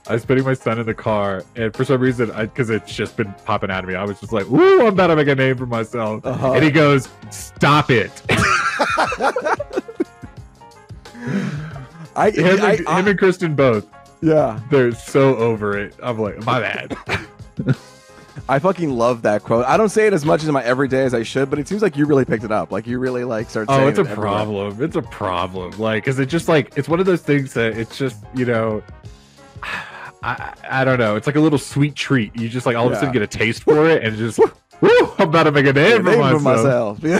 I was putting my son in the car, and for some reason, because it's just been popping out of me, I was just like, "Ooh, I'm about to make a name for myself." And he goes, "Stop it!" Him and Kristen both. Yeah, they're so over it. I'm like, my bad. I fucking love that quote. I don't say it as much in my everyday as I should, but it seems like you really picked it up. Like you really like start saying it's a problem. It's a problem. Like, because it just like, it's one of those things that it's just, you know, I don't know. It's like a little sweet treat. You just like all of a sudden get a taste for it and just, woo, I'm about to make a name for myself. Yeah.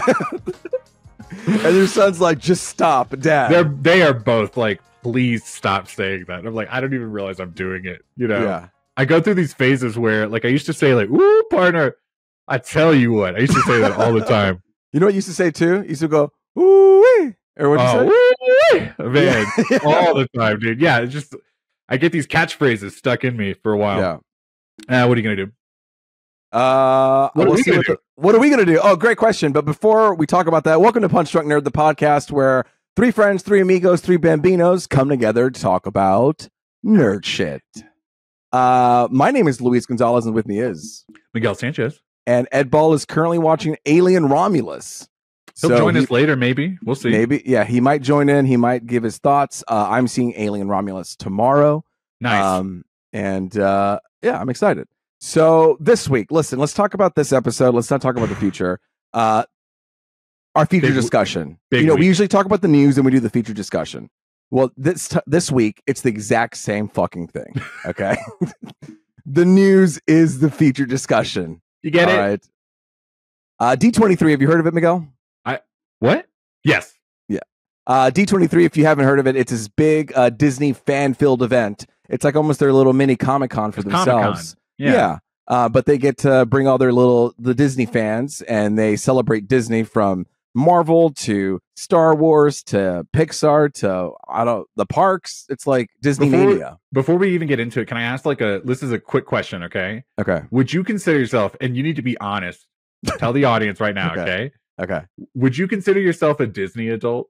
And your son's like, just stop, Dad. They are both like, please stop saying that. I'm like, I don't even realize I'm doing it. You know? Yeah. I go through these phases where, like, I used to say, like, "Woo, partner." I tell you what, I used to say that all the time. You know what you used to say too? You used to go, "Ooh-wee," or what you say? Woo-wee. Man, all the time, dude. Yeah, it's just I get these catchphrases stuck in me for a while. Yeah. What are you gonna do? What are we gonna do? Oh, great question. But before we talk about that, welcome to Punch Drunk Nerd, the podcast where three friends, three amigos, three bambinos come together to talk about nerd shit. My name is Luis Gonzalez, and with me is Miguel Sanchez. And Ed Ball is currently watching Alien Romulus. He'll join us later, maybe. We'll see. Maybe, yeah, he might join in. He might give his thoughts. I'm seeing Alien Romulus tomorrow. Nice. Yeah, I'm excited. So this week, listen, let's talk about this episode. Let's not talk about the future. Our feature discussion. We usually talk about the news and we do the feature discussion. Well, this week, it's the exact same fucking thing, okay? The news is the feature discussion. You get it? All right. D23, have you heard of it, Miguel? What? Yes. Yeah. D23, if you haven't heard of it, it's this big Disney fan-filled event. It's like almost their little mini Comic-Con for themselves. Yeah. But they get to bring all the Disney fans, and they celebrate Disney from Marvel to Star Wars to Pixar to the parks. It's like Disney mania. Before we even get into it, can I ask this is a quick question, okay? Okay. Would you consider yourself, and you need to be honest, tell the audience right now, okay? Okay. Would you consider yourself a Disney adult?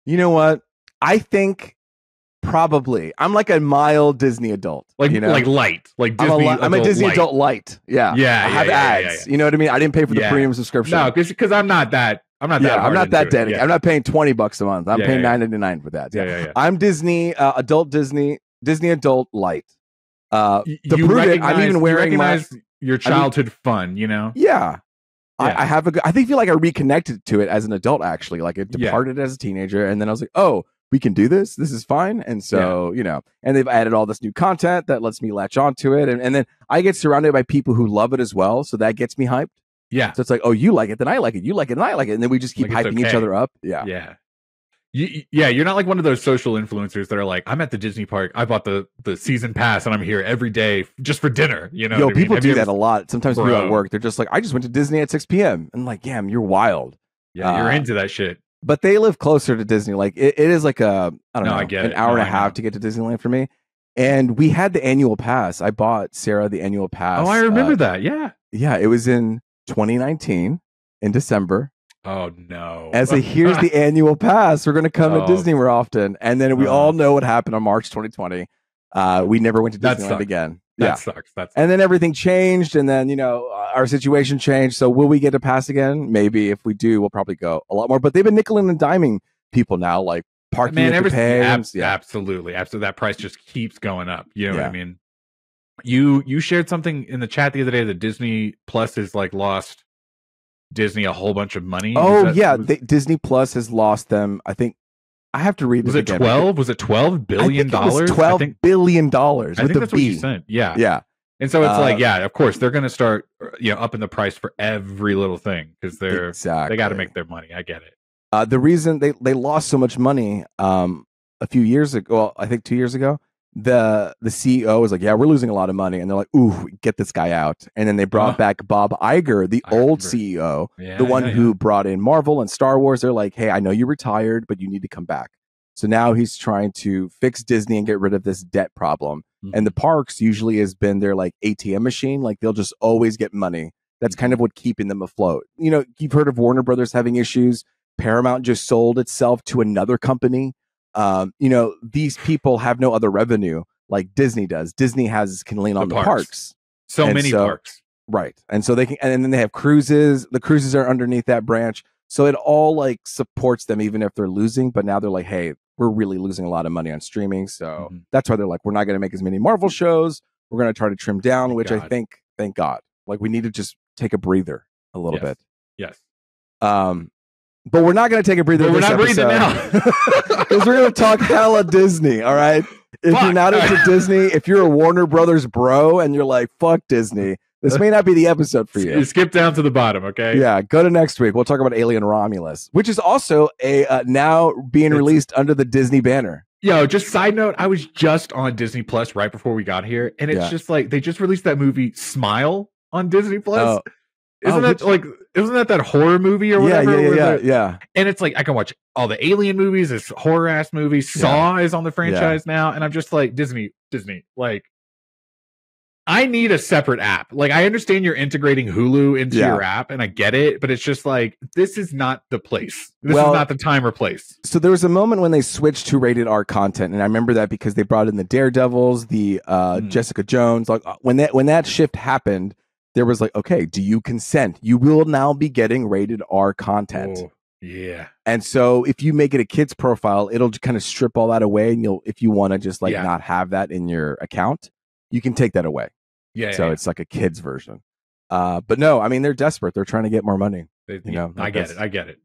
You know what? I think probably. I'm like a mild Disney adult. Like light. Like Disney I'm a Disney adult light. Yeah. Yeah. I have ads. You know what I mean? I didn't pay for the premium subscription. No, because I'm not that. I'm not that dedicated. I'm not paying $20 a month. I'm paying $9.99 for that. Yeah. I'm Disney adult Disney adult light. I'm even wearing your childhood fun, you know? Yeah. I feel like I reconnected to it as an adult, actually. Like it departed as a teenager, and then I was like, oh, we can do this. This is fine. And so, you know, and they've added all this new content that lets me latch onto it. And then I get surrounded by people who love it as well. So that gets me hyped. Yeah. So it's like, oh, you like it, then I like it. You like it, and I like it. And then we just keep hyping each other up. Yeah. Yeah. You're not like one of those social influencers that are like, I'm at the Disney park. I bought the season pass and I'm here every day just for dinner. You know, people do that a lot. Sometimes people at work, they're just like, I just went to Disney at 6 p.m. And like, damn, you're wild. Yeah, you're into that shit. But they live closer to Disney. Like it is like an hour and a half to get to Disneyland for me. And we had the annual pass. I bought Sarah the annual pass. Oh, I remember that. Yeah. Yeah, it was in 2019 in December. Oh no! Here's the annual pass. We're going to come to Disney more often, and then we all know what happened on March 2020. We never went to Disneyland again. That sucks. And then everything changed, and then our situation changed. So will we get a pass again? Maybe. If we do, we'll probably go a lot more. But they've been nickeling and diming people now, like parking to pay. Absolutely. That price just keeps going up. You know what I mean? You shared something in the chat the other day that Disney Plus has like lost Disney a whole bunch of money. Disney Plus has lost them. I think I have to read this again. Was it $12 billion? $12 billion with I think that's what you said. Yeah. And so it's of course they're going to start upping the price for every little thing because they got to make their money. I get it. The reason they lost so much money a few years ago, well, I think 2 years ago, the CEO was like, yeah, we're losing a lot of money. And they're like, ooh, get this guy out. And then they brought back Bob Iger, the old CEO, the one who brought in Marvel and Star Wars. They're like, hey, I know you retired, but you need to come back. So now he's trying to fix Disney and get rid of this debt problem. Mm-hmm. And the parks usually has been their like ATM machine. Like they'll just always get money. That's kind of what keeping them afloat. You've heard of Warner Brothers having issues. Paramount just sold itself to another company. These people have no other revenue. like Disney does. Disney can lean on the parks. So many parks. Right. And so they can, and then they have cruises. The cruises are underneath that branch. So it all like supports them even if they're losing. But now they're like, hey, we're really losing a lot of money on streaming. So that's why they're like, we're not going to make as many Marvel shows. We're going to try to trim down, which I think, thank God. Like we need to just take a breather a little bit. Yes. But we're not going to take a breather. We're not breathing now. Because we're going to talk hella Disney. All right. If you're not into Disney, if you're a Warner Brothers bro and you're like, fuck Disney, this may not be the episode for you. You skip down to the bottom, okay? Yeah, go to next week. We'll talk about Alien Romulus, which is also now being released under the Disney banner. Yo, just side note, I was just on Disney Plus right before we got here, and it's just like they just released that movie Smile on Disney Plus. Isn't that horror movie or whatever? Yeah. And it's like I can watch all the Alien movies, this horror ass movie. Saw is on the franchise now, and I'm just like Disney, like I need a separate app. Like I understand you're integrating Hulu into your app, and I get it, but it's just like this is not the place. This is not the time or place. So there was a moment when they switched to rated R content, and I remember that because they brought in the Daredevils, the Jessica Jones. Like when that shift happened, there was like, okay, do you consent? You will now be getting rated R content. Oh, yeah. And so if you make it a kid's profile, it'll kind of strip all that away, and if you want to just like not have that in your account, you can take that away. So it's like a kid's version. But no, I mean, they're desperate. They're trying to get more money. I get it.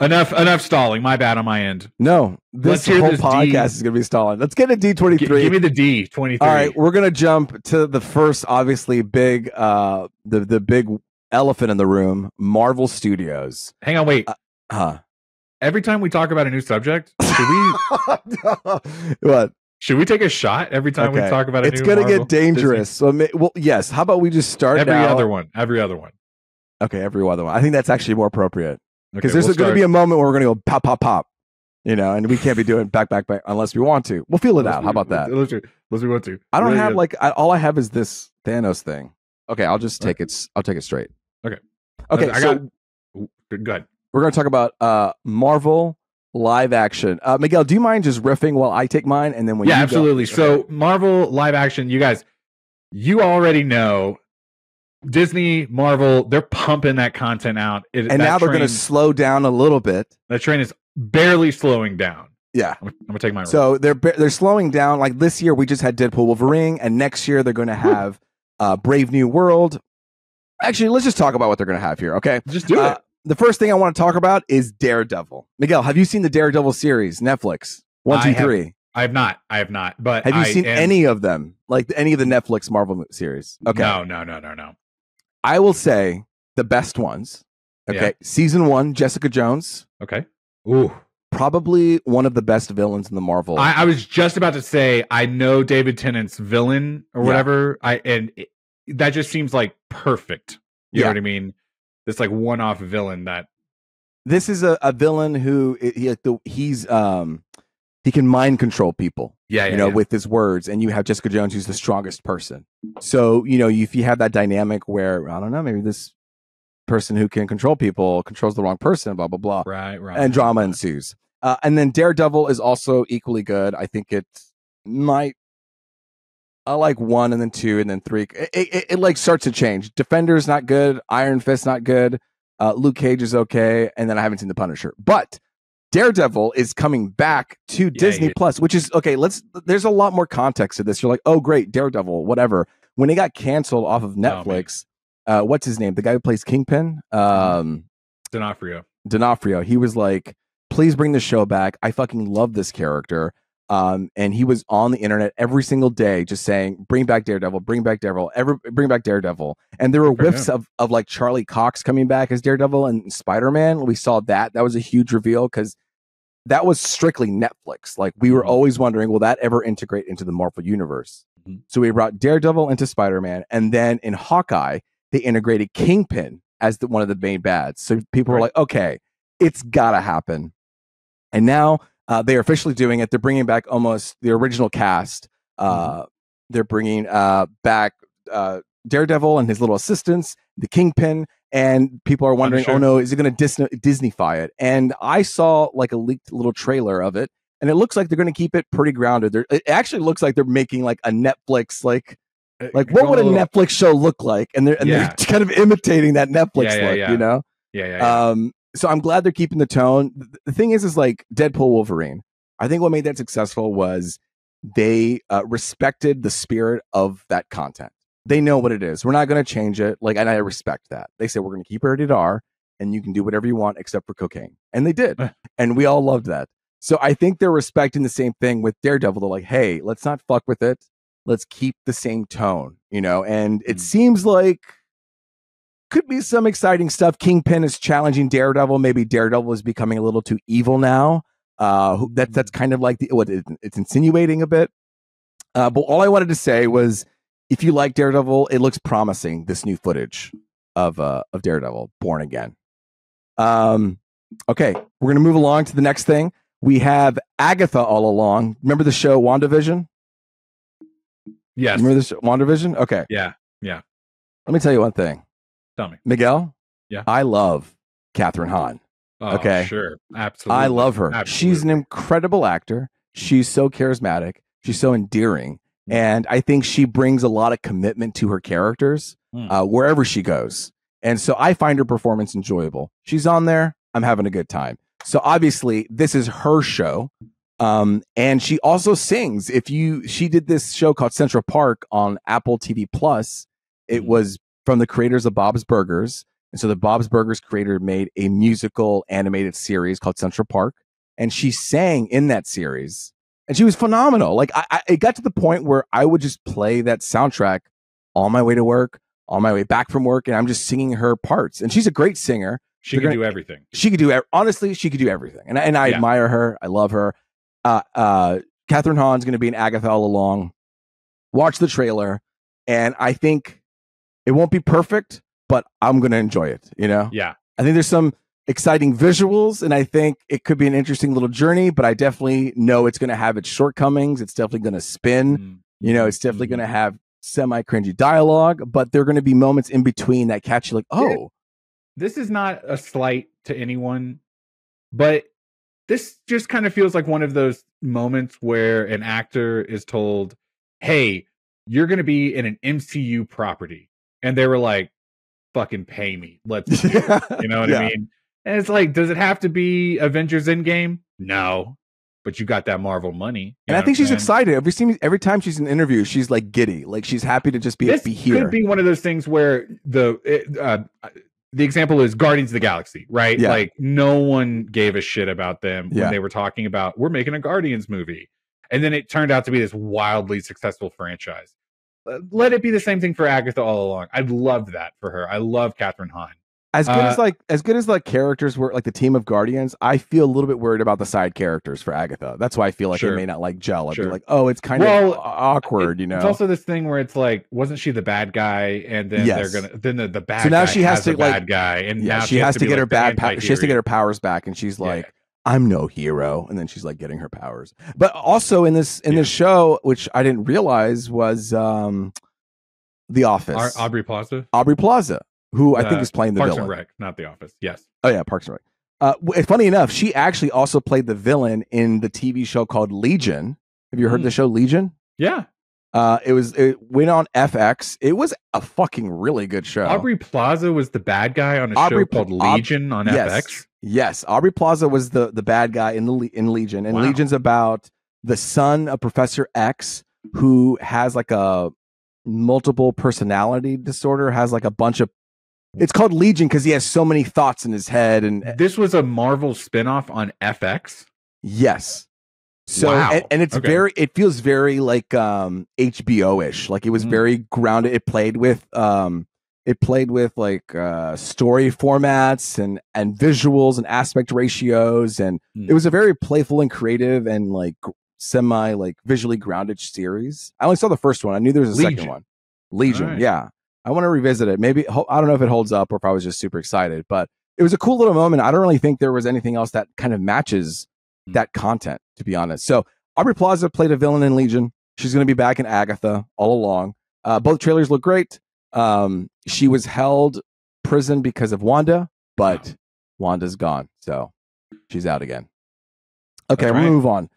Enough stalling. My bad on my end. No, this whole podcast is going to be stalling. Let's get a D23. Give me the D23. All right, we're going to jump to the first, obviously, big, the big elephant in the room, Marvel Studios. Hang on, wait. Every time we talk about a new subject, should we... What? Should we take a shot every time we talk about a new It's going to get dangerous. Disney? So, yes. How about we just start Every other one. Okay, every other one. I think that's actually more appropriate. Because there's going to be a moment where we're going to go pop, pop, pop. And we can't be doing back unless we want to. We'll feel it out. How about that? Unless we want to. I don't have all I have is this Thanos thing. Okay, I'll just take it. I'll take it straight. Okay. So good. We're going to talk about Marvel live action. Miguel, do you mind just riffing while I take mine, and then when absolutely. Go? So Marvel live action, you guys, you already know Disney, Marvel, they're pumping that content out. And now they're going to slow down a little bit. That train is barely slowing down. Yeah, I'm gonna take my. So they're slowing down. Like this year, we just had Deadpool, Wolverine, and next year they're going to have Brave New World. Actually, let's just talk about what they're going to have here. Okay, just do it. The first thing I want to talk about is Daredevil. Miguel, have you seen the Daredevil series, Netflix? 1, 2, 3. I have not. But have you seen any of them? Like any of the Netflix Marvel series? Okay. No. I will say the best ones. Okay. Yeah. Season 1, Jessica Jones. Okay. Ooh. Probably one of the best villains in the Marvel. I was just about to say, I know David Tennant's villain or whatever. That just seems like perfect. You know what I mean? This like one-off villain that. This is a villain who he can mind control people. With his words, and you have Jessica Jones, who's the strongest person. So if you have that dynamic where I don't know, maybe this person who can control people controls the wrong person, blah blah blah, right, and drama ensues. And then Daredevil is also equally good. I think I like 1 and then 2 and then 3. It like starts to change. Defender's not good. Iron Fist not good. Luke Cage is okay, and then I haven't seen The Punisher, but Daredevil is coming back to Disney Plus, which is okay. There's a lot more context to this. You're like, oh great, Daredevil, whatever. When it got canceled off of Netflix, what's his name? The guy who plays Kingpin, D'Onofrio. He was like, please bring the show back. I fucking love this character. And he was on the internet every single day just saying, bring back Daredevil, bring back Daredevil, bring back Daredevil. And there were whiffs of like Charlie Cox coming back as Daredevil and Spider-Man. We saw that. That was a huge reveal because that was strictly Netflix. Like we were always wondering, will that ever integrate into the Marvel universe? So we brought Daredevil into Spider-Man. And then in Hawkeye, they integrated Kingpin as one of the main bads. So people were like, okay, it's gotta happen. And now they are officially doing it. They're bringing back almost the original cast. They're bringing back Daredevil and his little assistants, the Kingpin, and people are wondering, oh no, is it going to Disneyfy it? And I saw like a leaked little trailer of it, and it looks like they're going to keep it pretty grounded. It actually looks like they're making like a Netflix like what would a Netflix show look like? And they're kind of imitating that Netflix look, you know? Yeah. So I'm glad they're keeping the tone. The thing is like Deadpool Wolverine. I think what made that successful was they respected the spirit of that content. They know what it is. We're not going to change it. Like, and I respect that. They said, we're going to keep it rated R and you can do whatever you want except for cocaine. And they did. And we all loved that. So I think they're respecting the same thing with Daredevil. They're like, hey, let's not fuck with it. Let's keep the same tone, you know? And it seems like could be some exciting stuff. Kingpin is challenging Daredevil. Maybe Daredevil is becoming a little too evil now. That's kind of like what it's insinuating a bit. But all I wanted to say was, if you like Daredevil, it looks promising. This new footage of Daredevil Born Again. Okay, we're gonna move along to the next thing. We have Agatha All Along. Remember the show WandaVision? Yes. Remember this WandaVision? Okay. Yeah. Let me tell you one thing. Tell me, Miguel. Yeah. I love Kathryn Hahn. Oh, okay. Sure. Absolutely. I love her. Absolutely. She's an incredible actor. She's so charismatic. She's so endearing. And I think she brings a lot of commitment to her characters wherever she goes. And so I find her performance enjoyable. She's on there. I'm having a good time. So obviously this is her show. And she also sings. She did this show called Central Park on Apple TV Plus. It was from the creators of Bob's Burgers. And so the Bob's Burgers creator made a musical animated series called Central Park. And she sang in that series. And she was phenomenal. Like it got to the point where I would just play that soundtrack on my way to work, on my way back from work, and I'm just singing her parts. And she's a great singer. She can do everything. She could do honestly, she could do everything. And I admire her. I love her. Kathryn Hahn's going to be an Agatha All Along. Watch the trailer, and I think it won't be perfect, but I'm going to enjoy it. You know? Yeah. I think there's some exciting visuals, and I think it could be an interesting little journey, but I definitely know it's going to have its shortcomings. It's definitely going to spin. You know, it's definitely going to have semi-cringy dialogue, but there are going to be moments in between that catch you like, oh. This is not a slight to anyone, but this just kind of feels like one of those moments where an actor is told, hey, you're going to be in an MCU property. And they were like, fucking pay me. Let's do it. You know what I mean? And it's like, does it have to be Avengers Endgame? No. But you got that Marvel money. And I think she's excited. Every time she's in an interview, she's like giddy. Like she's happy to just be here. This could be one of those things where the example is Guardians of the Galaxy, right? Yeah. Like no one gave a shit about them when they were talking about, we're making a Guardians movie. And then it turned out to be this wildly successful franchise. Let it be the same thing for Agatha All Along. I'd love that for her. I love Kathryn Hahn. As good as characters were, like the team of Guardians, I feel a little bit worried about the side characters for Agatha. That's why I feel like they may not gel. I'd be like, oh, it's kind of awkward, you know. It's also this thing where it's like, wasn't she the bad guy? And then the bad. So now guy she has to bad guy, and now she has to get her she has to get her powers back, and she's like, I'm no hero, and then she's like getting her powers. But also in this show, which I didn't realize was The Office. Aubrey Plaza. Who I think is playing the Parks villain. and Rec, not The Office. Yes. Oh yeah, Parks and Rec. Funny enough, she actually also played the villain in the TV show called Legion. Have you heard the show Legion? Yeah. It went on FX. It was a fucking really good show. Aubrey Plaza was the bad guy on a show called Legion on FX. Yes, Aubrey Plaza was the bad guy in Legion, and Legion's about the son of Professor X who has like a multiple personality disorder, has like a bunch of. It's called Legion because he has so many thoughts in his head. And this was a Marvel spinoff on FX. Yes. So and it's it feels very like HBO-ish. Like it was very grounded. It played with like story formats and visuals and aspect ratios, and it was a very playful and creative and like semi like visually grounded series. I only saw the first one. I knew there was a second one. Legion, yeah. I want to revisit it. Maybe, I don't know if it holds up or if I was just super excited, but it was a cool little moment. I don't really think there was anything else that kind of matches that content, to be honest. So Aubrey Plaza played a villain in Legion. She's going to be back in Agatha All Along. Both trailers look great. She was held prison because of Wanda, but Wanda's gone. So she's out again. Okay, we'll move on.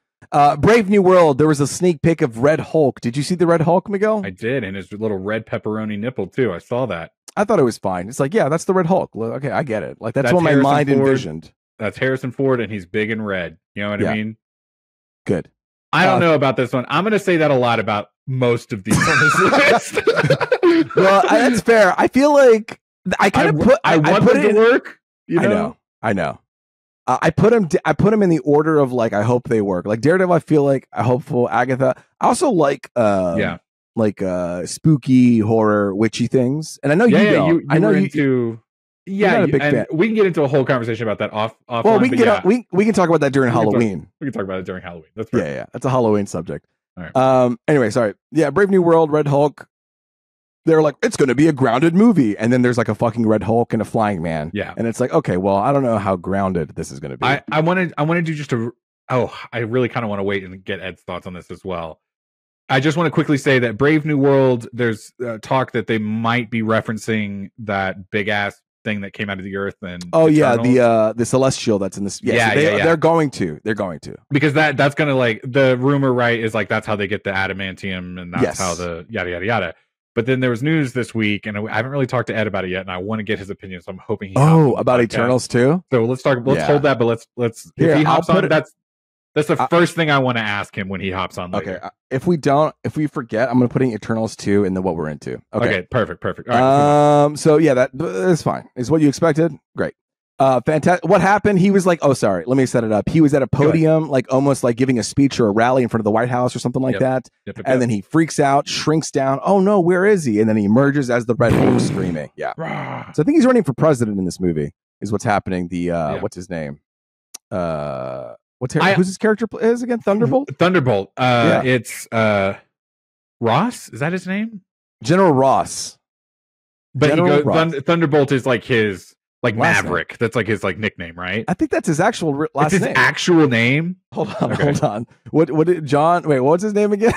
Brave New World. There was a sneak peek of Red Hulk. Did you see the Red Hulk, Miguel? I did, and his little red pepperoni nipple too. I saw that. I thought it was fine. It's like, yeah, that's the Red Hulk. Okay, I get it. Like that's what my mind envisioned. That's Harrison Ford, and he's big and red. You know what I mean? Good. I don't know about this one. I'm going to say that a lot about most of these on this list. Well, that's fair. I feel like I kind of put. I want them to work. You know? I know. I put them in the order of like I hope they work. Like Daredevil, I feel like I hopeful. Agatha, I also like spooky horror witchy things. And I know you don't. I know you into. Yeah, not a big fan. We can get into a whole conversation about that offline. Well, we can talk about that during Halloween. We can talk about it during Halloween. That's right. Yeah, that's a Halloween subject. All right. Anyway, sorry. Yeah, Brave New World, Red Hulk. They're like, it's going to be a grounded movie, and then there's like a fucking Red Hulk and a flying man. Yeah, and it's like, okay, well, I don't know how grounded this is going to be. I want to do just a. Oh, I really kind of want to wait and get Ed's thoughts on this as well. I just want to quickly say that Brave New World. There's talk that they might be referencing that big ass thing that came out of the earth and the celestial that's in this. They're going to because that's gonna like the rumor, right, is like that's how they get the adamantium and that's how the yada yada yada. But then there was news this week, and I haven't really talked to Ed about it yet, and I want to get his opinion. So I'm hoping he about Eternals too. So let's hold that, but let's if he hops on, that's the first thing I want to ask him when he hops on later. Okay, if we forget, I'm going to put in Eternals 2 and then what we're into. Okay, perfect. All right, so yeah, that's fine. Is what you expected? Great. Fantastic. What happened? He was like, oh, sorry, let me set it up. He was at a podium, like almost like giving a speech or a rally in front of the White House or something like that. Yep. And then he freaks out, shrinks down. Oh no, where is he? And then he emerges as the Red Hulk screaming. Yeah. So I think he's running for president in this movie. Is what's happening. What's his name? Who's his character is again? Thunderbolt. It's Ross. Is that his name? General Ross. But Thunderbolt is like his. Like last Maverick, name. That's like his like nickname, right? I think that's his actual last name. His actual name. Hold on. What did John? Wait, what's his name again?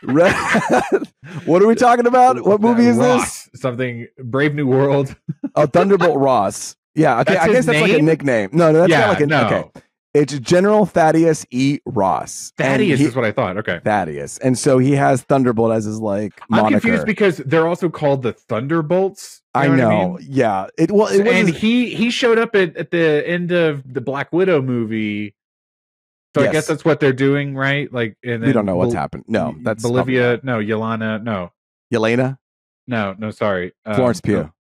What are we talking about? What movie is this? Something Brave New World. Oh, Thunderbolt Ross. Yeah, okay. I guess that's like a nickname. No, that's not like okay. It's General Thaddeus E. Ross. Thaddeus is what I thought. Okay. Thaddeus. And so he has Thunderbolt as his like moniker. I'm confused because they're also called the Thunderbolts. I know. I mean? Yeah. He showed up at the end of the Black Widow movie. So I guess that's what they're doing, right? Like, and then we don't know what's happened. No, that's Bolivia. No, Yelena. No. Yelena. No. Sorry. Florence Pugh.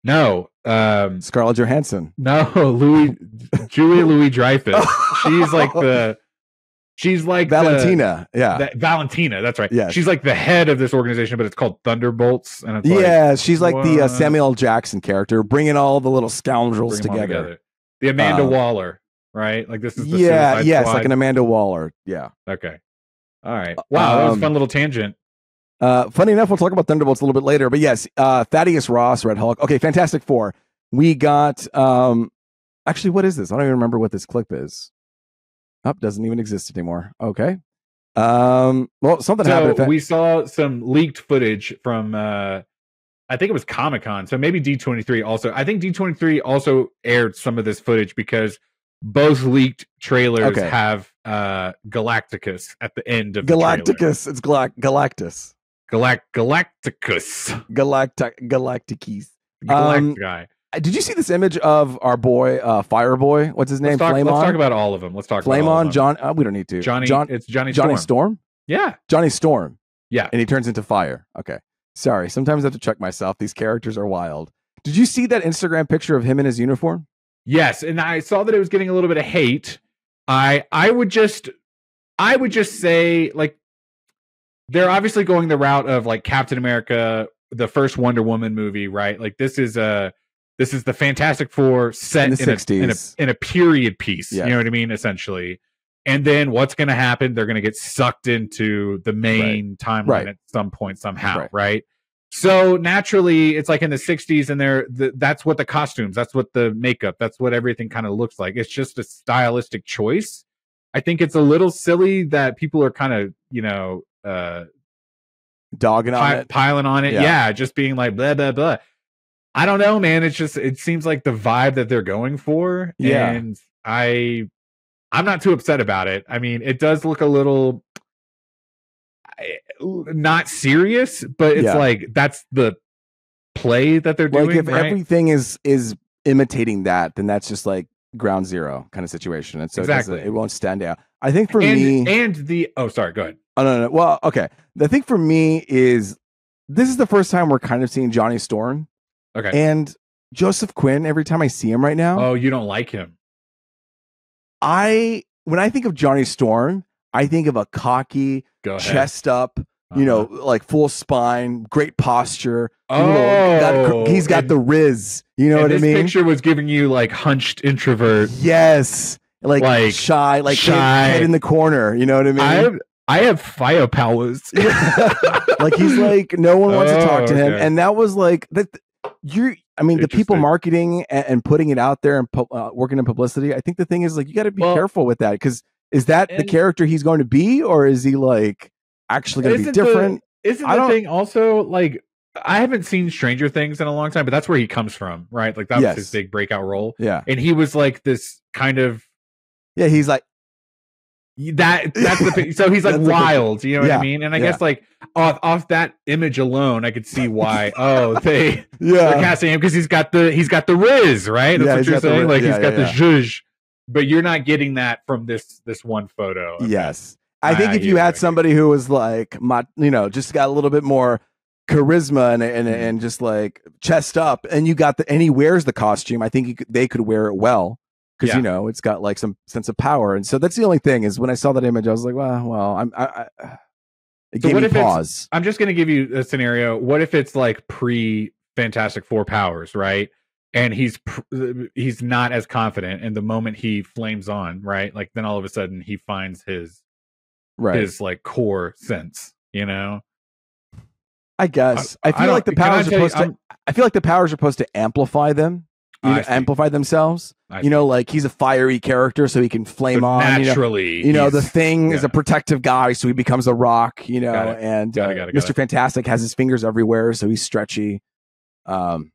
No. Scarlett Johansson. No, Julia Louis-Dreyfus. She's like Valentina. Valentina, that's right. Yeah. She's like the head of this organization, but it's called Thunderbolts. And it's she's like the Samuel L. Jackson character, bringing all the little scoundrels together. The Amanda Waller, right? Like this is the Squad. Like an Amanda Waller. Yeah. Okay. All right. Wow, that was a fun little tangent. Funny enough, we'll talk about Thunderbolts a little bit later, but yes, Thaddeus Ross, Red Hulk. Okay, Fantastic Four. We got, actually, what is this? I don't even remember what this clip is. Doesn't even exist anymore. Okay. Well, something happened. We saw some leaked footage from, I think it was Comic-Con. So maybe D23 also. I think D23 also aired some of this footage because both leaked trailers have Galacticus at the end of Galacticus. It's Galactus. Galacticus. Galacticus. Guy. Did you see this image of our boy, Fireboy? What's his name? Let's talk about all of them. Let's talk Flame about on John. We don't need to. It's Johnny Storm. Yeah. Johnny Storm. Yeah. And he turns into fire. Okay. Sorry. Sometimes I have to check myself. These characters are wild. Did you see that Instagram picture of him in his uniform? Yes. And I saw that it was getting a little bit of hate. I would just say, like, they're obviously going the route of like Captain America, the first Wonder Woman movie, right? Like this is the Fantastic Four set in the 60s. In a period piece. Yeah. You know what I mean? Essentially. And then what's going to happen? They're going to get sucked into the main timeline at some point somehow, right? So naturally, it's like in the 60s, and that's what the costumes, that's what the makeup, that's what everything kind of looks like. It's just a stylistic choice. I think it's a little silly that people are kind of, dogging on it, piling on it. Yeah, just being like blah blah blah. I don't know, man. It seems like the vibe that they're going for. Yeah. And I I'm not too upset about it. I mean, it does look a little not serious, but it's like that's the play that they're doing. Like if right? everything is imitating that, then that's just like ground zero kind of situation, and so it won't stand out. I think for me, and the sorry, go ahead. Oh no. Well, okay. The thing for me is this is the first time we're kind of seeing Johnny Storm. Okay. And Joseph Quinn, every time I see him right now. Oh, you don't like him. When I think of Johnny Storm, I think of a cocky, chest up, you know, like full spine, great posture. Oh, he's got the Riz. You know what I mean? This picture was giving you like hunched introvert. Yes. Like shy, head in the corner. You know what I mean? I have firepower. Like he's like, no one wants to talk to him. And that was like that. I mean, the people marketing and putting it out there and working in publicity. I think the thing is like, you got to be careful with that, because is that the character he's going to be, or is he like actually going to be different? Isn't the thing also like, I haven't seen Stranger Things in a long time, but that's where he comes from, right? Like that was his big breakout role. Yeah. And he was like this kind of, he's like, that's the so he's like wild, you know what I mean? And I guess like off that image alone, I could see why they're casting him, because he's got the Riz, right? That's what you're saying. Like he's got the zhuzh, but you're not getting that from this one photo. Okay. Yes, I think if you had somebody who was like, just got a little bit more charisma and just like chest up, and and he wears the costume, I think they could wear it well. Because it's got like some sense of power, and so that's the only thing is when I saw that image, I was like, well, it gave me pause. I'm just going to give you a scenario. What if it's like pre Fantastic Four powers, right? And he's not as confident, and the moment he flames on, right, like then all of a sudden he finds his like core sense, you know. I guess I feel like the powers are supposed to. I feel like the powers are supposed to amplify them. Amplify themselves. Like he's a fiery character, so he can flame on naturally. The Thing is a protective guy, so he becomes a rock. And Mr. Fantastic has his fingers everywhere, so he's stretchy. And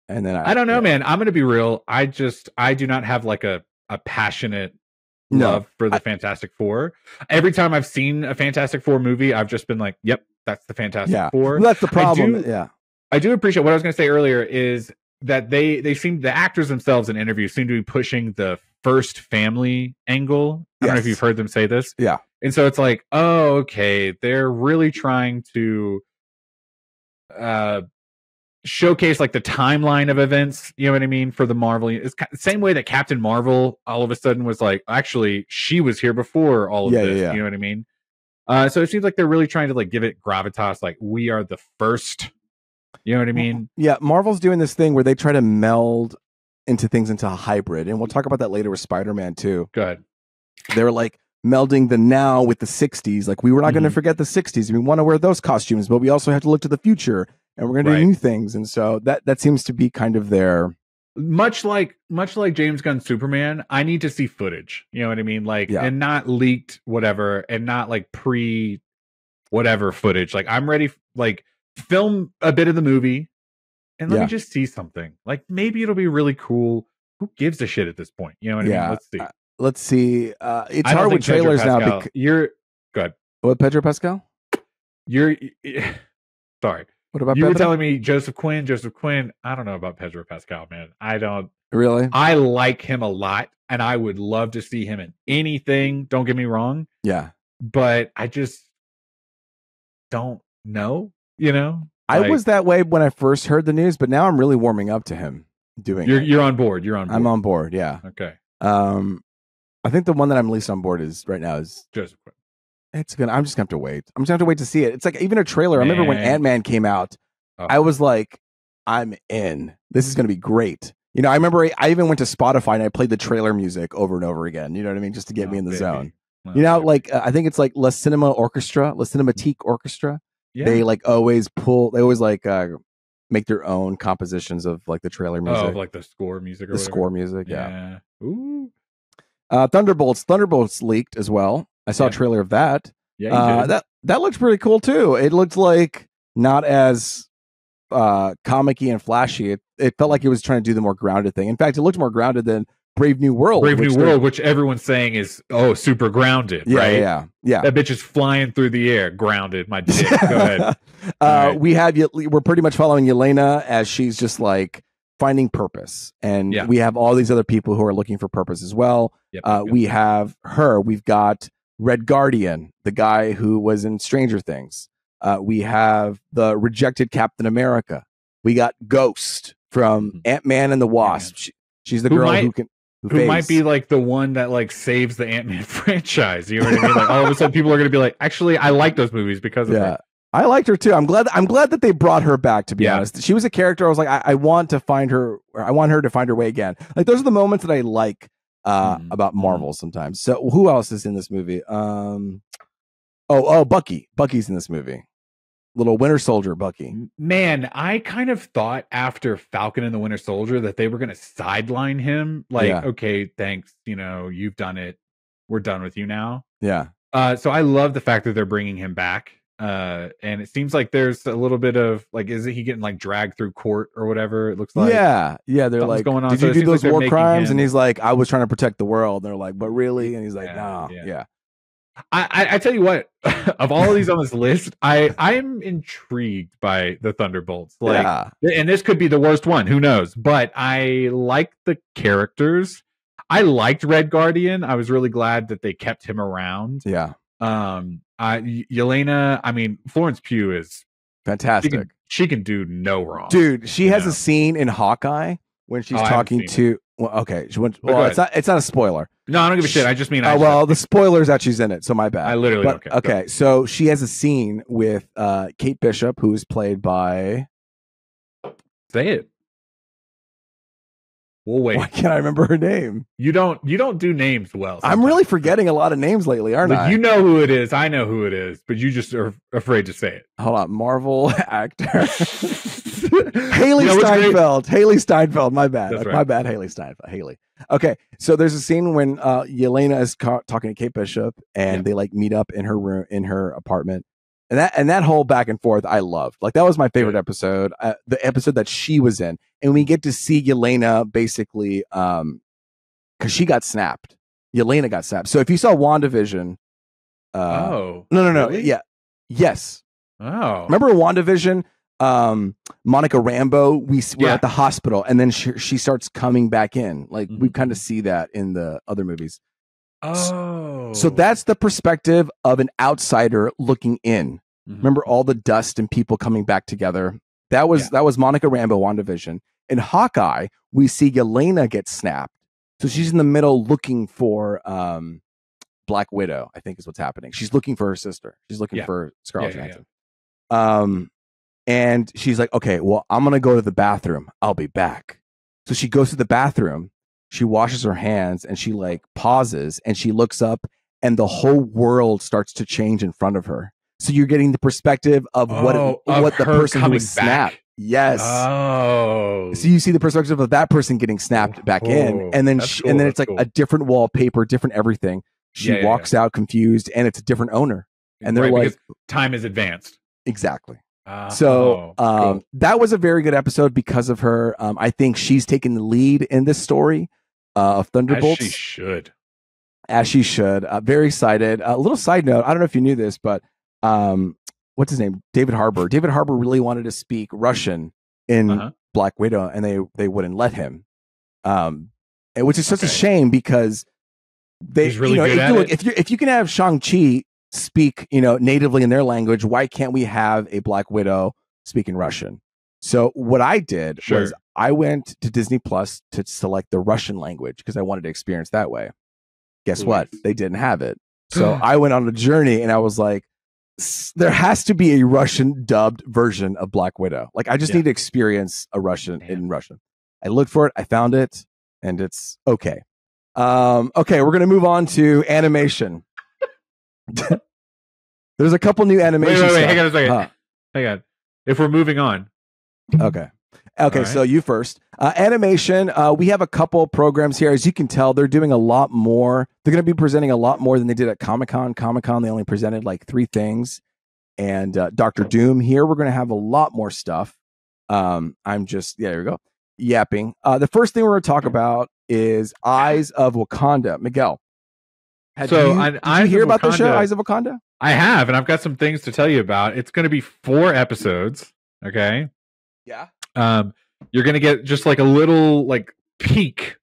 then I don't know, man. I'm gonna be real. I do not have like a passionate love for the Fantastic Four. Every time I've seen a Fantastic Four movie, I've just been like, "Yep, that's the Fantastic Four." Well, that's the problem. I do appreciate what I was gonna say earlier is that the actors themselves in interviews seem to be pushing the first family angle. I don't know if you've heard them say this. Yeah. And so it's like, oh, okay, they're really trying to showcase like the timeline of events, you know what I mean, for the Marvel. It's the same way that Captain Marvel all of a sudden was like, actually, she was here before all of this, you know what I mean? So it seems like they're really trying to like give it gravitas, like we are the first. You know what I mean? Yeah, Marvel's doing this thing where they try to meld into a hybrid, and we'll talk about that later with Spider-Man too. Good. They're like melding the now with the 60s. Like, we were not going to forget the 60s. We want to wear those costumes, but we also have to look to the future, and we're going to do new things. And so that seems to be kind of their... Much like James Gunn's Superman, I need to see footage. You know what I mean? Like, and not leaked whatever, and not like pre whatever footage. Like, I'm ready, like, film a bit of the movie and let me just see something. Like, maybe it'll be really cool. Who gives a shit at this point? You know what I mean? Let's see. Let's see. It's hard with trailers now. You're good. What, Pedro Pascal? You're sorry. What about you? Were telling me Joseph Quinn. I don't know about Pedro Pascal, man. I don't really. I like him a lot, and I would love to see him in anything. Don't get me wrong. Yeah, but I just don't know. You know, I was that way when I first heard the news, but now I'm really warming up to him doing. You're on board. You're on board. I'm on board. Yeah. Okay. I think the one that I'm least on board right now is Joseph Quinn. I'm just gonna have to wait. I'm just gonna have to wait to see it. It's like even a trailer. Man. I remember when Ant-Man came out, I was like, I'm in. This is gonna be great. I remember I even went to Spotify and I played the trailer music over and over again. You know what I mean? Just to get me in the zone. Like I think it's like La Cinematique Orchestra. Yeah. They always make their own compositions of like the trailer music. Oh, like the score music. Score music. Yeah. Ooh. Thunderbolts leaked as well. I saw a trailer of that. Yeah. That looks pretty cool too. It looked like not as comic-y and flashy. It felt like it was trying to do the more grounded thing. In fact, it looked more grounded than Brave New World. Which everyone's saying is super grounded. Right? Yeah. That bitch is flying through the air, grounded. My dick. Go ahead. Right. We're pretty much following Yelena as she's just like finding purpose, and we have all these other people who are looking for purpose as well. We have her. We've got Red Guardian, the guy who was in Stranger Things. We have the rejected Captain America. We got Ghost from Ant-Man and the Wasp. She's the girl who might be like the one that like saves the Ant-Man franchise. You know what I mean? Like all of a sudden people are going to be like, actually, I like those movies because of her. I liked her too. I'm glad that they brought her back, to be honest. She was a character I was like, I want to find her. I want her to find her way again. Like those are the moments that I like about Marvel sometimes. So who else is in this movie? Bucky. Bucky's in this movie. Little Winter Soldier Bucky. Man, I kind of thought after Falcon and the Winter Soldier that they were going to sideline him. Like, okay, thanks. You know, you've done it. We're done with you now. Yeah. So I love the fact that they're bringing him back. And it seems like there's a little bit of like, is he getting like dragged through court or whatever? It looks like. Yeah. They're like, going on. Did you do those war crimes? And he's like, I was trying to protect the world. And they're like, but really? And he's like, no. Yeah. I tell you what, of all of these on this list, I'm intrigued by the Thunderbolts. Like, and this could be the worst one. Who knows? But I like the characters. I liked Red Guardian. I was really glad that they kept him around. Yeah. Yelena, I mean, Florence Pugh is fantastic. She can do no wrong. Dude, she has a scene in Hawkeye when she's talking to it's not a spoiler. No, I don't give a shit. I just mean the spoiler is that she's in it, so my bad. I literally don't care. Okay, so she has a scene with Kate Bishop, who is played by Say it. We'll wait. Why can't I remember her name? You don't do names well. Sometimes. I'm really forgetting a lot of names lately, aren't I? You know who it is. I know who it is, but you just are afraid to say it. Hold on. Marvel actor. Haley Steinfeld. Haley Steinfeld. My bad. That's right. My bad, Haley Steinfeld. Haley. Okay. So there's a scene when Yelena is talking to Kate Bishop and they like meet up in her room, in her apartment. And that whole back and forth, I loved. Like that was my favorite episode, the episode that she was in, and we get to see Yelena basically, because she got snapped. Yelena got snapped. So if you saw WandaVision, no, really? yeah, yes. Oh, remember WandaVision? Monica Rambeau. We're at the hospital, and then she starts coming back in. Like we kind of see that in the other movies. Oh, so that's the perspective of an outsider looking in. Remember all the dust and people coming back together. That was Monica Rambeau, WandaVision. In Hawkeye, we see Yelena get snapped, so she's in the middle looking for Black Widow. I think is what's happening. She's looking for her sister. She's looking for Scarlett Johansson. And she's like, okay, well, I'm gonna go to the bathroom. I'll be back. So she goes to the bathroom. She washes her hands and she like pauses and she looks up and the whole world starts to change in front of her. So you're getting the perspective of what the person who was snapped. Yes. Oh. So you see the perspective of that person getting snapped back in, and then and then it's like a different wallpaper, different everything. She walks out confused, and it's a different owner, and they're like, time is advanced. Exactly. So that was a very good episode because of her. I think she's taken the lead in this story of Thunderbolts. As she should. Very excited. A little side note. I don't know if you knew this, but what's his name? David Harbour. David Harbour really wanted to speak Russian in Black Widow, and they wouldn't let him. Which is such a shame because he's really good at it. If you can have Shang-Chi speak, natively in their language, why can't we have a Black Widow speak in Russian? So what I did was I went to Disney Plus to select the Russian language because I wanted to experience that way. Guess what? They didn't have it. So I went on a journey and I was like, there has to be a Russian dubbed version of Black Widow. Like I just need to experience a Russian in Russian. I looked for it. I found it and it's okay. Okay. We're going to move on to animation. There's a couple new animation. Wait, hang on a second. Hang on. If we're moving on. Okay. Right. So you first. Animation. We have a couple programs here. As you can tell, they're doing a lot more. They're going to be presenting a lot more than they did at Comic-Con. Comic-Con, they only presented like 3 things. And Dr. Doom here, we're going to have a lot more stuff. I'm just, there we go, yapping. The first thing we're going to talk about is Eyes of Wakanda. Miguel, did you hear about the show Eyes of Wakanda? I have, and I've got some things to tell you about. It's going to be 4 episodes. Okay. Yeah. You're going to get just like a little like peek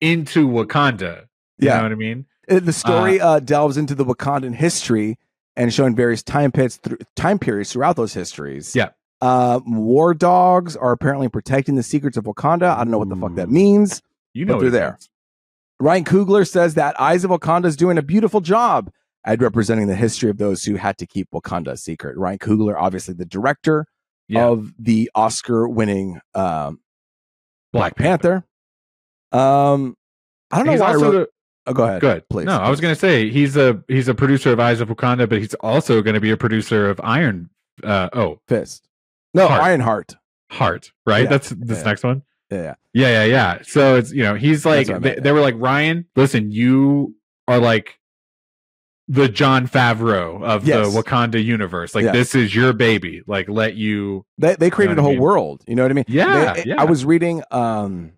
into Wakanda. You know what I mean? The story delves into the Wakandan history and showing various time periods throughout those histories. Yeah. War dogs are apparently protecting the secrets of Wakanda. I don't know what the fuck that means. You know, but they're there. Ryan Coogler says that Eyes of Wakanda is doing a beautiful job at representing the history of those who had to keep Wakanda a secret. Ryan Coogler, obviously the director of the Oscar-winning Black Panther. I don't know why. Go ahead. Good, please. No, I was going to say he's a producer of Eyes of Wakanda, but he's also going to be a producer of Fist. No, Ironheart. Heart, right? That's this next one. Yeah. So it's he's like they were like, Ryan, listen, you are like the Jon Favreau of the Wakanda universe. Like this is your baby. Like let you. They created a whole world. You know what I mean? Yeah. I was reading. What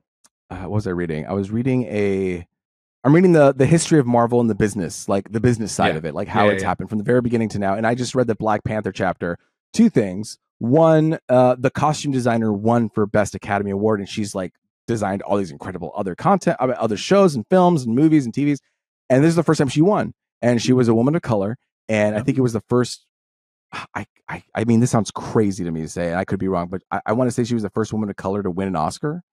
was I reading? I'm reading the history of Marvel and the business, like the business side of it, like how it's happened from the very beginning to now. And I just read the Black Panther chapter. 2 things. One, the costume designer won for Best Academy Award, and she's like designed all these incredible other content, other shows and films and movies and TVs. And this is the first time she won. And she was a woman of color. And I think it was the first. I mean, this sounds crazy to me to say, and I could be wrong, but I want to say she was the first woman of color to win an Oscar.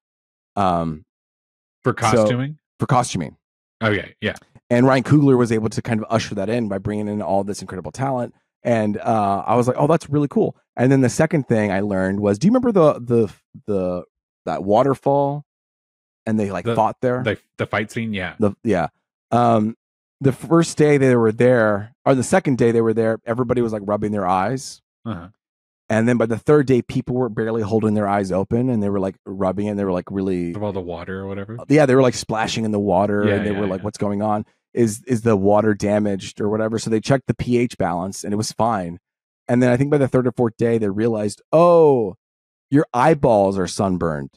For costuming? For costuming. Okay, yeah. And Ryan Coogler was able to kind of usher that in by bringing in all this incredible talent. And I was like, oh, that's really cool. And then the second thing I learned was, do you remember that waterfall? And they fought there? The fight scene, yeah. The first day they were there, or the second day they were there, everybody was like rubbing their eyes. Uh-huh. And then by the third day, people were barely holding their eyes open, and they were like rubbing it. And they were like really of all the water or whatever. Yeah, they were like splashing in the water, and they were like, "What's going on? Is the water damaged or whatever?" So they checked the pH balance, and it was fine. And then I think by the 3rd or 4th day, they realized, "Oh, your eyeballs are sunburned."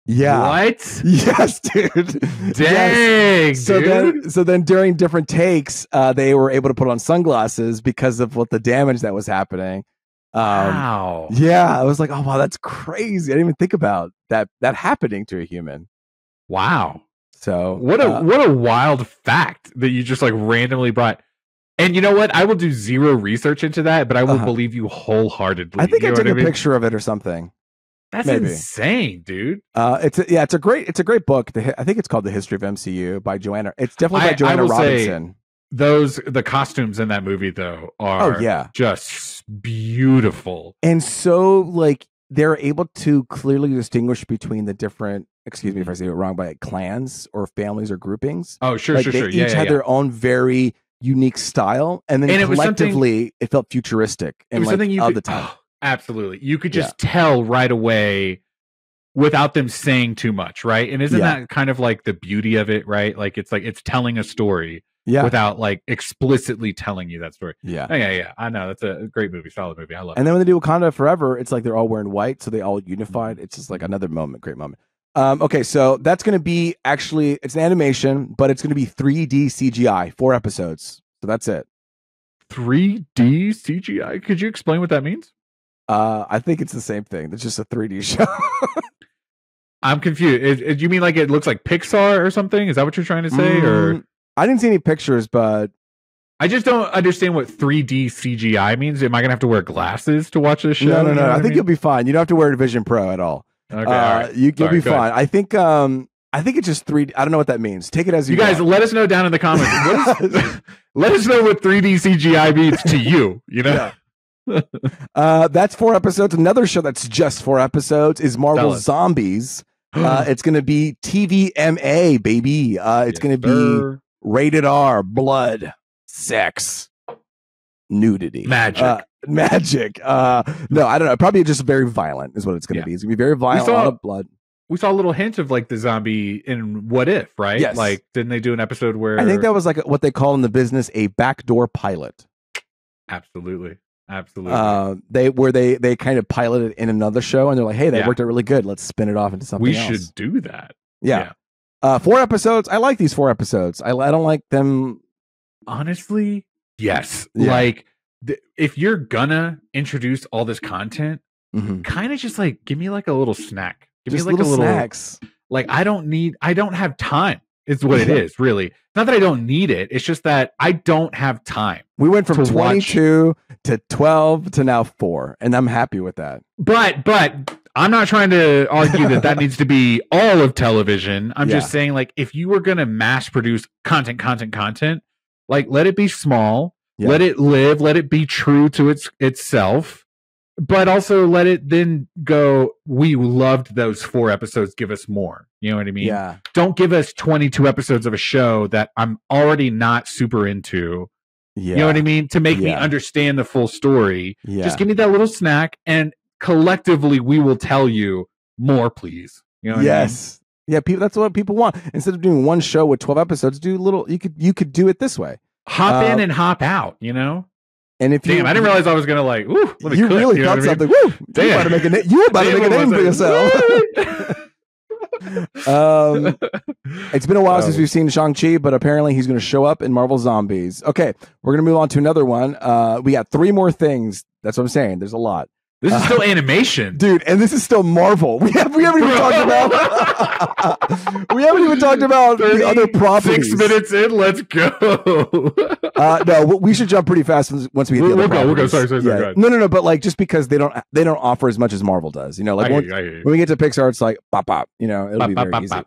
Yeah. What? Yes, dude. Dang, dude. So then during different takes, they were able to put on sunglasses because of what the damage that was happening. Wow. Yeah, I was like, oh wow, that's crazy. I didn't even think about that happening to a human. Wow. So what a wild fact that you just like randomly brought. And you know what? I will do zero research into that, but I will believe you wholeheartedly. I think I took a picture of it or something. That's insane, dude. It's a great book. I think it's called The History of MCU by Joanna. It's definitely by Joanna Robinson. The costumes in that movie though are just beautiful. And so like they're able to clearly distinguish between the different, excuse me if I say it wrong, but like clans or families or groupings. Oh, sure. They each had their own very unique style, and then collectively it felt futuristic and like of the time. Absolutely. You could just tell right away without them saying too much, right? And isn't that kind of like the beauty of it, right? Like it's telling a story without like explicitly telling you that story. Yeah. I know. That's a great movie, solid movie. I love it. And then when they do Wakanda Forever, it's like they're all wearing white, so they all unified. It's just like another moment, great moment. Okay, so that's going to be it's an animation, but it's going to be 3D CGI, 4 episodes. So that's it. 3D CGI? Could you explain what that means? I think it's the same thing. It's just a 3D show. I'm confused. Do you mean like it looks like Pixar or something? Is that what you're trying to say? Or I didn't see any pictures, but I just don't understand what 3D CGI means. Am I gonna have to wear glasses to watch this show? No. I think you'll be fine. You don't have to wear a Vision Pro at all. Okay, all right. You'll be fine. I think it's just 3D. I don't know what that means. Take it as you guys let us know down in the comments. Let us know what 3D CGI means to you. You know. Yeah. That's 4 episodes. Another show that's just 4 episodes is Marvel Zombies. It's going to be TVMA, baby. It's going to be rated R, blood, sex, nudity, magic. No, I don't know. Probably just very violent is what it's going to be. It's going to be very violent, a lot of blood. We saw a little hint of like the zombie in What If, right? Yes. Like, didn't they do an episode where I think that was like what they call in the business a backdoor pilot. Absolutely. They kind of piloted in another show, and they're like, hey, that worked out really good. Let's spin it off into something else. We should do that. Yeah. 4 episodes. I like these 4 episodes. I don't like them. Honestly, yes. Yeah. Like, if you're gonna introduce all this content, kind of just like give me like a little snack. Give just me like a little snacks. Like, I don't have time. Is what it is, really. Not that I don't need it. It's just that I don't have time. We went from 22 to 12 to now 4, and I'm happy with that. But I'm not trying to argue that needs to be all of television. I'm just saying, like, if you were going to mass produce content, like, let it be small, let it live, let it be true to itself, but also let it then go, we loved those 4 episodes, give us more. You know what I mean? Yeah. Don't give us 22 episodes of a show that I'm already not super into. Yeah. You know what I mean? To make me understand the full story. Yeah. Just give me that little snack, and collectively we will tell you more, please. You know what I mean? Yeah, people, that's what people want. Instead of doing one show with 12 episodes, do little, you could do it this way. Hop in and hop out, you know? And if I didn't realize I was gonna like, ooh, let me you cook, really you know thought something. I mean? Woo! You about to make a name for yourself. It's been a while since we've seen Shang-Chi, but apparently he's going to show up in Marvel Zombies. Okay, we're going to move on to another one. We got 3 more things. That's what I'm saying. There's a lot. This is still animation, dude, and this is still Marvel. We haven't even talked about. We haven't even talked about the other properties. 6 minutes in, let's go. No, we should jump pretty fast once we hit the other properties. We'll go. Sorry. Go ahead. No. But like, just because they don't offer as much as Marvel does. You know, like when we get to Pixar, it's like bop. You know, it'll be very easy.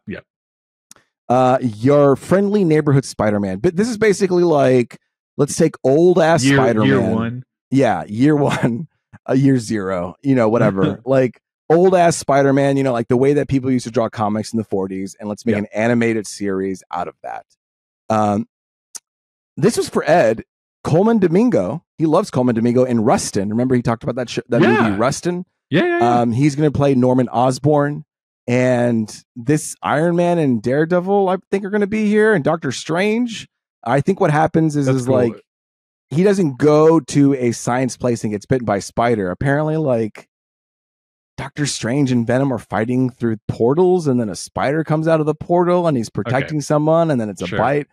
Yeah. Your friendly neighborhood Spider-Man. But this is basically like, let's take old ass Spider-Man. Year 1. Yeah, year 1. Year 0, you know, whatever. Like old ass Spider-Man, you know, like the way that people used to draw comics in the 40s, and let's make an animated series out of that. This was for Ed. Coleman Domingo. He loves Coleman Domingo in Rustin. Remember he talked about that movie Rustin? Yeah. He's going to play Norman Osborn, and this Iron Man and Daredevil, I think, are going to be here, and Doctor Strange. I think what happens is cool. Like, he doesn't go to a science place and gets bitten by a spider. Apparently, like, Doctor Strange and Venom are fighting through portals, and then a spider comes out of the portal, and he's protecting someone, and then it's a bite.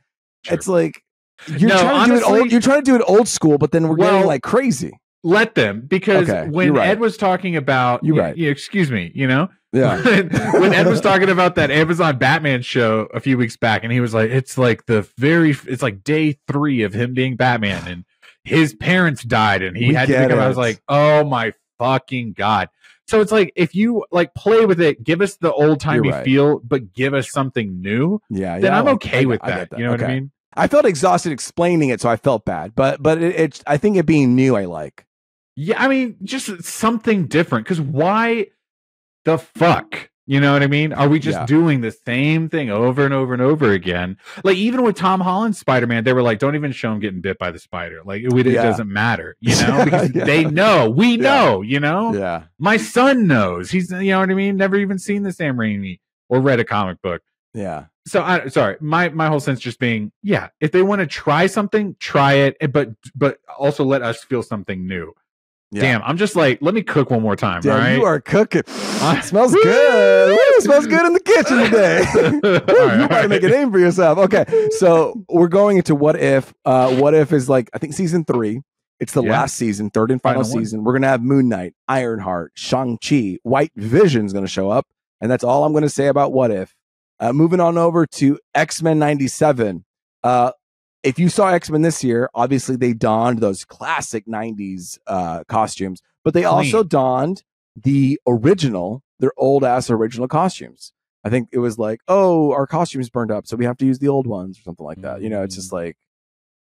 Sure. It's like you're trying to do it old school, but then we're getting like crazy. Let them, because when Ed was talking about, excuse me, you know, when Ed was talking about that Amazon Batman show a few weeks back, and he was like, it's like day 3 of him being Batman, and his parents died, and he had to become. I was like, oh my fucking god! So it's like, if you like play with it, give us the old timey feel, but give us something new. Then I'm okay with that. You know what I mean? I felt exhausted explaining it, so I felt bad. But I think it being new, I like. Yeah, I mean, just something different. Because why the fuck? You know what I mean? Are we just doing the same thing over and over and over again? Like, even with Tom Holland's Spider-Man, they were like, don't even show him getting bit by the spider. Like, it doesn't matter, you know? Because they know. We know, you know? Yeah. My son knows. He's, you know what I mean? Never even seen the Sam Raimi or read a comic book. Yeah. So, sorry, my whole sense just being, if they want to try something, try it, but also let us feel something new. Yeah. Damn, I'm just like, let me cook one more time. Damn, right? You are cooking. It smells good. It smells good in the kitchen today. You might make a name for yourself. Okay, so we're going into What If. What If is like, I think season 3. It's the last season, 3rd and final season. We're going to have Moon Knight, Ironheart, Shang-Chi, White Vision's going to show up. And that's all I'm going to say about What If. Moving on over to X-Men 97. If you saw X-Men this year, obviously they donned those classic 90s costumes, but they also donned their old ass original costumes. I think it was like, oh, our costumes burned up, so we have to use the old ones or something like that. You know, it's just like,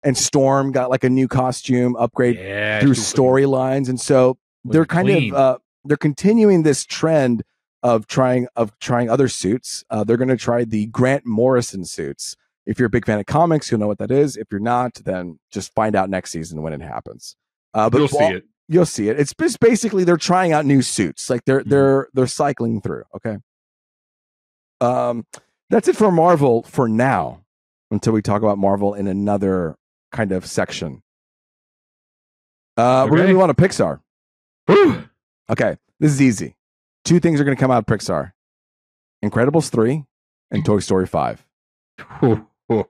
and Storm got like a new costume upgrade through storylines. And so they're kind of, they're continuing this trend of trying other suits. They're going to try the Grant Morrison suits. If you're a big fan of comics, you'll know what that is. If you're not, then just find out next season when it happens. But you'll see it. You'll see it. It's just basically they're trying out new suits. Like they're cycling through. Okay. That's it for Marvel for now, until we talk about Marvel in another kind of section. We're gonna move on to Pixar. Whew. Okay, this is easy. 2 things are gonna come out of Pixar: Incredibles 3 and Toy Story 5. Ooh, ooh.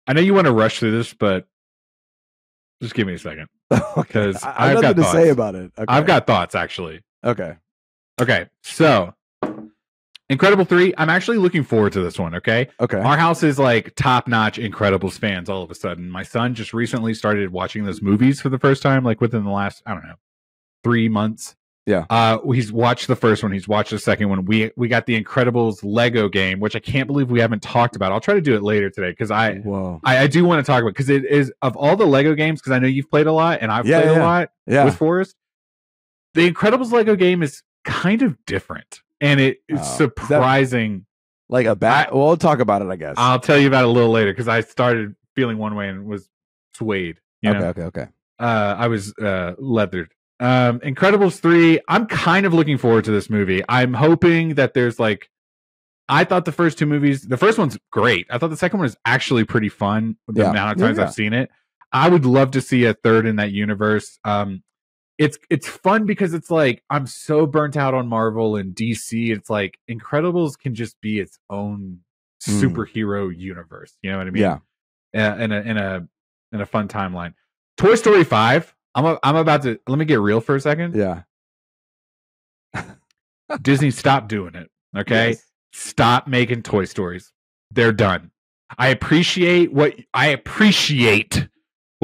I know you want to rush through this, but just give me a second. Because I've got nothing to say about it. Okay. I've got thoughts, actually. Okay. So Incredible 3, I'm actually looking forward to this one, okay? Okay. Our house is like top-notch Incredibles fans all of a sudden. My son just recently started watching those movies for the first time, like within the last, I don't know, 3 months. Yeah. He's watched the first one. He's watched the second one. We got the Incredibles Lego game, which I can't believe we haven't talked about. I'll try to do it later today because I do want to talk about, because it is, of all the Lego games, because I know you've played a lot and I've played a lot with Forrest. The Incredibles Lego game is kind of different, and it's surprising. Like a bat. We'll talk about it, I guess. I'll tell you about it a little later, because I started feeling one way and was swayed. Okay. I was leathered. Incredibles 3, I'm kind of looking forward to this movie. I'm hoping that there's like, I thought the first two movies, the first one's great. I thought the second one was actually pretty fun, the amount of times I've seen it. I would love to see a third in that universe. It's fun because it's like, I'm so burnt out on Marvel and DC. It's like Incredibles can just be its own superhero universe. You know what I mean? Yeah. In a fun timeline. Toy Story 5. I'm about to, let me get real for a second. Yeah. Disney, stop doing it. Okay. Yes. Stop making Toy Stories. They're done. I appreciate what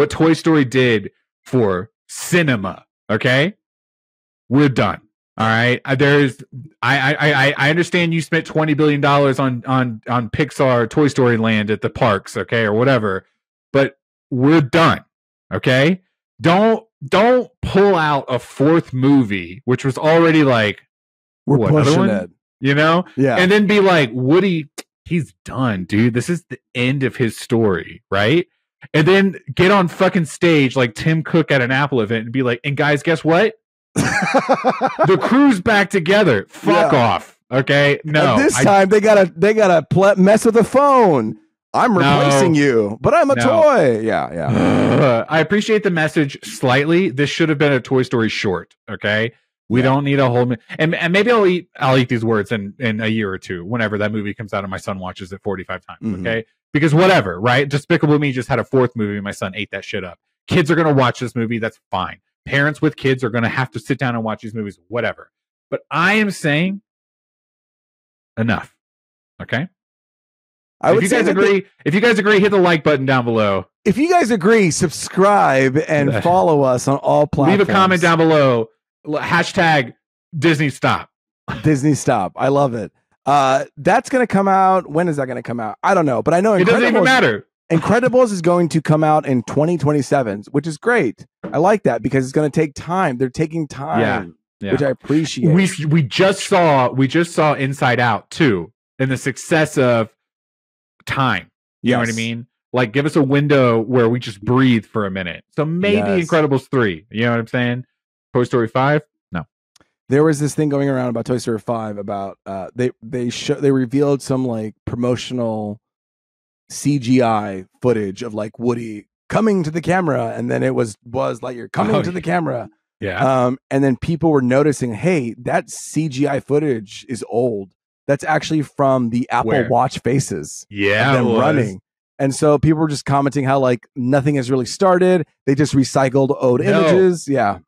Toy Story did for cinema. Okay. We're done. All right. I understand you spent $20 billion on Pixar Toy Story Land at the parks. Okay. Or whatever, but we're done. Okay. Don't pull out a fourth movie, which was already like, we're pushing it, you know? Yeah. And then be like, Woody, he's done, dude. This is the end of his story, right? And then get on fucking stage like Tim Cook at an Apple event and be like, and guys, guess what? The crew's back together. Fuck off. Okay. No. And this time they gotta mess with the phone. I'm replacing you, but I'm a toy. Yeah. I appreciate the message slightly. This should have been a Toy Story short. Okay. We don't need a whole, and maybe I'll eat these words in a year or two, whenever that movie comes out and my son watches it 45 times. Okay. Because whatever, right? Despicable Me just had a fourth movie and my son ate that shit up. Kids are going to watch this movie. That's fine. Parents with kids are going to have to sit down and watch these movies, whatever. But I am saying enough. Okay. If you guys agree, hit the like button down below. If you guys agree, subscribe and follow us on all platforms. Leave a comment down below. Hashtag Disney Stop. Disney Stop. I love it. That's going to come out. When is that going to come out? I don't know, but I know it doesn't even matter. Incredibles is going to come out in 2027, which is great. I like that because it's going to take time. They're taking time, which I appreciate. We just saw Inside Out too, and the success of time. You know what I mean? Like, give us a window where we just breathe for a minute. So maybe Incredibles 3. You know what I'm saying? Toy Story 5? No. There was this thing going around about Toy Story 5 about they revealed some like promotional CGI footage of like Woody coming to the camera, and then it was like you're coming to the camera. Yeah. And then people were noticing, hey, that CGI footage is old. That's actually from the Apple Watch faces. Yeah. Them running. And so people were just commenting how like nothing has really started. They just recycled old images. Yeah.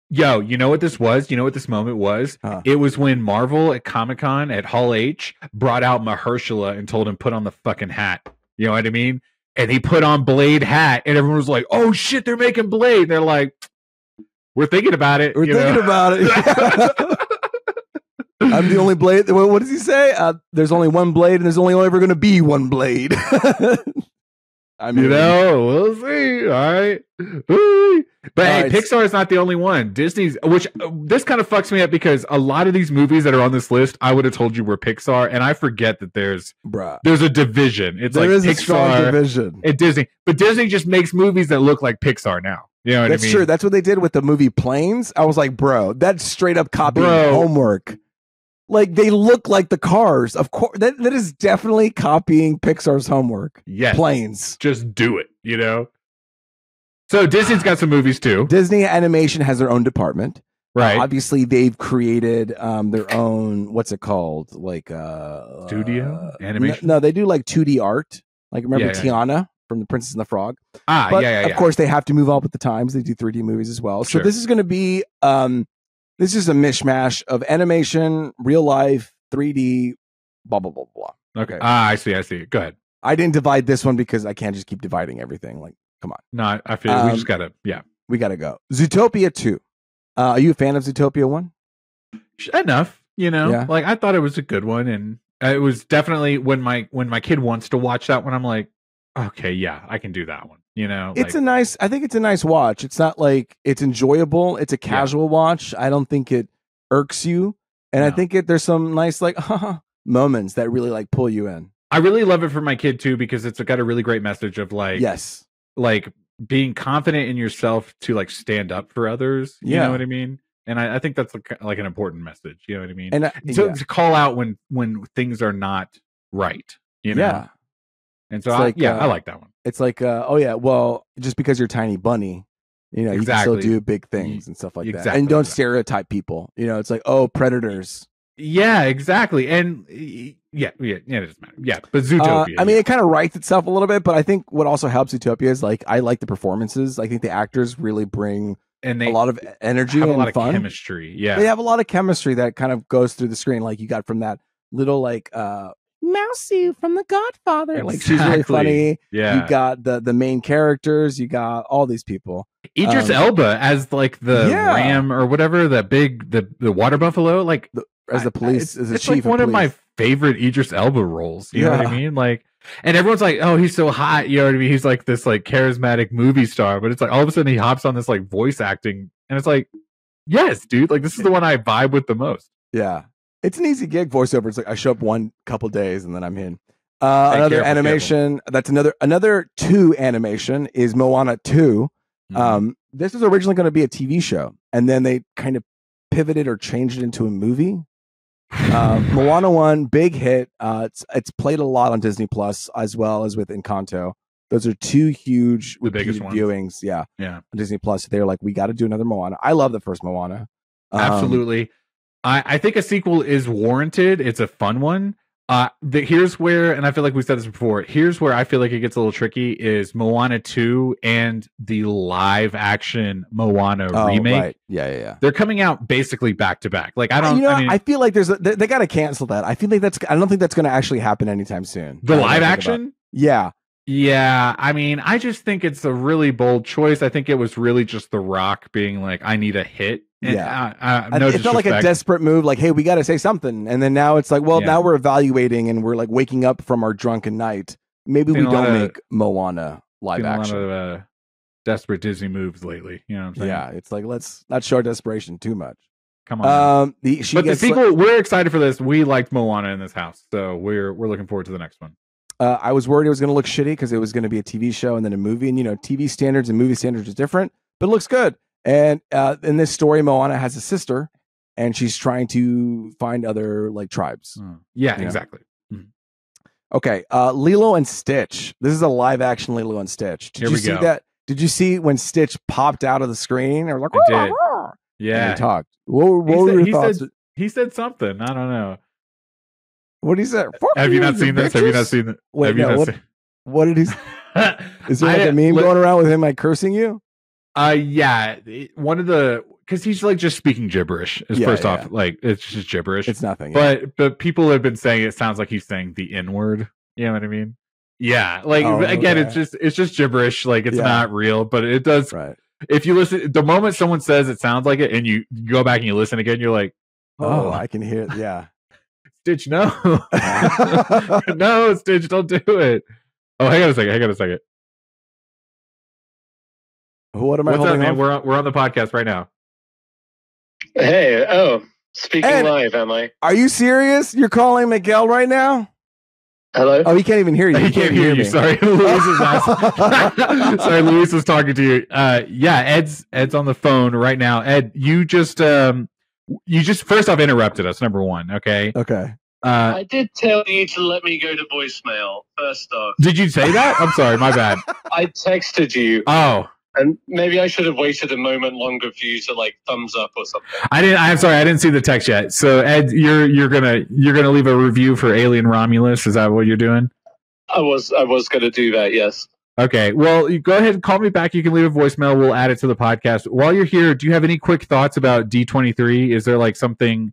Yo, you know what this was? You know what this moment was? It was when Marvel at Comic-Con at Hall H brought out Mahershala and told him put on the fucking hat. You know what I mean? And he put on Blade hat, and everyone was like, "Oh shit, they're making Blade." And they're like, "We're thinking about it. We're thinking about it." I'm the only Blade. What does he say? There's only one Blade, and there's only ever going to be one Blade. I mean, we'll see. All right. But hey, Pixar is not the only one. Disney's, which this kind of fucks me up because a lot of these movies that are on this list, I would have told you were Pixar, and I forget that there's a division. It's there like is Pixar, a strong division at Disney, but Disney just makes movies that look like Pixar now. You know what I mean? That's true. That's what they did with the movie Planes. I was like, bro, that's straight up copying Homework. Like they look like the cars. Of course, that is definitely copying Pixar's Homework. Yes, Planes. Just do it. You know. So Disney's got some movies too. Disney Animation has their own department. Right. Obviously, they've created their own, what's it called? Like studio animation. No, they do like 2D art. Like remember Yeah, Tiana from The Princess and the Frog? But of course, they have to move up with the times. They do 3D movies as well. So Sure. this is going to be this is a mishmash of animation, real life, 3D, blah blah blah blah. Okay. I see. Go ahead. I didn't divide this one because I can't just keep dividing everything. Like, come on. No, I feel we just gotta. Yeah, we gotta go. Zootopia 2. Are you a fan of Zootopia 1? Enough, Like I thought it was a good one, and it was definitely when my kid wants to watch that one, I'm like, okay, yeah, I can do that one. It's I think it's a nice watch. It's not like it's enjoyable. It's a casual watch. I don't think it irks you, and I think there's some nice like moments that really like pull you in. I really love it for my kid too because it's got a really great message of like like being confident in yourself to like stand up for others. You know what I mean? And I think that's like an important message. You know what I mean? And to call out when things are not right. Yeah. And so I like that one. It's like, well, just because you're a tiny bunny, you can still do big things and stuff like that. And don't stereotype people. It's like, oh, predators. Yeah, exactly. And yeah, it doesn't matter. Yeah, but Zootopia. I mean, it kind of writes itself a little bit, but I think what also helps Zootopia is like I like the performances. I think the actors really bring a lot of energy and a lot fun. Of chemistry. Yeah, they have a lot of chemistry that kind of goes through the screen. Like you got from that little like Mousy from The Godfather. Exactly. Like she's really funny. Yeah, you got the main characters. You got all these people. Idris Elba as like the ram or whatever, the water buffalo. Like as the police, as the it's chief. Like one of my favorite Idris Elba roles. You know what I mean? Like, and everyone's like, "Oh, he's so hot." You know what I mean? He's like this like charismatic movie star, but it's like all of a sudden he hops on this like voice acting, and it's like, yes, dude, like this is the one I vibe with the most. Yeah, it's an easy gig voiceover. It's like I show up one couple days and then I'm in. Another animation. That's another 2 animation is Moana 2. Mm-hmm. This was originally going to be a TV show, and then they kind of pivoted or changed it into a movie. Moana 1, big hit. It's played a lot on Disney Plus as well as with Encanto. Those are 2 huge repeated viewings. Yeah, on Disney Plus. They're like, we got to do another Moana. I love the first Moana. Absolutely. I think a sequel is warranted. It's a fun one. Here's where, and I feel like we said this before, here's where I feel like it gets a little tricky is Moana 2 and the live action Moana remake. Right. Yeah. They're coming out basically back to back. Like, I feel like they got to cancel that. I don't think that's going to actually happen anytime soon. The live action? Yeah. Yeah. I mean, I just think it's a really bold choice. I think it was really just The Rock being like, I need a hit. And it felt like a desperate move. Like, hey, we got to say something. And then now it's like, well, now we're evaluating and we're like waking up from our drunken night. Maybe we don't make Moana live action. A lot of desperate Disney moves lately. You know what I'm saying? Yeah, it's like let's not show desperation too much. Come on. The sequel, we're excited for this. We liked Moana in this house, so we're looking forward to the next one. I was worried it was going to look shitty because it was going to be a TV show and then a movie, and TV standards and movie standards is different, but it looks good. And in this story, Moana has a sister, and she's trying to find other like tribes. Yeah, exactly. Mm. Okay, Lilo and Stitch. This is a live action Lilo and Stitch. Did you see that? Did you see when Stitch popped out of the screen? Or like, I did. Yeah, he talked. What were your thoughts? He said something. I don't know. What did he say? Have you not seen this? Have you not seen it? Wait, what did he? Is there like a meme going around with him like cursing you? Yeah, one of the because he's like just speaking gibberish. First off, like it's just gibberish. It's nothing. But people have been saying it sounds like he's saying the N word. You know what I mean? Yeah, like again, it's just gibberish. Like it's not real, but it does. Right. If you listen, the moment someone says it sounds like it, and you go back and you listen again, you're like, oh, I can hear it. Yeah. Stitch, no, no, Stitch, don't do it. Oh, hang on a second. What am I What's holding up, man? We're on the podcast right now. Hey, speaking Ed, live, am I? Are you serious? You're calling Miguel right now? Hello? Oh, he can't even hear you. He can't hear you. Sorry, Luis is sorry, Luis was talking to you. Yeah, Ed's on the phone right now. Ed, you just first off interrupted us. Number one, okay. Okay. I did tell you to let me go to voicemail. First off, did you say that? I'm sorry, my bad. I texted you. Oh, And maybe I should have waited a moment longer for you to like thumbs up or something. I'm sorry, I didn't see the text yet. So Ed, you're gonna leave a review for Alien Romulus. Is that what you're doing? I was gonna do that. Yes. Okay. Well, you go ahead and call me back. You can leave a voicemail. We'll add it to the podcast. While you're here, do you have any quick thoughts about D23? Is there like something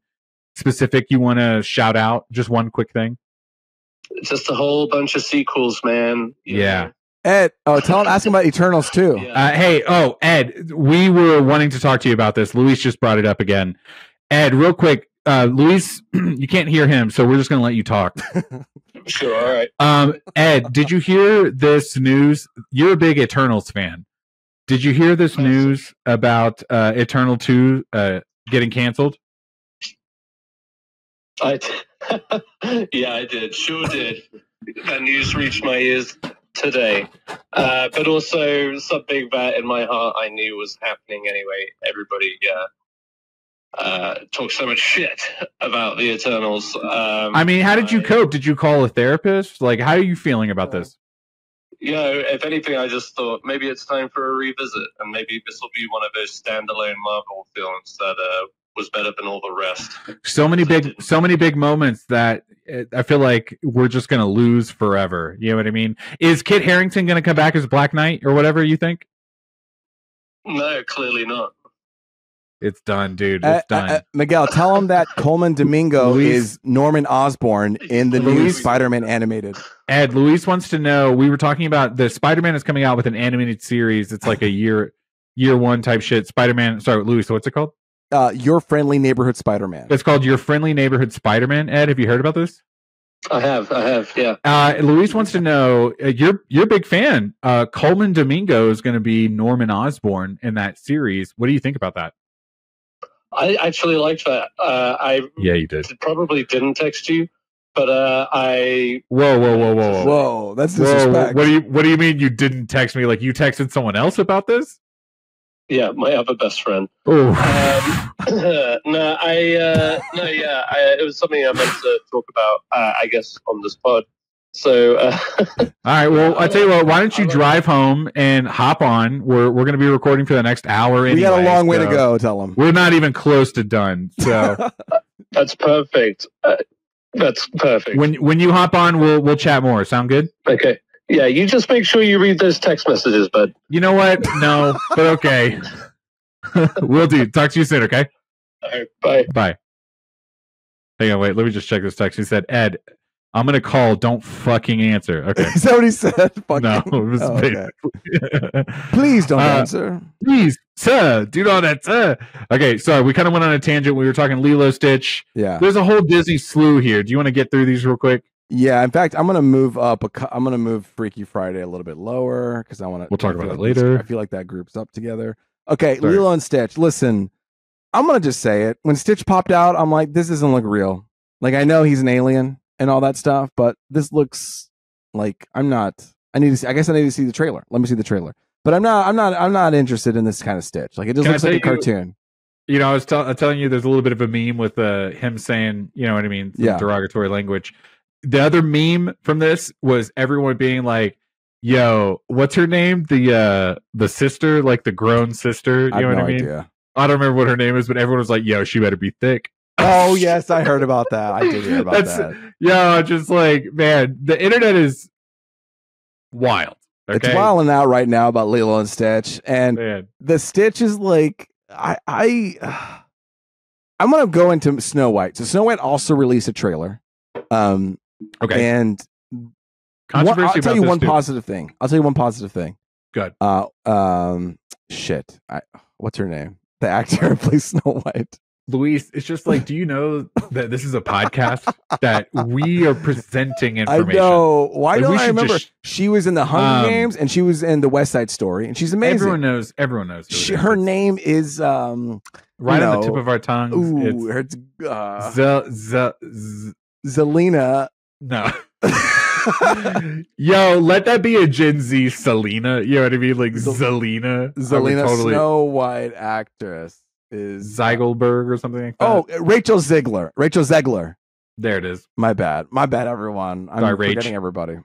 specific you want to shout out? Just one quick thing. Just a whole bunch of sequels, man. Yeah. Ed, ask him about Eternals too. Yeah. Ed, we were wanting to talk to you about this. Luis just brought it up again. Ed, real quick, Luis, you can't hear him, so we're just going to let you talk. Sure, all right. Ed, did you hear this news? You're a big Eternals fan. Did you hear this news about Eternal 2 getting canceled? Yeah, I did. Sure did. That news reached my ears today. But also something that in my heart I knew was happening anyway. Everybody talks so much shit about the Eternals. I mean, how did you cope? Did you call a therapist? Like, how are you feeling about this? You know, if anything, I just thought maybe it's time for a revisit, and maybe this will be one of those standalone Marvel films that was better than all the rest. So many big moments that I feel like we're just gonna lose forever. You know what I mean? Is Kit Harington gonna come back as Black Knight or whatever you think? No, clearly not. It's done, dude. It's done. Miguel, tell him that Coleman Domingo is Norman Osborn in the new Spider-Man animated. Ed, Luis wants to know, we were talking about the Spider-Man is coming out with an animated series. It's like a year one type shit. Spider-Man, sorry, Luis, what's it called? Your Friendly Neighborhood Spider-Man. It's called Your Friendly Neighborhood Spider-Man. Ed, have you heard about this? I have, yeah. Luis wants to know, you're a big fan. Coleman Domingo is going to be Norman Osborn in that series. What do you think about that? I actually liked that. Yeah, you did. Probably didn't text you, but I. Whoa! That's disrespect. What do you mean you didn't text me? Like you texted someone else about this? Yeah, my other best friend. Oh. It was something I meant to talk about. I guess on this pod. So. All right. Well, I tell you what. Why don't you drive home and hop on? We're going to be recording for the next hour. Anyway, we got a long way to go. Tell them we're not even close to done. So that's perfect. That's perfect. When you hop on, we'll chat more. Sound good? Okay. Yeah. You just make sure you read those text messages, bud. You know what? No, but okay. Will do. Talk to you soon. Okay. All right. Bye. Bye. Hang on. Wait. Let me just check this text. He said, "Ed, I'm going to call. Don't fucking answer." Okay. Is that what he said? No. It was okay. Please don't answer. Please, sir, do not answer. Okay. Sorry. We kind of went on a tangent. We were talking Lilo Stitch. Yeah. There's a whole Disney slew here. Do you want to get through these real quick? Yeah. In fact, I'm going to move up. I'm going to move Freaky Friday a little bit lower because I want to. We'll talk about it later. I feel like that group's up together. Okay. Sorry. Lilo and Stitch. Listen, I'm going to just say it. When Stitch popped out, I'm like, this doesn't look real. Like, I know he's an alien and all that stuff, but this looks like I need to see, I guess I need to see the trailer. Let me see the trailer. But I'm not interested in this kind of Stitch. Like, it just looks like a cartoon. You know, I was telling you there's a little bit of a meme with him saying, you know what I mean, some derogatory language. The other meme from this was everyone being like, yo, what's her name? The sister, like the grown sister, you know what I mean? Idea. I don't remember what her name is, but everyone was like, yo, she better be thick. Oh, yes, I heard about that. I did hear about that. Yeah, just like, man, the internet is wild. Okay? It's wilding out right now about Lilo and Stitch. And the Stitch is like, I'm going to go into Snow White. So Snow White also released a trailer. Okay. And I'll tell you one positive thing. Good. What's her name? The actor who plays Snow White. Luis, it's just like, do you know that this is a podcast that we are presenting information? I know. Why don't I remember? She was in the Hunger Games and she was in the West Side Story, and she's amazing. Everyone knows. Her name is right on the tip of our tongues. Ooh, it's Zelina. No. Yo, let that be a Gen Z Selena. You know what I mean? Like Zelina. Totally... Snow White actress. Is Zeigelberg or something like that? Oh, Rachel Zegler. There it is. My bad, everyone. I'm forgetting everybody.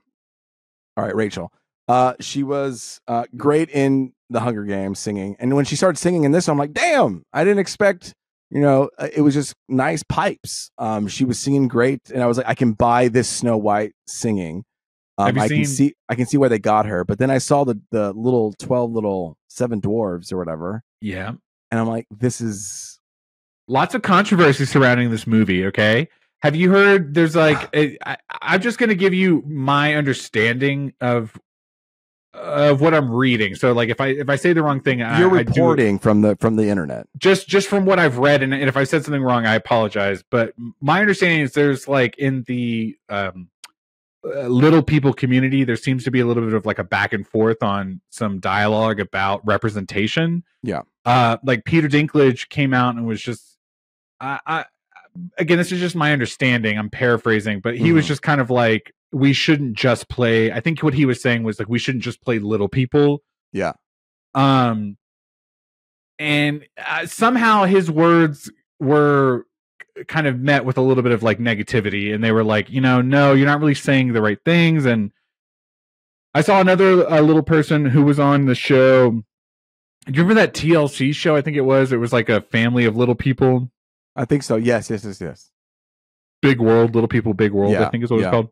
All right, Rachel. She was great in the Hunger Games singing. And when she started singing in this, I'm like, damn, I didn't expect, it was just nice pipes. She was singing great. And I was like, I can buy this Snow White singing. I can see where they got her. But then I saw the little 12 little 7 dwarves or whatever. Yeah. And I'm like, this is lots of controversy surrounding this movie. Okay. Have you heard there's like, I'm just going to give you my understanding of what I'm reading. So like if I say the wrong thing, you're reporting from the internet. Just from what I've read, and if I said something wrong, I apologize. But my understanding is there's like in the little people community, there seems to be a little bit of like a back and forth on some dialogue about representation. Yeah. Like Peter Dinklage came out and was just again, this is just my understanding. I'm paraphrasing, but he was just kind of like, we shouldn't just play. I think what he was saying was like, we shouldn't just play little people. Yeah. And somehow his words were kind of met with a little bit of like negativity, and they were like, no, you're not really saying the right things. And I saw another little person who was on the show. Do you remember that TLC show? I think it was like a family of little people. I think so. Yes. Big World, Little People, Big World, I think is what it's called.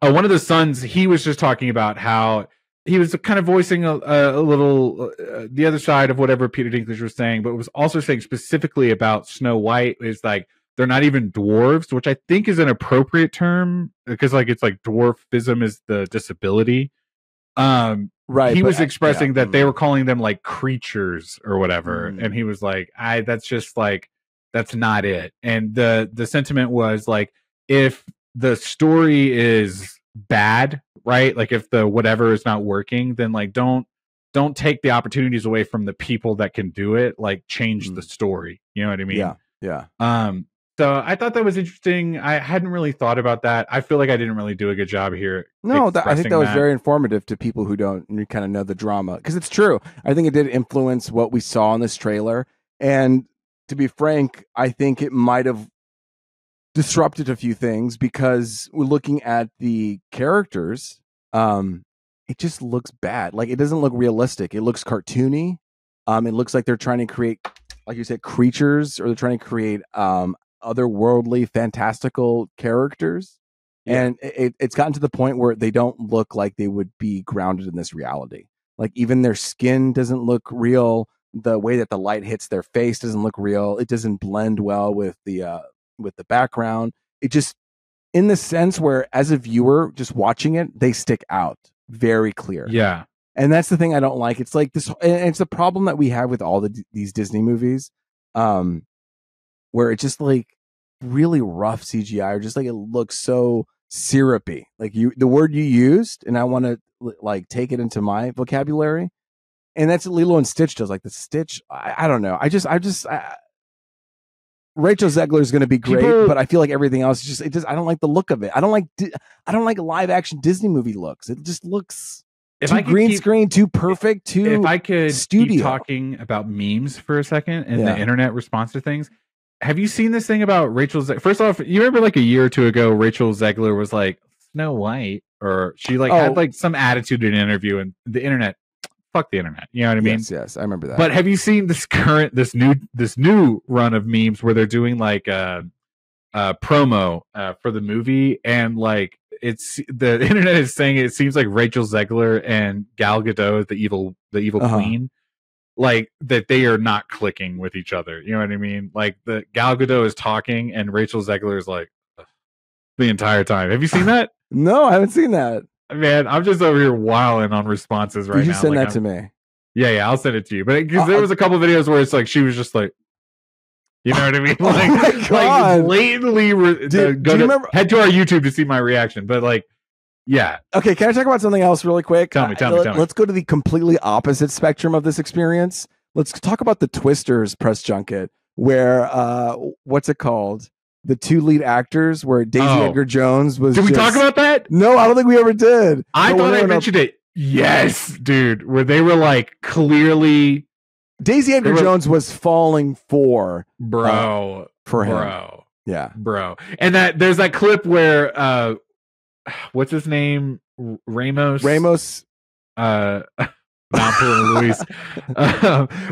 One of the sons, he was just talking about how he was kind of voicing a little the other side of whatever Peter Dinklage was saying, but was also saying specifically about Snow White is like, they're not even dwarves, which I think is an appropriate term because like it's like dwarfism is the disability. Right. He was expressing that they were calling them like creatures or whatever. And he was like, that's just like, that's not it. And the sentiment was like, if the story is bad, right? Like if the whatever is not working, then like don't take the opportunities away from the people that can do it. Like change the story. You know what I mean? Yeah. So I thought that was interesting. I hadn't really thought about that. I feel like I didn't really do a good job here. No, I think that was very informative to people who don't kind of know the drama, because it's true. I think it did influence what we saw in this trailer. And to be frank, I think it might have disrupted a few things, because we're looking at the characters. It just looks bad. Like it doesn't look realistic. It looks cartoony. It looks like they're trying to create, like you said, creatures, or they're trying to create otherworldly, fantastical characters. Yeah. And it's gotten to the point where they don't look like they would be grounded in this reality. Like even their skin doesn't look real. The way that the light hits their face doesn't look real. It doesn't blend well with the background. It just, in the sense where as a viewer just watching it, they stick out very clear. Yeah. And that's the thing I don't like. It's like this, and it's a problem that we have with all these Disney movies, where it's just like really rough CGI, or just like it looks so syrupy. Like the word you used, and I want to like take it into my vocabulary, and that's what Lilo and Stitch does. Like the Stitch, I don't know. Rachel Zegler is going to be great, but I feel like everything else I don't like the look of it. I don't like live action Disney movie looks. It just looks too green screen, too perfect, too If I could studio. keep talking about memes for a second and the internet response to things. Have you seen this thing about Rachel Zegler? First off, you remember like a year or two ago, Rachel Zegler was like Snow White, or she like had like some attitude in an interview, and the internet, fuck the internet. You know what I mean? Yes, I remember that. But have you seen this new run of memes where they're doing like a promo for the movie, and like it's the internet is saying it seems like Rachel Zegler and Gal Gadot, the evil queen, like that they are not clicking with each other. You know what I mean? Like the Gal Gadot is talking and Rachel Zegler is like the entire time. Have you seen that? No, I haven't seen that. Man, I'm just over here wilding on responses right now. You send like, that to me. Yeah, I'll send it to you. But because there was a couple videos where it's like she was just like, you know what I mean? Like, oh my God. Like blatantly do you remember? Head to our YouTube to see my reaction. But like, yeah. Okay, can I talk about something else really quick? Tell me. Let's go to the completely opposite spectrum of this experience. Let's talk about the Twisters press junket, where what's it called? The two lead actors, where Daisy Edgar Jones was. Did we talk about that? No, I don't think we ever did. I thought I mentioned it. Yes, dude. Where they were like clearly. Daisy Edgar Jones was falling for him. Yeah, bro. And that there's that clip where what's his name? Ramos. Now I'm pulling a Luis.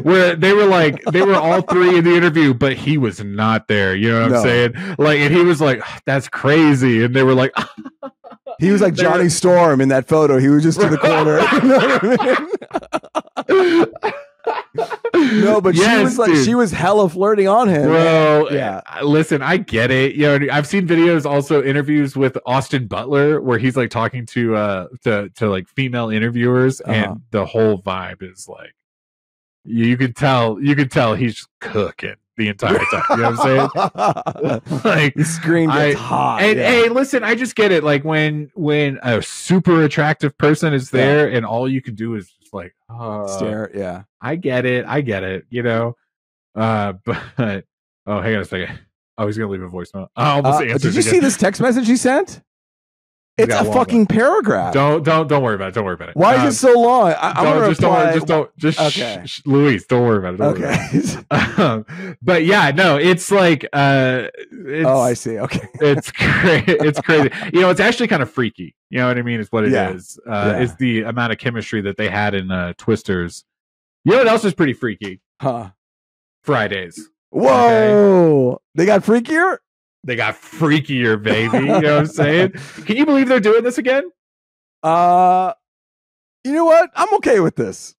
Where they were all three in the interview, but he was not there. You know what I'm saying? Like, and he was like, "That's crazy," and they were like, he was like Johnny Storm in that photo. He was just in the corner. You know what I mean? No, but she was hella flirting on him, bro. Yeah, listen, I get it. You know, I've seen videos, also interviews with Austin Butler, where he's like talking to like female interviewers, and the whole vibe is like, you could tell he's cooking the entire time. You know what I'm saying? Like, the screen gets hot. And hey, listen, I just get it. Like when a super attractive person is there, and all you can do is just like stare. Yeah, I get it. You know, but hang on a second. Oh, he's gonna leave a voicemail. I almost answered. Did you see this text message he sent? It's a fucking paragraph. Don't worry about it. Don't worry about it. Why is it so long? Luis, don't worry about it. But yeah, no, it's like I see. Okay. It's crazy. It's crazy. You know, it's actually kind of freaky. You know what I mean? Is what it is. It's the amount of chemistry that they had in Twisters. You know what else is pretty freaky? Fridays. Whoa. Okay. They got freakier? They got freakier, baby. You know what I'm saying? Can you believe they're doing this again? You know what? I'm okay with this.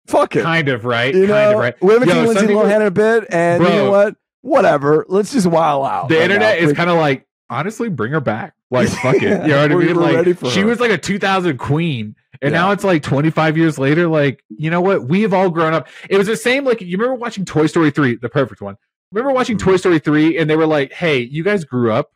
Fuck it. Kind of, right? We haven't seen Lindsay Lohan in a bit, and you know what? Whatever. Let's just wow out. The internet is kind of like, honestly, bring her back. Like, fuck it. You know what I mean? Like, she was like a 2000 queen, and now it's like 25 years later. Like, you know what? We have all grown up. It was the same. Like, you remember watching Toy Story 3, the perfect one. Remember watching Toy Story 3, and they were like, "Hey, you guys grew up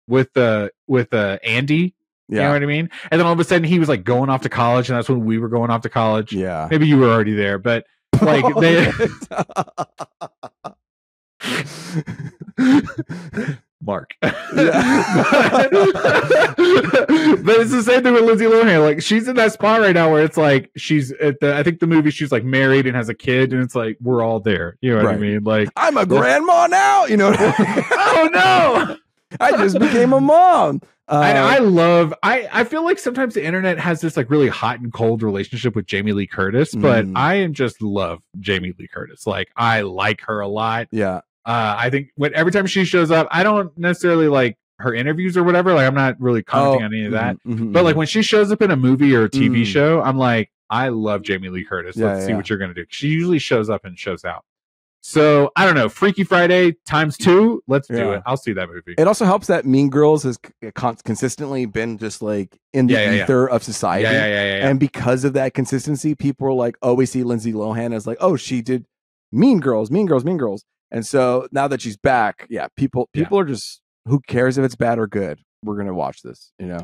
with Andy." You know what I mean? And then all of a sudden, he was like going off to college, and that's when we were going off to college. Yeah, maybe you were already there, but like they. Mark. But it's the same thing with Lindsay Lohan. Like, she's in that spot right now where it's like she's at I think the movie she's like married and has a kid, and it's like we're all there. You know what I mean? Like, I'm a grandma now. You know? Oh no! I just became a mom. And I feel like sometimes the internet has this like really hot and cold relationship with Jamie Lee Curtis, but I just love Jamie Lee Curtis. Like, I like her a lot. Yeah. I think every time she shows up, I don't necessarily like her interviews or whatever. Like, I'm not really commenting on any of that. But like when she shows up in a movie or a TV show, I'm like, I love Jamie Lee Curtis. Let's see what you're going to do. She usually shows up and shows out. So I don't know. Freaky Friday ×2. Let's do it. I'll see that movie. It also helps that Mean Girls has consistently been just like in the ether of society. And because of that consistency, people are like, oh, we see Lindsay Lohan as like, oh, she did Mean Girls. And so now that she's back, people are just, who cares if it's bad or good? We're going to watch this, you know?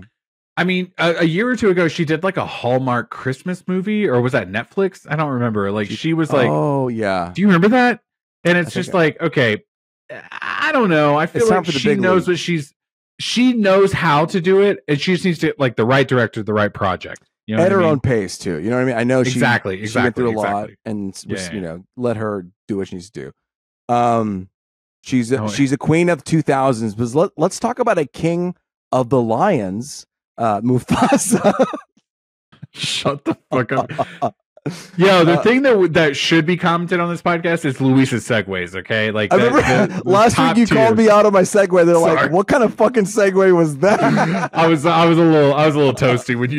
I mean, a year or two ago, she did like a Hallmark Christmas movie, or was that Netflix? I don't remember. Like, she was like, oh, yeah. Do you remember that? And it's just like, okay, I don't know. I feel like she knows she knows how to do it, and she just needs to, like, the right director, the right project. You know, at her own pace, too. You know what I mean? I know she went through a lot, and you know, let her do what she needs to do. She's a queen of 2000s, but let's talk about a king of the lions, Mufasa. Shut the fuck up. Yo, the thing that should be commented on this podcast is Luis's segues. Okay, like, I remember last week you called me out on my segue. They're like, "What kind of fucking segue was that?" I was a little toasty when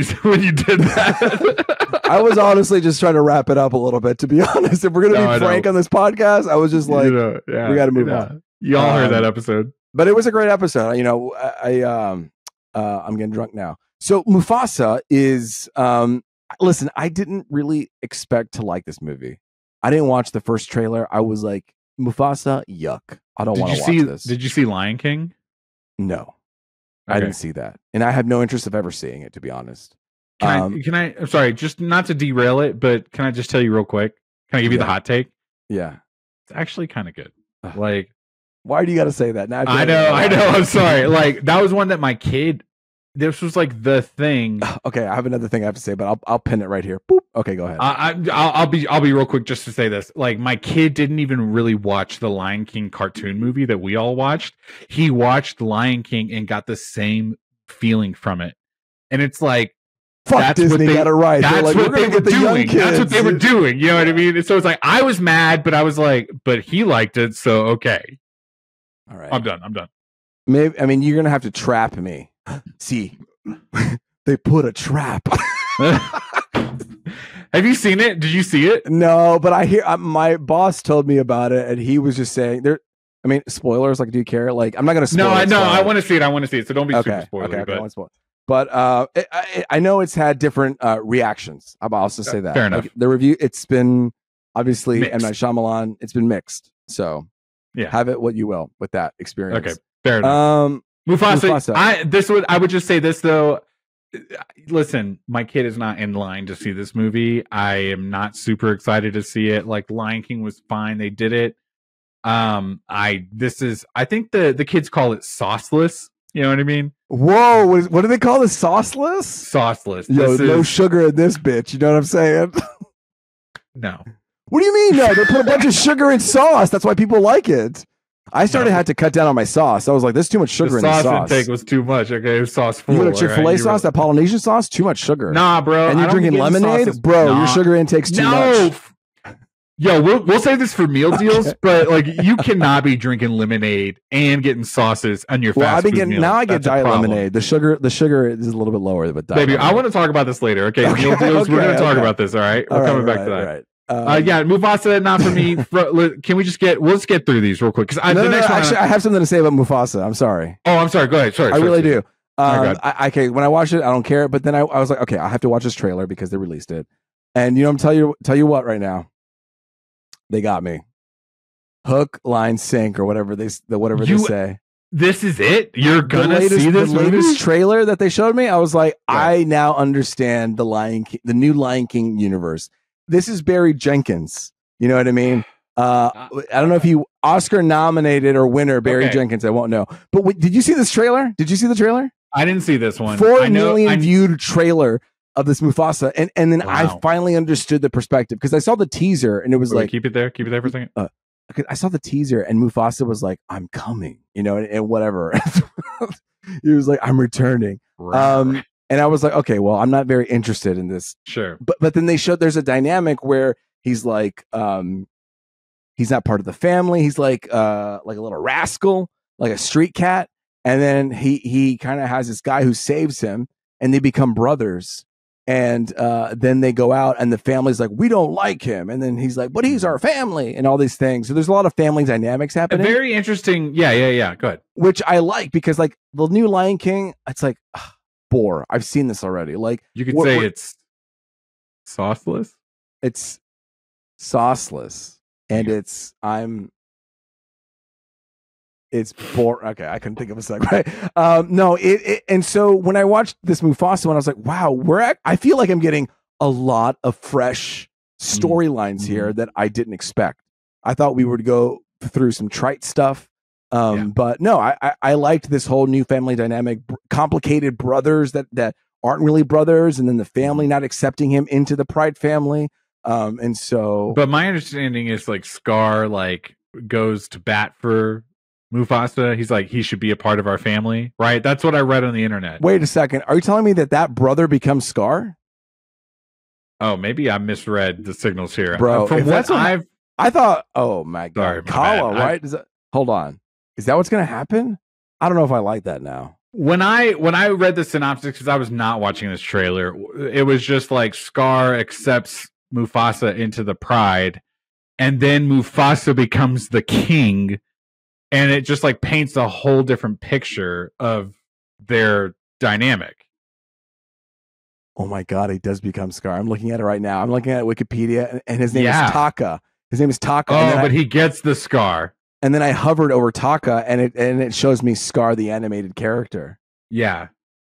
you did that. I was honestly just trying to wrap it up a little bit. To be honest, if we're gonna be frank on this podcast, I was just like, we got to move on. You all heard that episode, but it was a great episode. You know, I'm getting drunk now. So Mufasa is listen, I didn't really expect to like this movie. I didn't watch the first trailer. I was like, Mufasa, yuck. I don't want to watch this. Did you see Lion King? No, okay. I didn't see that. And I have no interest of ever seeing it, to be honest. I'm sorry, just not to derail it, but can I just tell you real quick? Can I give you the hot take? Yeah. It's actually kind of good. Like, why do you got to say that? Now I know. I'm sorry. Like, that was one that my kid, this was like the thing. Okay, I have another thing I have to say, but I'll pin it right here. Boop. Okay, go ahead. I'll be real quick just to say this. Like, my kid didn't even really watch the Lion King cartoon movie that we all watched. He watched Lion King and got the same feeling from it. And it's like, Fuck, Disney got it right. That's like, what they were doing. That's what they were kids. doing. You know what I mean? So it's like I was mad, but I was like, but he liked it, so okay. All right, I'm done. Maybe you're gonna have to trap me. See, they put a trap. Have you seen it? Did you see it? No, but I hear my boss told me about it, and he was just saying there. I mean, spoilers. Like, do you care? Like, I'm not gonna spoil. No, I want to see it. So don't be super spoilery. Okay, but I know it's had different reactions. I'll also say that. Fair enough. Like, the review, it's been obviously Mixed. M. Night Shyamalan. It's been mixed. So yeah, have it what you will with that experience. Okay, fair enough. Mufasa. I would just say this though. Listen, my kid is not in line to see this movie. I am not super excited to see it. Like, Lion King was fine. They did it. I think the kids call it sauceless. You know what I mean? Whoa, what do they call this? Sauceless? Sauceless. Yo, no sugar in this bitch. You know what I'm saying? No. What do you mean no? They put a bunch of sugar in sauce. That's why people like it. I had to cut down on my sauce. I was like, there's too much sugar in the sauce. The sauce intake was too much. Okay, it was sauce full. You got a Chick-fil-A sauce, that Polynesian sauce? Too much sugar. Nah, bro. And you're drinking lemonade? Bro, your sugar intake's too much. Yo, we'll save this for meal deals, but like, you cannot be drinking lemonade and getting sauces on your fast food meals. Now I get diet lemonade. The sugar is a little bit lower, but baby, I want to talk about this later. Okay, meal deals. We're gonna talk about this. All right, we're coming back to that. Right. Yeah, Mufasa, not for me. Can we we'll just get through these real quick? Because actually, I have something to say about Mufasa. I'm sorry. Oh, I'm sorry. Go ahead. Sorry. I really do. Okay, when I watched it, I don't care. But then I was like, okay, I have to watch this trailer because they released it. And I'm tell you what right now. They got me. Hook, line, sink, or whatever they say. This is it? You're gonna see this movie? The latest trailer that they showed me, I was like, I now understand the new Lion King universe. This is Barry Jenkins. You know what I mean? I don't know if he Oscar nominated or winner Barry Jenkins. I won't know. But did you see this trailer? Did you see the trailer? I didn't see this one. 4 million viewed trailer of this Mufasa, and then I finally understood the perspective because I saw the teaser and it was like, keep it there for a second. I saw the teaser and Mufasa was like, "I'm coming," and whatever. He was like, "I'm returning," and I was like, "Okay, well, I'm not very interested in this." Sure, but then they showed there's a dynamic where he's like, he's not part of the family. He's like a little rascal, like a street cat, and then he kind of has this guy who saves him, and they become brothers. And then they go out and the family's like, we don't like him. And then he's like, but he's our family and all these things. So there's a lot of family dynamics happening. Very interesting. Yeah. Go ahead. Which I like because like the new Lion King, it's like, bore. I've seen this already. Like you could say it's sauceless. It's sauceless. And it's boring. Okay, I couldn't think of a segue. No, and so when I watched this Mufasa one, I was like, wow, I feel like I'm getting a lot of fresh storylines here that I didn't expect. I thought we would go through some trite stuff. But no, I liked this whole new family dynamic, complicated brothers that aren't really brothers, and then the family not accepting him into the Pride family. And so, but my understanding is like Scar goes to bat for Mufasa. He's like, he should be a part of our family, right? That's what I read on the internet. Wait a second. Are you telling me that brother becomes Scar? Oh, maybe I misread the signals here, bro. From what I thought. Oh my god, sorry, Kala, right? Hold on. Is that what's going to happen? I don't know if I like that now. When I read the synopsis, because I was not watching this trailer, it was just like Scar accepts Mufasa into the Pride, and then Mufasa becomes the king. And it just like paints a whole different picture of their dynamic. Oh my god, he does become Scar. I'm looking at it right now. I'm looking at Wikipedia, and his name is Taka. His name is Taka. Oh, but he gets the scar. And then I hovered over Taka, and it shows me Scar, the animated character. Yeah,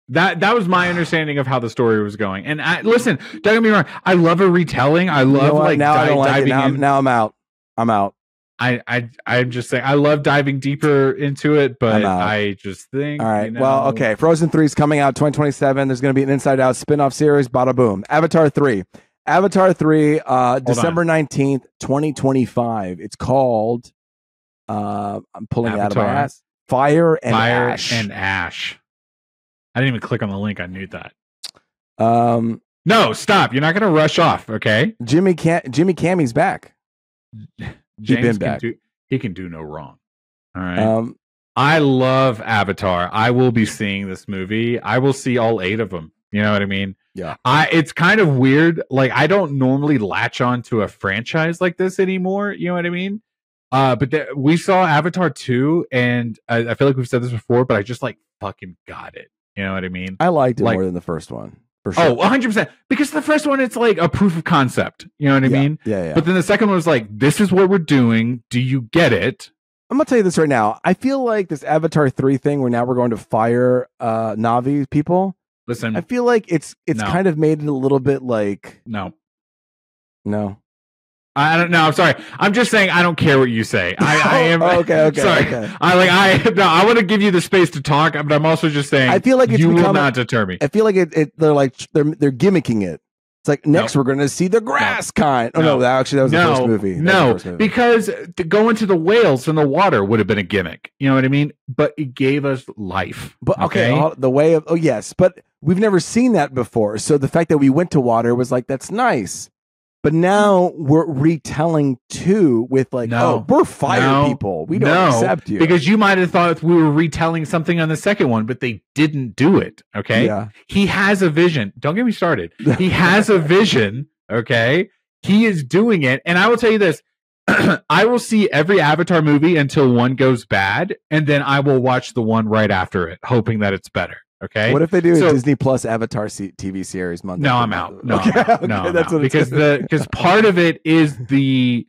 that was my understanding of how the story was going. And listen, don't get me wrong. I love a retelling. I love now I don't like it. Now I'm out. I'm out. I'm just saying I love diving deeper into it, but I just think all right. Well, okay. Frozen 3 is coming out 2027. There's going to be an Inside Out spin-off series. Bada boom. Avatar 3, December 19th, 2025. It's called. I'm pulling it out of my ass. Fire and Ash. I didn't even click on the link. I knew that. No, stop. You're not going to rush off, okay? Jimmy Cammy's back. James he can do no wrong. All right. I love Avatar. I will be seeing this movie. I will see all 8 of them. You know what I mean? Yeah. It's kind of weird. Like, I don't normally latch on to a franchise like this anymore. You know what I mean? But we saw Avatar 2, and I feel like we've said this before, but I just like fucking got it. You know what I mean? I liked it more than the first one. For sure. Oh, 100%. Because the first one, it's like a proof of concept. You know what I mean? Yeah. But then the second one was like, this is what we're doing. Do you get it? I'm going to tell you this right now. I feel like this Avatar 3 thing where now we're going to fire Na'vi people. Listen. I feel like it's kind of made it a little bit like... No. I don't know. I'm sorry. I'm just saying I don't care what you say. I am okay. Sorry. Okay. I want to give you the space to talk, but I'm also just saying I feel like you will not deter me. I feel like they're gimmicking it. It's like next we're going to see the grass kind. Oh no, actually that was the first movie. No, because going to the whales in the water would have been a gimmick. You know what I mean? But it gave us life. But okay, the way of yes, but we've never seen that before. So the fact that we went to water was like that's nice. But now we're retelling too with like, we're fire people. We don't accept you. Because you might have thought we were retelling something on the second one, but they didn't do it. Okay. Yeah. He has a vision. Don't get me started. He has a vision. Okay. He is doing it. And I will tell you this. I will see every Avatar movie until one goes bad. And then I will watch the one right after it, hoping that it's better. Okay. What if they do a Disney Plus Avatar TV series Monday? No, I'm out. No, no, that's what because part of it is the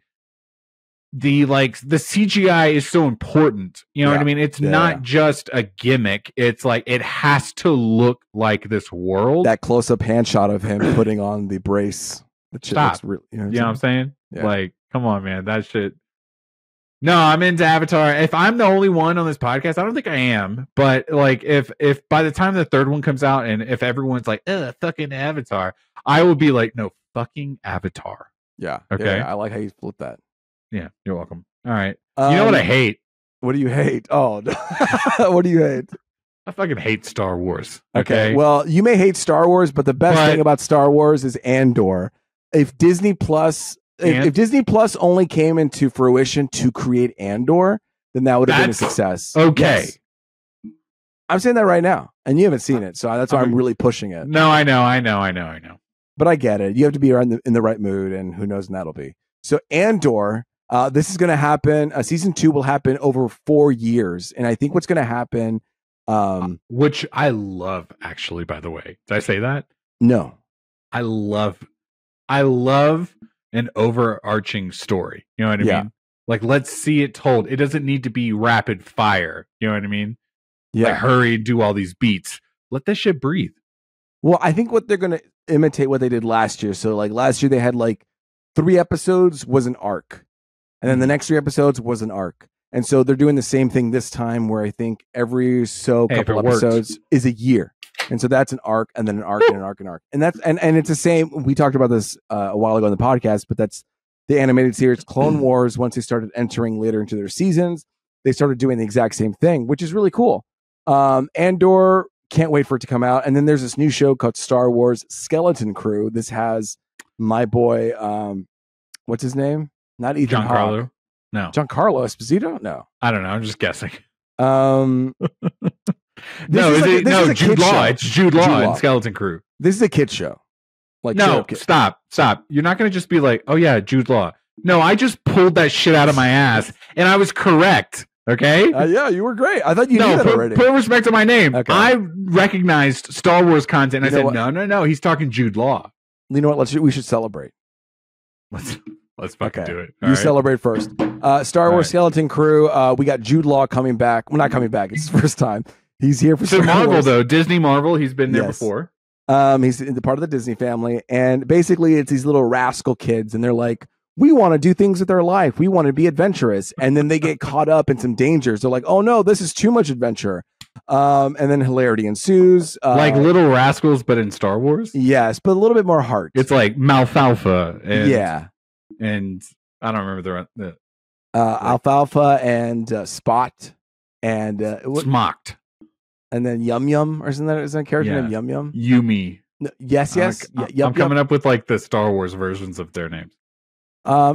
CGI is so important. You know what I mean? It's not just a gimmick. It's like it has to look like this world. That close up hand shot of him putting on the brace. Stop. You know what I'm saying? Yeah. Like, come on, man. That shit. No, I'm into Avatar. If I'm the only one on this podcast, I don't think I am. But like, if by the time the third one comes out, and if everyone's like, fucking Avatar, I will be like, no, fucking Avatar. Yeah. Okay. Yeah, I like how you split that. Yeah, you're welcome. All right. You know what I hate? What do you hate? Oh, what do you hate? I fucking hate Star Wars. Okay. Well, you may hate Star Wars, but the best thing about Star Wars is Andor. If Disney Plus only came into fruition to create Andor, then that would have been a success. Okay. Yes. I'm saying that right now, and you haven't seen it, so that's why I'm really pushing it. No, I know. But I get it. You have to be in the right mood, and who knows when that'll be. So Andor, this is going to happen. Season 2 will happen over 4 years, and I think what's going to happen, which I love, actually. By the way, did I say that? No, I love an overarching story. You know what I mean? Like, let's see it told. It doesn't need to be rapid fire. You know what I mean? Yeah. Like, hurry and do all these beats. Let that shit breathe. Well, I think what they're going to imitate what they did last year. So, like, last year they had, like, 3 episodes was an arc. And then the next 3 episodes was an arc. And so they're doing the same thing this time where I think every couple episodes is a year. And so that's an arc, and then an arc, and an arc, and an arc. And that's and it's the same. We talked about this a while ago on the podcast, but that's the animated series Clone Wars. Once they started entering later into their seasons, they started doing the exact same thing, which is really cool. Andor, can't wait for it to come out. And then there's this new show called Star Wars Skeleton Crew. This has my boy, what's his name? Not Ethan Hawke. No. Giancarlo Esposito? No. I don't know. I'm just guessing. Jude Law. It's Jude Law and Skeleton Crew. This is a kid show. Stop. You're not going to just be like, oh yeah, Jude Law. No, I just pulled that shit out of my ass, and I was correct. Okay. Yeah, you were great. I thought you knew that already. Put respect to my name. Okay. I recognized Star Wars content. And I said, no. He's talking Jude Law. You know what? We should celebrate. Let's fucking do it. You celebrate first. Star Wars Skeleton Crew. We got Jude Law coming back. Well, not coming back. It's his first time. He's here for Star Marvel, Wars. though. Disney Marvel. He's been there before. He's the part of the Disney family. And basically, it's these little rascal kids. And they're like, we want to do things with our life. We want to be adventurous. And then they get caught up in some dangers. They're like, oh, no, this is too much adventure. And then hilarity ensues. Like Little Rascals, but in Star Wars? Yes, but a little bit more heart. It's like Malfalfa. And, and I don't remember the Alfalfa and Spot and Smocked. And then Yum Yum, or isn't that a character named Yum Yum? Yumi. Yes. I'm coming up with like the Star Wars versions of their names.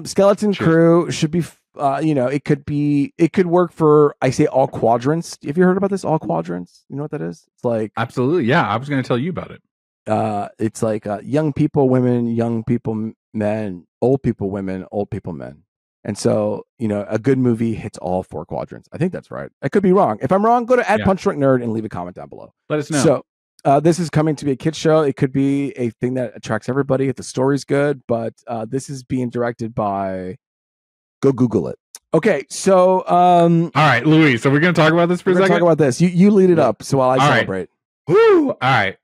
Skeleton Crew should be, it could work for, I say, all quadrants. Have you heard about this? All quadrants? You know what that is? It's like, absolutely. Yeah. I was going to tell you about it. It's like young people, women, young people, men, old people, women, old people, men. And so, a good movie hits all 4 quadrants. I think that's right. I could be wrong. If I'm wrong, go to @PunchDrunkNerd and leave a comment down below. Let us know. So this is coming to be a kids show. It could be a thing that attracts everybody if the story's good, but this is being directed by, go Google it. Okay, so all right, Louis. So we're gonna talk about this for a second. Talk about this. You lead it up, so while I celebrate. Right. Woo! All right.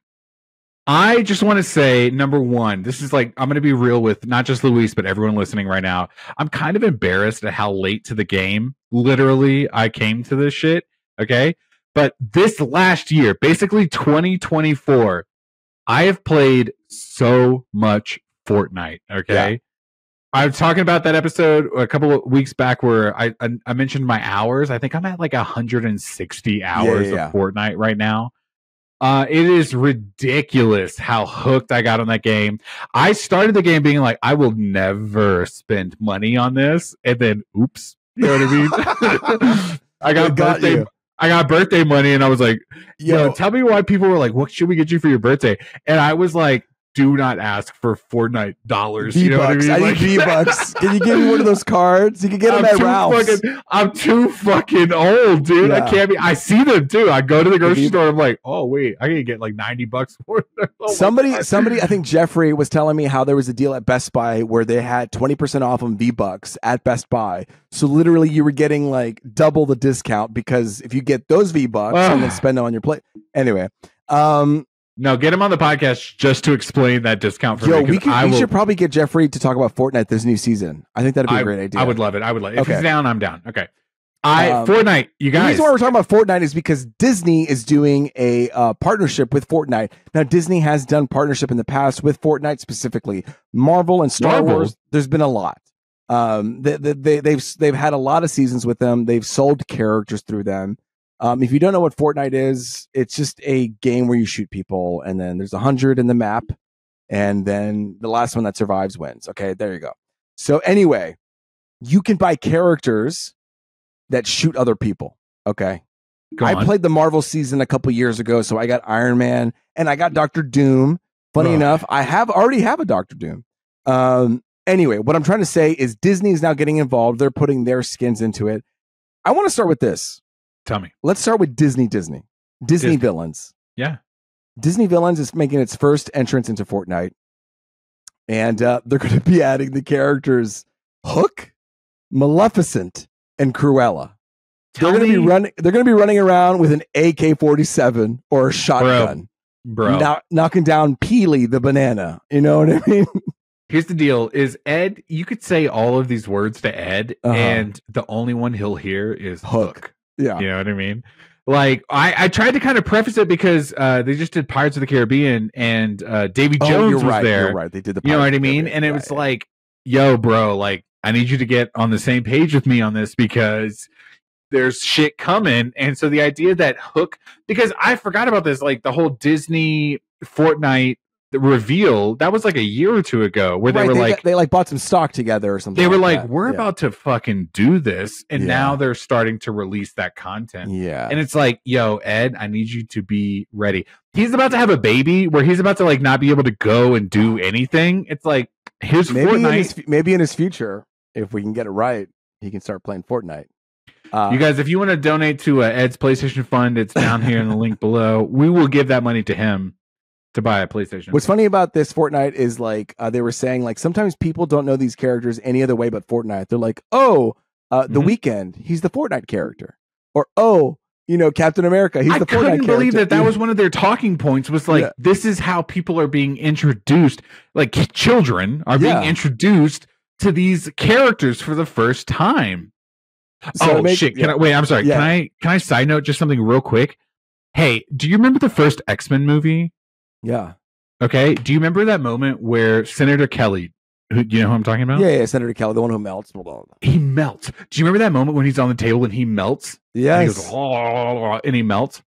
I just want to say, number one, this is like, I'm going to be real with not just Luis, but everyone listening right now. I'm kind of embarrassed at how late to the game, literally, I came to this shit. Okay. But this last year, basically 2024, I have played so much Fortnite. Okay. Yeah. I was talking about that episode a couple of weeks back where I mentioned my hours. I think I'm at like 160 hours of Fortnite right now. It is ridiculous how hooked I got on that game. I started the game being like, I will never spend money on this. And then, oops, you know what I mean? I got birthday money and I was like, yo, tell me why people were like, what should we get you for your birthday? And I was like, do not ask for Fortnite dollars. V-Bucks. You know what I mean? I need V-Bucks. Can you give me one of those cards? You can get them at Ralph's. I'm too fucking old, dude. Yeah. I can't be. I see them too. I go to the grocery store. I'm like, oh wait, I can get like $90 for it. Oh, somebody. I think Jeffrey was telling me how there was a deal at Best Buy where they had 20% off on V-Bucks at Best Buy. So literally, you were getting like double the discount because if you get those V-Bucks and then spend them on your plate. Anyway. No, get him on the podcast just to explain that discount for me. We should probably get Jeffrey to talk about Fortnite this new season. I think that'd be a great idea. I would love it. If he's down, I'm down. Okay. Fortnite, you guys. The reason why we're talking about Fortnite is because Disney is doing a partnership with Fortnite. Now, Disney has done partnership in the past with Fortnite specifically. Marvel and Star Wars, there's been a lot. They've had a lot of seasons with them. They've sold characters through them. If you don't know what Fortnite is, it's just a game where you shoot people, and then there's 100 in the map, and then the last one that survives wins. Okay, there you go. So anyway, you can buy characters that shoot other people. Okay, I played the Marvel season a couple years ago, so I got Iron Man and I got Dr. Doom. Funny enough, I already have a Dr. Doom. Anyway, what I'm trying to say is Disney is now getting involved. They're putting their skins into it. I want to start with this. Tell me. Let's start with Disney Villains. Yeah. Disney Villains is making its first entrance into Fortnite. And they're going to be adding the characters Hook, Maleficent, and Cruella. They're going to be running around with an AK-47 or a shotgun. Bro. Knocking down Peely the banana. You know what I mean? Here's the deal is Ed, you could say all of these words to Ed, and the only one he'll hear is Hook. Yeah. You know what I mean? Like, I tried to kind of preface it because they just did Pirates of the Caribbean and Davy Jones was there. You're right. They did the Pirates You know what I mean? And it was like, yo, bro, like, I need you to get on the same page with me on this because there's shit coming. And so the idea that Hook, because I forgot about this, like the whole Disney Fortnite reveal, that was like a year or two ago where they bought some stock together or something. They were like we're about to fucking do this, and now they're starting to release that content. And it's like, yo, Ed, I need you to be ready. He's about to have a baby where he's about to like not be able to go and do anything. It's like, here's Fortnite. Maybe in his future, if we can get it right, he can start playing Fortnite. You guys, if you want to donate to Ed's PlayStation Fund, it's down here in the link below. We will give that money to him to buy a PlayStation. What's funny about this Fortnite is like they were saying like sometimes people don't know these characters any other way but Fortnite. They're like, The Weeknd, he's the Fortnite character, or Captain America, he's the Fortnite character. I couldn't believe that was one of their talking points. Was like, this is how people are being introduced. Like children are being introduced to these characters for the first time. So shit! I'm sorry. Yeah. Can I side note just something real quick? Hey, do you remember the first X-Men movie? Yeah. Okay. Do you remember that moment where Senator Kelly, you know who I'm talking about? Yeah, Senator Kelly, the one who melts. He melts. Do you remember that moment when he's on the table and he melts? Yes. And he goes, and he melts?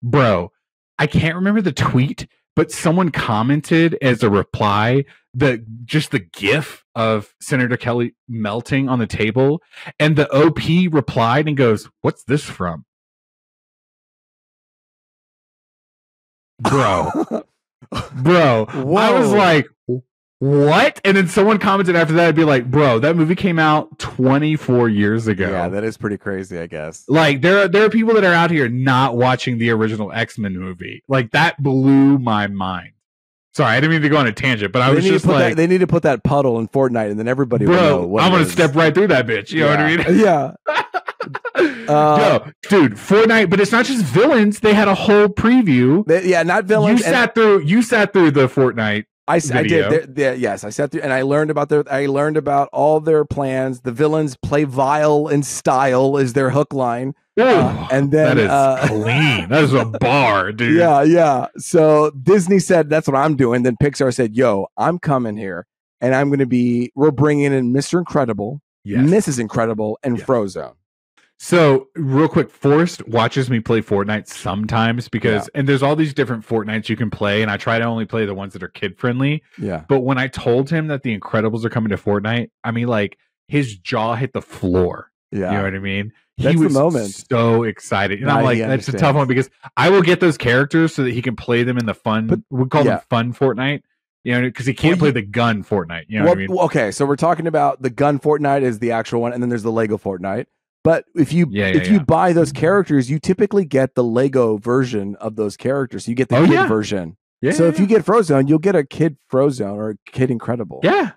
Bro, I can't remember the tweet, but someone commented as a reply just the gif of Senator Kelly melting on the table, and the OP replied and goes, "What's this from?" Bro. Whoa. I was like, what? And then someone commented after that, I'd be like, bro, that movie came out 24 years ago. Yeah, that is pretty crazy, I guess. Like, there are people that are out here not watching the original X-Men movie. Like, that blew my mind. Sorry, I didn't mean to go on a tangent, but I was just like, they need to put that puddle in Fortnite, and then everybody will know what I'm going to step right through that bitch. You know what I mean? Yeah. Yo, dude, Fortnite, but it's not just villains. They had a whole preview. Not villains. You sat through the Fortnite. I did. Yes, I sat through and I learned about all their plans. The villains play vile in style is their hook line. And then that is clean. That is a bar, dude. Yeah. So Disney said that's what I'm doing. Then Pixar said, "Yo, I'm coming here, and we're bringing in Mr. Incredible, Mrs. Incredible, and Frozone." So real quick, Forrest watches me play Fortnite sometimes and there's all these different Fortnites you can play, and I try to only play the ones that are kid friendly. Yeah. But when I told him that the Incredibles are coming to Fortnite, I mean, like, his jaw hit the floor. Yeah. You know what I mean? That's he was the moment. So excited. And I'm like, that's a tough one because I will get those characters so that he can play them in the fun. We call them fun Fortnite. You know, because he can't play the gun Fortnite. You know what I mean? Okay, so we're talking about the gun Fortnite is the actual one, and then there's the Lego Fortnite. But if you buy those characters, you typically get the Lego version of those characters. So you get the kid version. Yeah. So if you get Frozone, you'll get a kid Frozone or a kid Incredible. Yeah.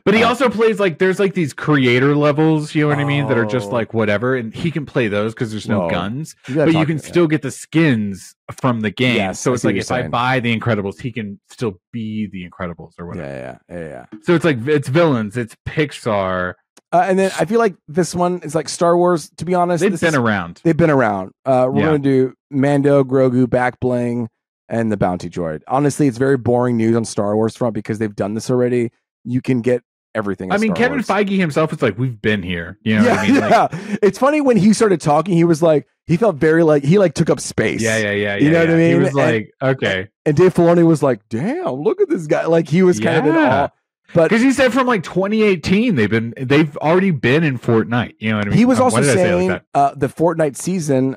But he also plays like there's like these creator levels, you know what I mean, that are just like whatever, and he can play those because there's no guns. But you can still get the skins from the game. Yeah, so it's like if I buy the Incredibles, he can still be the Incredibles or whatever. Yeah. So it's like it's villains, it's Pixar. And then I feel like this one is like Star Wars, to be honest. They've been around. We're going to do Mando, Grogu, Back Bling, and the Bounty Droid. Honestly, it's very boring news on Star Wars front because they've done this already. You can get everything. I mean, Kevin Feige himself is like, we've been here. You know what I mean? Like, it's funny when he started talking, he was like, he felt very like, he like took up space. Yeah. You know what I mean? He was like, okay. And Dave Filoni was like, damn, look at this guy. Like he was kind of in awe. But because he said from like 2018, they've already been in Fortnite. You know what I mean? He was also saying the Fortnite season,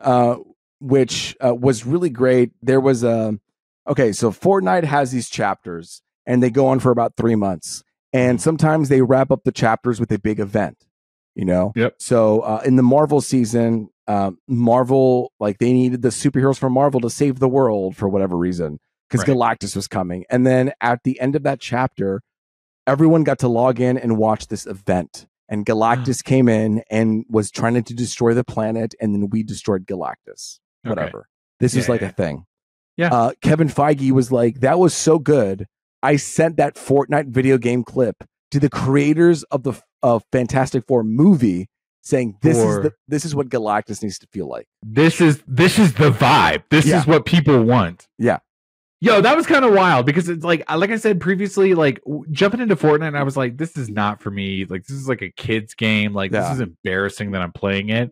which was really great. There was so Fortnite has these chapters and they go on for about 3 months. And sometimes they wrap up the chapters with a big event, you know? Yep. So in the Marvel season, Marvel, like they needed the superheroes from Marvel to save the world for whatever reason, because Galactus was coming. And then at the end of that chapter, everyone got to log in and watch this event. And Galactus came in and was trying to destroy the planet. And then we destroyed Galactus. Whatever. This is like a thing. Yeah. Kevin Feige was like, that was so good. I sent that Fortnite video game clip to the creators of the Fantastic Four movie, saying this is what Galactus needs to feel like. This is the vibe. This is what people want. Yeah. Yo, that was kind of wild because it's like I said previously, like jumping into Fortnite, I was like, this is not for me. Like this is like a kid's game. Like this is embarrassing that I'm playing it.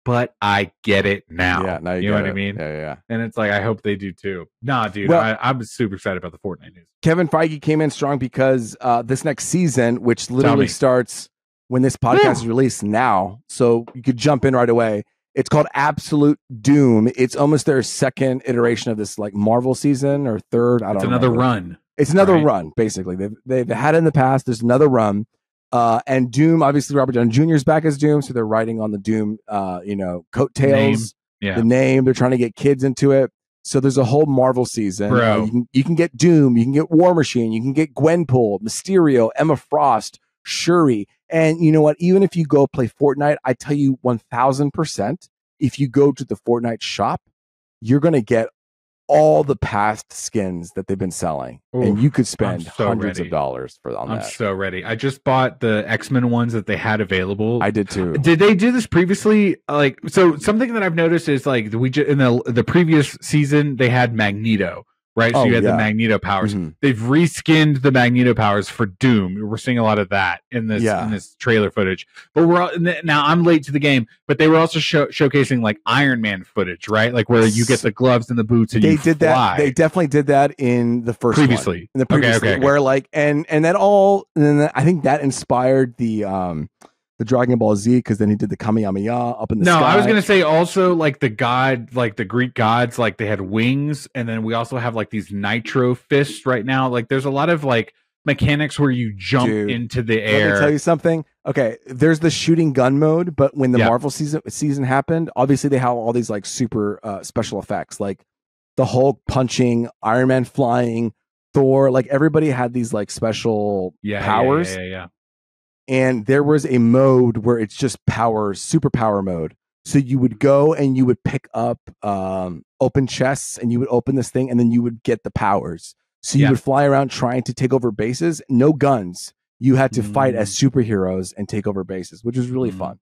But I get it now. Yeah, now you know what I mean? Yeah. And it's like, I hope they do too. Nah, dude, I'm super excited about the Fortnite news. Kevin Feige came in strong because this next season, which literally starts when this podcast is released now, so you could jump in right away. It's called Absolute Doom. It's almost their second iteration of this like Marvel season or third. I don't know. It's another run. It's another run, basically. They've had it in the past. There's another run. And Doom, obviously Robert Downey Jr. is back as Doom, so they're riding on the Doom, coattails. The name. They're trying to get kids into it. So there's a whole Marvel season. You can get Doom, you can get War Machine, you can get Gwenpool, Mysterio, Emma Frost, Shuri. And you know what? Even if you go play Fortnite, I tell you 1000%, if you go to the Fortnite shop, you're going to get all the past skins that they've been selling. Ooh, and you could spend hundreds of dollars on that. I'm so ready. I just bought the X-Men ones that they had available. I did too. Did they do this previously? So something that I've noticed is like in the previous season, they had Magneto, right? So you had the Magneto powers. Mhm. They've reskinned the Magneto powers for Doom. We're seeing a lot of that in this trailer footage. But now I'm late to the game, but they were also showcasing like Iron Man footage, right? Like where you get the gloves and the boots and they you did fly. that. They definitely did that in the first previously. One. In the previously, okay. where like and that all and then I think that inspired the Dragon Ball Z, because then he did the Kamehameha up in the sky. No, I was gonna say also like the Greek gods, like they had wings, and then we also have like these nitro fists right now. Like there's a lot of like mechanics where you jump into the air. Let me tell you something. Okay, there's the shooting gun mode, but when the Marvel season happened, obviously they have all these like super special effects, like the Hulk punching, Iron Man flying, Thor. Like everybody had these like special powers. Yeah. And there was a mode where it's just superpower mode. So you would go and you would pick up open chests and you would open this thing and then you would get the powers. So you would fly around trying to take over bases, no guns. You had to fight as superheroes and take over bases, which was really fun.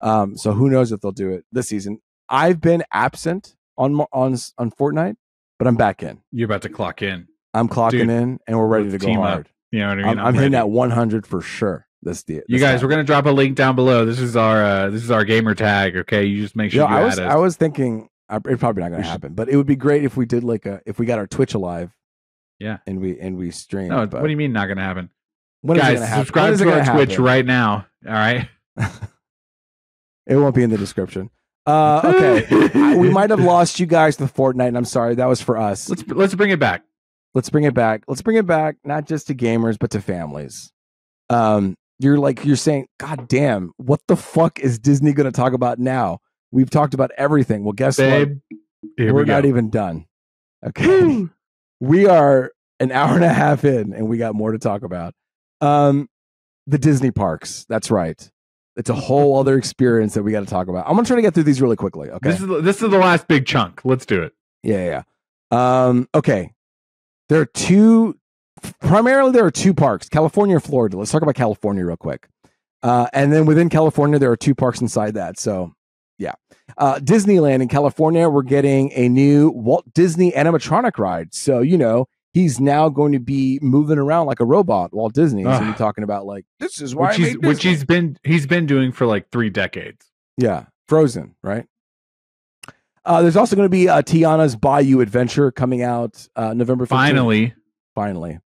So who knows if they'll do it this season. I've been absent on Fortnite, but I'm back in. You're about to clock in. I'm clocking in and we're ready to go hard. You know what I mean? I'm hitting at 100 for sure. You guys, we're gonna drop a link down below. This is our gamer tag. Okay, you just make sure you add us. I was thinking it's probably not gonna happen, but it would be great if we did if we got our Twitch alive. Yeah, and we streamed. No, what do you mean not gonna happen? Guys, subscribe to our Twitch right now. All right, it won't be in the description. Okay, we might have lost you guys to Fortnite, and I'm sorry. That was for us. Let's bring it back. Let's bring it back. Let's bring it back, not just to gamers, but to families. You're saying, God damn, what the fuck is Disney going to talk about now? We've talked about everything. Well, guess what? We're not even done. Okay. We are an hour and a half in and we got more to talk about. The Disney parks. That's right. It's a whole other experience that we got to talk about. I'm going to try to get through these really quickly. Okay. This is the last big chunk. Let's do it. Yeah. Okay. There are two parks, California and Florida. Let's talk about California real quick. And then within California, there are two parks inside that. So, yeah. Disneyland in California, we're getting a new Walt Disney animatronic ride. So, he's now going to be moving around like a robot, Walt Disney. So you're talking about like, this is why which he's been doing for like 3 decades. Yeah. Frozen, right? There's also going to be Tiana's Bayou Adventure coming out November 15th. Finally.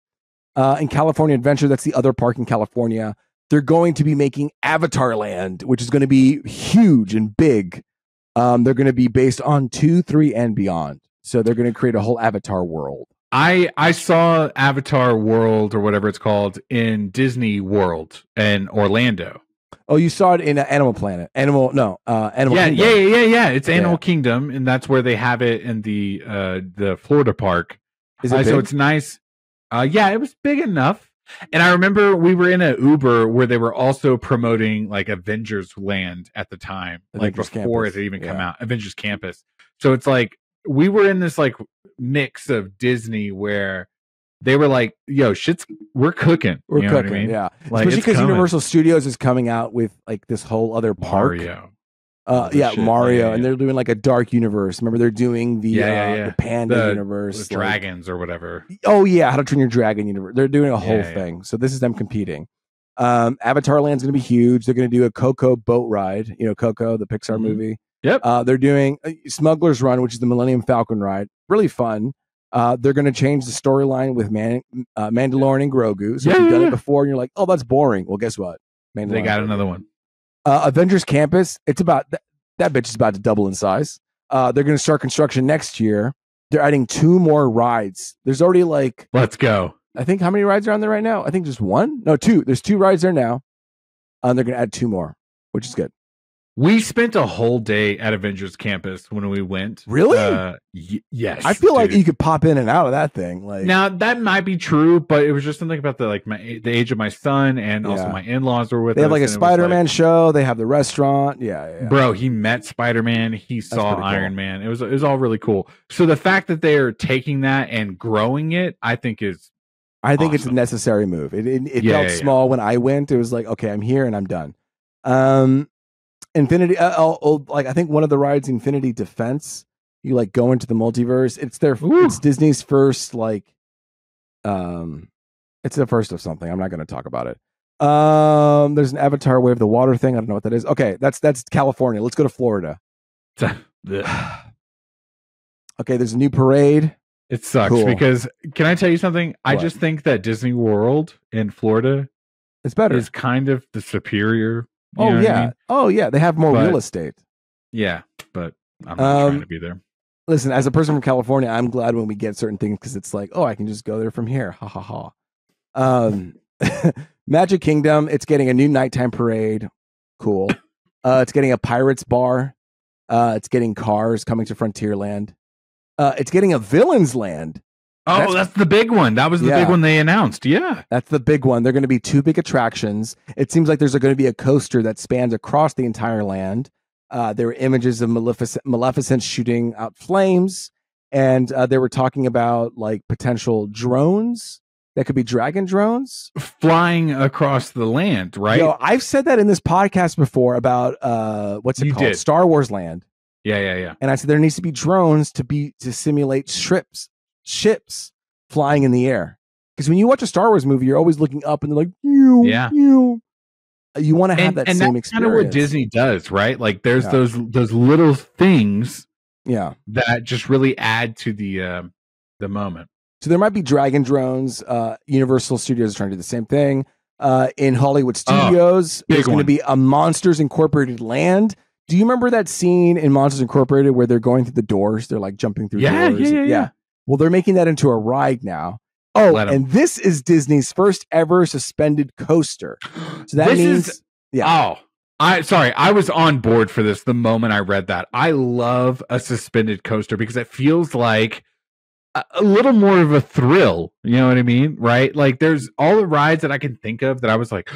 In California Adventure, that's the other park in California. They're going to be making Avatar Land, which is going to be huge and big. They're going to be based on 2, 3, and beyond. So they're going to create a whole Avatar world. I saw Avatar World or whatever it's called in Disney World in Orlando. Oh, you saw it in Animal Planet. Animal Kingdom. Yeah. It's Animal Kingdom, and that's where they have it in the Florida park. Is it so it's nice. It was big enough. And I remember we were in an Uber where they were also promoting like Avengers Land at the time, like before it had even come out, Avengers Campus. So it's like we were in this like mix of Disney where they were like, "Yo, we're cooking." We're cooking, what I mean? Yeah. Like, especially because Universal Studios is coming out with like this whole other park. Mario, and they're doing like a dark universe. Remember, they're doing the Panda universe, the dragons or whatever. Oh yeah, How to Train Your Dragon universe. They're doing a whole thing. So this is them competing. Avatar Land's going to be huge. They're going to do a Coco boat ride. Coco, the Pixar movie. Yep. They're doing Smuggler's Run, which is the Millennium Falcon ride. Really fun. They're going to change the storyline with Mandalorian and Grogu. So if you've done it before and you're like, oh, that's boring. Well, guess what? They got another one. Avengers Campus, it's about that bitch is about to double in size. They're going to start construction next year. They're adding 2 more rides. There's already like, let's go. I think how many rides are on there right now? I think just 1. No, 2. There's 2 rides there now. They're going to add 2 more, which is good. We spent a whole day at Avengers Campus when we went. Really? Yes. I feel like you could pop in and out of that thing. Like now, that might be true, but it was just something about the age of my son, and also my in-laws were with us. They have like a Spider-Man show. They have the restaurant. Yeah. Bro, he met Spider-Man. He saw Iron Man. It was all really cool. So the fact that they're taking that and growing it, I think is awesome. It's a necessary move. It felt small when I went. It was like, okay, I'm here and I'm done. Infinity, like I think one of the rides, Infinity Defense, You like go into the multiverse. It's Disney's first like, it's the first of something. I'm not going to talk about it. There's an Avatar Way of the Water thing. I don't know what that is. Okay, that's California. Let's go to Florida. Okay, there's a new parade. It sucks because can I tell you something? What? I just think that Disney World in Florida it's better. Is kind of the superior. Oh yeah. I mean? Oh yeah. They have more real estate. Yeah, but I'm not trying to be there. Listen, as a person from California, I'm glad when we get certain things because it's like, oh, I can just go there from here. Ha ha ha. Magic Kingdom, it's getting a new nighttime parade. Cool. It's getting a Pirates bar. It's getting cars coming to Frontierland. It's getting a Villains Land. Oh, that's the big one. That was the big one they announced. Yeah. That's the big one. They're going to be 2 big attractions. It seems like there's going to be a coaster that spans across the entire land. There were images of Maleficent shooting out flames. And they were talking about like potential drones that could be dragon drones flying across the land, right? Yo, I've said that in this podcast before about what's it called? Star Wars Land. Yeah. And I said there needs to be drones to simulate ships flying in the air. Because when you watch a Star Wars movie, you're always looking up and they're like, you want to have that same experience. Kind of what Disney does, right? Like there's those little things that just really add to the moment. So there might be dragon drones. Universal Studios is trying to do the same thing. In Hollywood Studios, there's going to be a Monsters Incorporated land. Do you remember that scene in Monsters Incorporated where they're going through the doors? They're like jumping through doors. Yeah. Well, they're making that into a ride now. Oh, and this is Disney's first ever suspended coaster. So that means, I was on board for this the moment I read that. I love a suspended coaster because it feels like a little more of a thrill. You know what I mean? Right? Like there's all the rides that I can think of that I was like,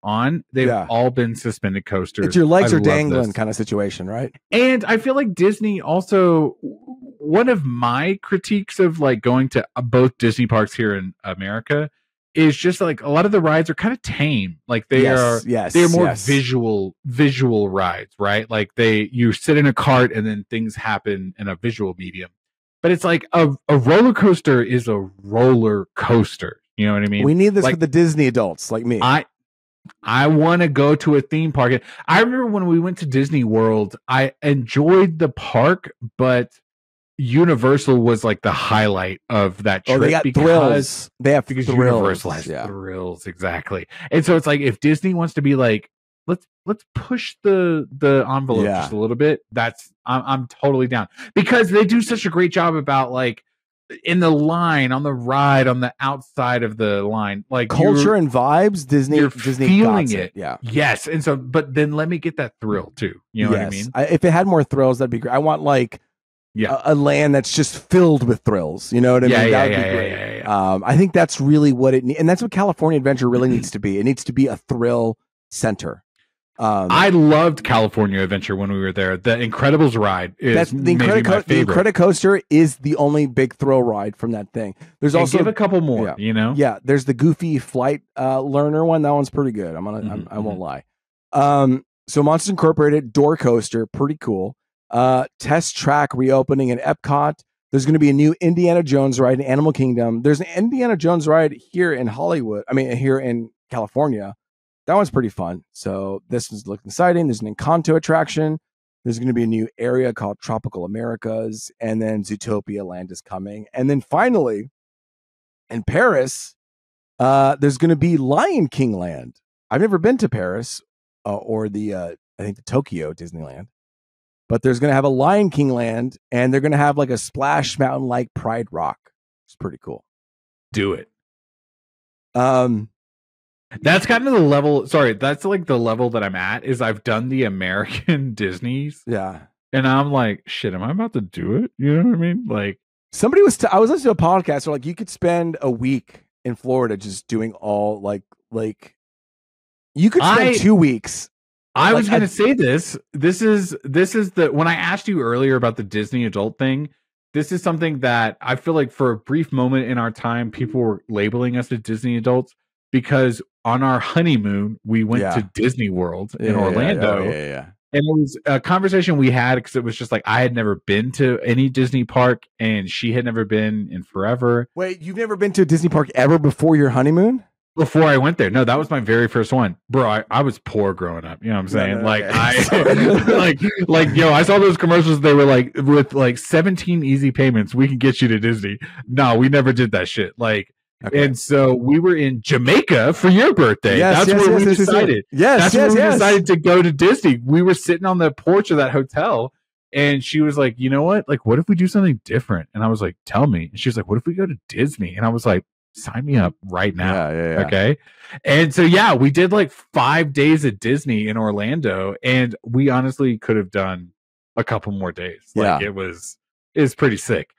on. They've all been suspended coasters. It's your legs are dangling kind of situation, right? And I feel like Disney also, one of my critiques of like going to both Disney parks here in America is just like a lot of the rides are kind of tame. Like they're more visual rides, right? Like you sit in a cart and then things happen in a visual medium. But it's like a roller coaster is a roller coaster. You know what I mean? We need this for the Disney adults like me. I want to go to a theme park. I remember when we went to Disney World, I enjoyed the park, but Universal was like the highlight of that trip. They got thrills. They have thrills. Universal has thrills, exactly. And so it's like if Disney wants to be like, let's push the envelope just a little bit. I'm totally down because they do such a great job about like in the line, on the ride, on the outside of the line, like culture and vibes. Disney feeling it. Yeah. Yes. And so, but then let me get that thrill too. You know what I mean? If it had more thrills, that'd be great. I want like a land that's just filled with thrills. You know what I mean? That would be great. Yeah. I think that's really what it needs. And that's what California Adventure really needs to be. It needs to be a thrill center. I loved California Adventure when we were there. The Incredibles ride is the Incredicoaster is the only big thrill ride from that thing. There's also give a couple more, you know. Yeah, there's the Goofy Flight Learner one. That one's pretty good. I won't lie. So Monsters Incorporated door coaster, pretty cool. Test track reopening in Epcot. There's going to be a new Indiana Jones ride in Animal Kingdom. There's an Indiana Jones ride here in here in California. That one's pretty fun. So this is looking exciting. There's an Encanto attraction. There's going to be a new area called Tropical Americas. And then Zootopia Land is coming. And then finally, in Paris, there's going to be Lion King Land. I've never been to Paris or I think the Tokyo Disneyland. But there's going to have a Lion King Land. And they're going to have like a Splash Mountain like Pride Rock. It's pretty cool. Do it. That's kind of the level. Sorry, that's like the level that I'm at. Is I've done the American Disneys, and I'm like, shit, am I about to do it? You know what I mean? Like somebody I was listening to a podcast where like you could spend a week in Florida just doing all like you could spend 2 weeks. I was going to say this. This is the when I asked you earlier about the Disney adult thing. This is something that I feel like for a brief moment in our time, people were labeling us as Disney adults because on our honeymoon, we went to Disney World in Orlando. And it was a conversation we had because it was just like I had never been to any Disney park and she had never been in forever. Wait, you've never been to a Disney park ever before your honeymoon? Before I went there. No, that was my very first one. Bro, I was poor growing up. You know what I'm saying? No, like okay. I saw those commercials. They were like, with like 17 easy payments, we can get you to Disney. No, we never did that shit. Like, okay. And so we were in Jamaica for your birthday. Yes, that's where we decided. Yes, we decided to go to Disney. We were sitting on the porch of that hotel. And she was like, you know what? Like, what if we do something different? And I was like, tell me. And she was like, what if we go to Disney? And I was like, sign me up right now. Yeah. Okay. And so, yeah, we did like 5 days at Disney in Orlando, and we honestly could have done a couple more days. Like it was pretty sick.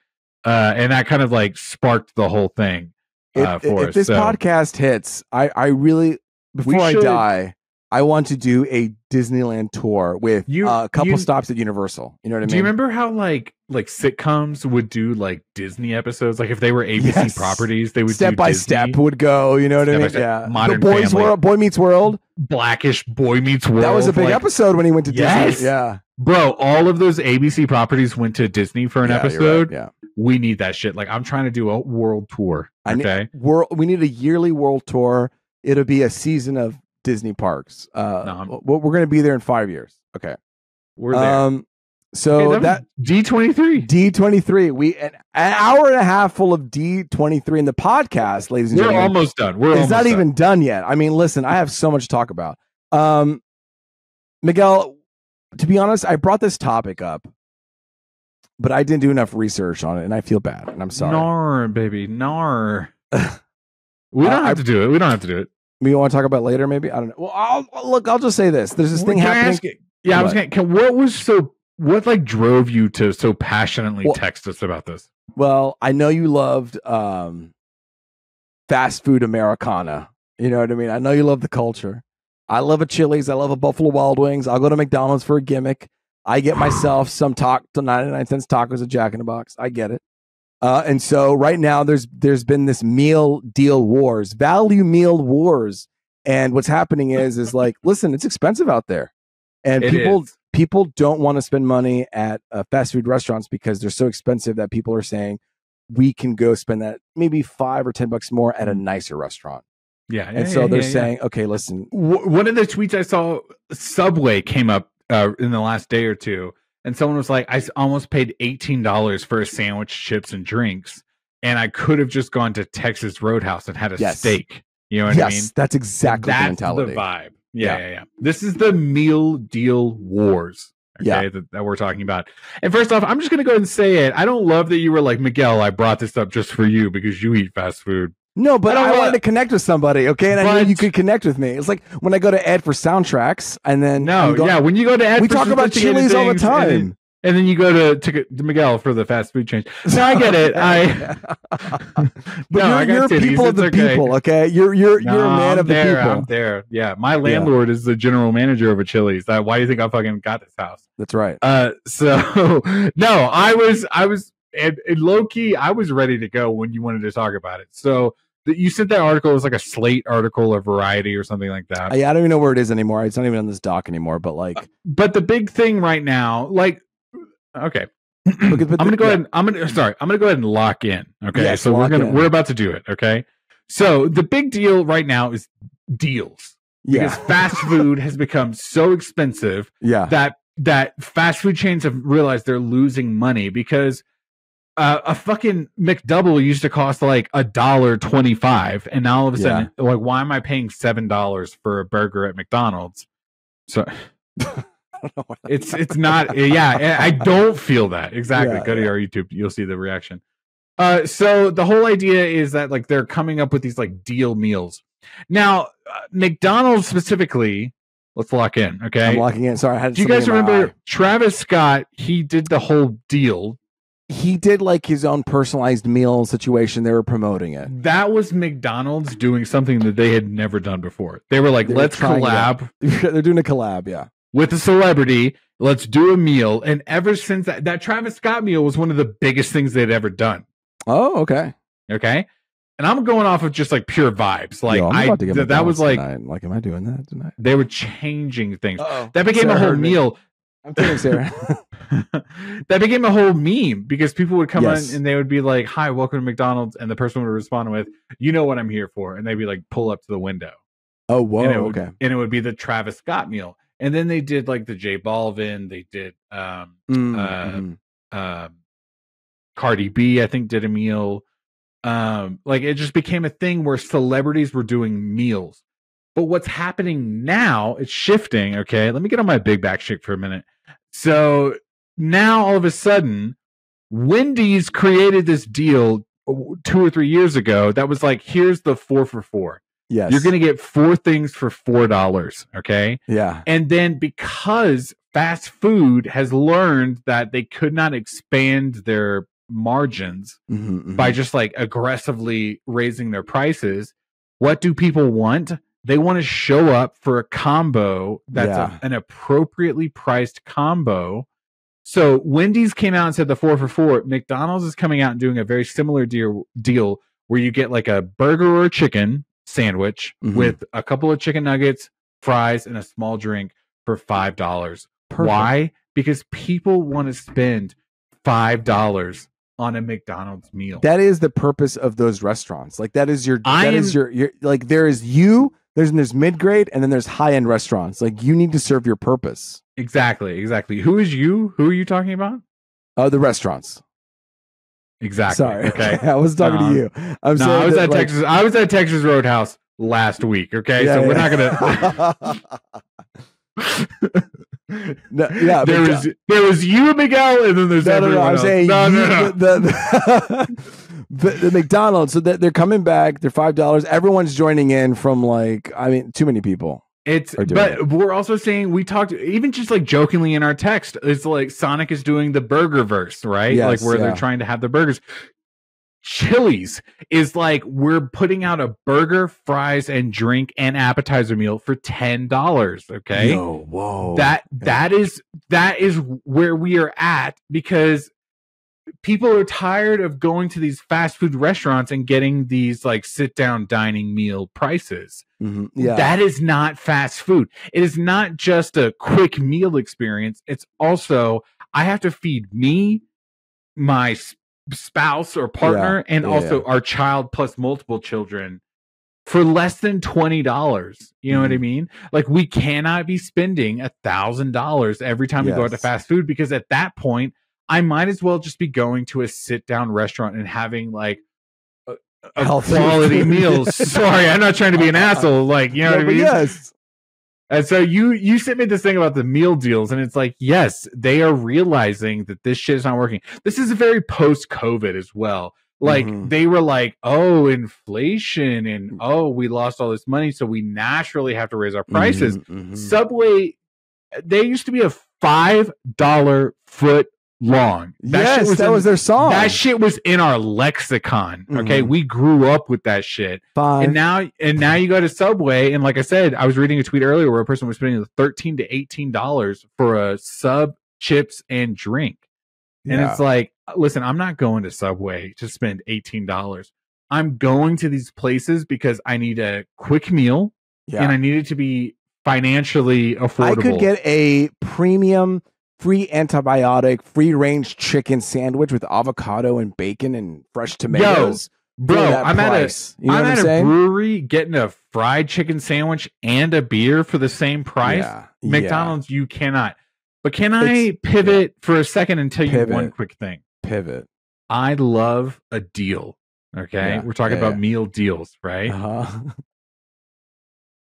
And that kind of like sparked the whole thing for us. If this podcast hits, I really, before I die, I want to do a Disneyland tour with a couple stops at Universal. You know what I mean? Do you remember how like sitcoms would do like Disney episodes? Like if they were ABC properties, they would step by step would go. You know what I mean? Yeah. Modern the Boys Family. World, Boy Meets World, Blackish, Boy Meets World. That was a big episode when he went to Disney. Yeah, bro. All of those ABC properties went to Disney for an episode. Right. Yeah, we need that shit. Like I'm trying to do a world tour. Okay, we need a yearly world tour. It'll be a season of Disney parks. We're going to be there in 5 years. Okay, we're there. So that D23, we an hour and a half full of D23 in the podcast, ladies and gentlemen. We're almost done. It's not even done yet. I mean, listen, I have so much to talk about. Miguel, to be honest, I brought this topic up, but I didn't do enough research on it, and I feel bad, and I'm sorry. Nar, baby, nar. We don't have to do it. We don't have to do it. We want to talk about it later, maybe? I don't know. Well, I'll just say this. There's this thing happening. I was going what like drove you to so passionately text us about this? Well, I know you loved fast food Americana. You know what I mean? I know you love the culture. I love a Chili's. I love a Buffalo Wild Wings. I'll go to McDonald's for a gimmick. I get myself some 99 cents tacos at Jack in the Box. I get it. And so right now there's been this meal deal wars, value meal wars. And what's happening is like, listen, it's expensive out there. And people don't want to spend money at fast food restaurants because they're so expensive that people are saying we can go spend that maybe $5 or $10 more at a nicer restaurant. And so they're saying, okay, listen. One of the tweets I saw, Subway came up in the last day or two. And someone was like, I almost paid $18 for a sandwich, chips, and drinks. And I could have just gone to Texas Roadhouse and had a steak. You know what I mean? Yes, that's exactly the mentality. The vibe. Yeah. This is the meal deal wars. Okay, that we're talking about. And first off, I'm just going to go ahead and say it. I don't love that you were like, Miguel, I brought this up just for you because you eat fast food. No, but I wanted to connect with somebody, okay? And I knew you could connect with me. It's like when I go to Ed for soundtracks, and then when you go to Ed, we talk about Chili's all the time. And then you go to Miguel for the fast food change. No, I get it. You're people of the people, okay? You're a man of the people. I'm there. Yeah, my landlord is the general manager of a Chili's. Why do you think I fucking got this house? That's right. So no, I was and low key, I was ready to go when you wanted to talk about it. So you sent that article. It was like a Slate article or Variety or something like that. I don't even know where it is anymore. It's not even on this doc anymore. But but the big thing right now, okay. I'm gonna go ahead. I'm gonna go ahead and lock in. Okay, yes, so we're about to do it. Okay, so the big deal right now is deals. Because fast food has become so expensive. That fast food chains have realized they're losing money because a fucking McDouble used to cost like $1.25, and now all of a sudden, like, why am I paying $7 for a burger at McDonald's? So. It's not I don't feel that exactly. Go to our YouTube, you'll see the reaction. So the whole idea is that like they're coming up with these like deal meals. Now McDonald's specifically, let's lock in. Okay, I'm locking in. Sorry, I had. Do you guys remember Travis Scott? He did the whole deal. He did like his own personalized meal situation. They were promoting it. That was McDonald's doing something that they had never done before. They were like, let's collab. They're doing a collab, with a celebrity. Let's do a meal. And ever since that Travis Scott meal was one of the biggest things they'd ever done. Oh, okay. Okay. and I'm going off of just like pure vibes. Like Yo, I'm about to get that was like, tonight. Like, am I doing that tonight? they were changing things. Uh-oh. That became Sarah a whole heard me. meal. I'm kidding, Sarah. That became a whole meme because people would come Yes. in and they would be like, "Hi, welcome to McDonald's," and the person would respond with, "You know what I'm here for," and they'd be like, "Pull up to the window." Oh, whoa, and it would, okay. And it would be the Travis Scott meal, and then they did like the J Balvin. They did Cardi B, I think, did a meal. Like it just became a thing where celebrities were doing meals. But what's happening now, it's shifting. Okay, let me get on my big back chick for a minute. So now all of a sudden, Wendy's created this deal 2 or 3 years ago that was like, here's the 4 for $4. Yes. You're going to get 4 things for $4. Okay. Yeah. And then because fast food has learned that they could not expand their margins by just like aggressively raising their prices, what do people want? They want to show up for a combo that's an appropriately priced combo. So Wendy's came out and said the 4 for $4. McDonald's is coming out and doing a very similar deal where you get like a burger or a chicken sandwich with a couple of chicken nuggets, fries, and a small drink for $5. Perfect. Why? Because people want to spend $5 on a McDonald's meal. That is the purpose of those restaurants. Like that is your like there's mid-grade and then there's high-end restaurants. Like you need to serve your purpose. Exactly. Who is you? Who are you talking about? The restaurants. Exactly. Sorry. Okay. I was talking to you. I was at Texas. I was at Texas Roadhouse last week. Okay. So we're not gonna there was you and Miguel, and then there's everyone else. I'm saying the McDonald's, so that they're coming back, they're $5. Everyone's joining in from too many people. But we're also saying, we talked even just like jokingly in our text, it's like Sonic is doing the burger verse, right? Yes, like where they're trying to have the burgers. Chili's is like, we're putting out a burger, fries, and drink and appetizer meal for $10. Okay. Yo, whoa. That is where we are at, because people are tired of going to these fast food restaurants and getting these like sit down dining meal prices. Yeah. That is not fast food. It is not just a quick meal experience. It's also, I have to feed me, my spouse or partner, and also our child plus multiple children for less than $20. You know what I mean? Like, we cannot be spending $1,000 every time we go out to fast food, because at that point, I might as well just be going to a sit down restaurant and having like a quality meals. Sorry, I'm not trying to be an asshole. Like, you know what I mean? Yes. And so you sent me this thing about the meal deals, and it's like, yes, they are realizing that this shit is not working. This is very post-COVID as well. Like, they were like, oh, inflation, and oh, we lost all this money, so we naturally have to raise our prices. Subway, they used to be a $5 foot long. That was their song. That shit was in our lexicon. Okay, we grew up with that shit. And now you go to Subway, and like I said, I was reading a tweet earlier where a person was spending $13 to $18 for a sub, chips, and drink. And it's like, listen, I'm not going to Subway to spend $18. I'm going to these places because I need a quick meal, and I need it to be financially affordable. I could get a premium free antibiotic, free range chicken sandwich with avocado and bacon and fresh tomatoes. Bro, I'm at a brewery getting a fried chicken sandwich and a beer for the same price. McDonald's, you cannot. But can I pivot for a second and tell you one quick thing? Pivot. I love a deal. Okay. We're talking about meal deals, right?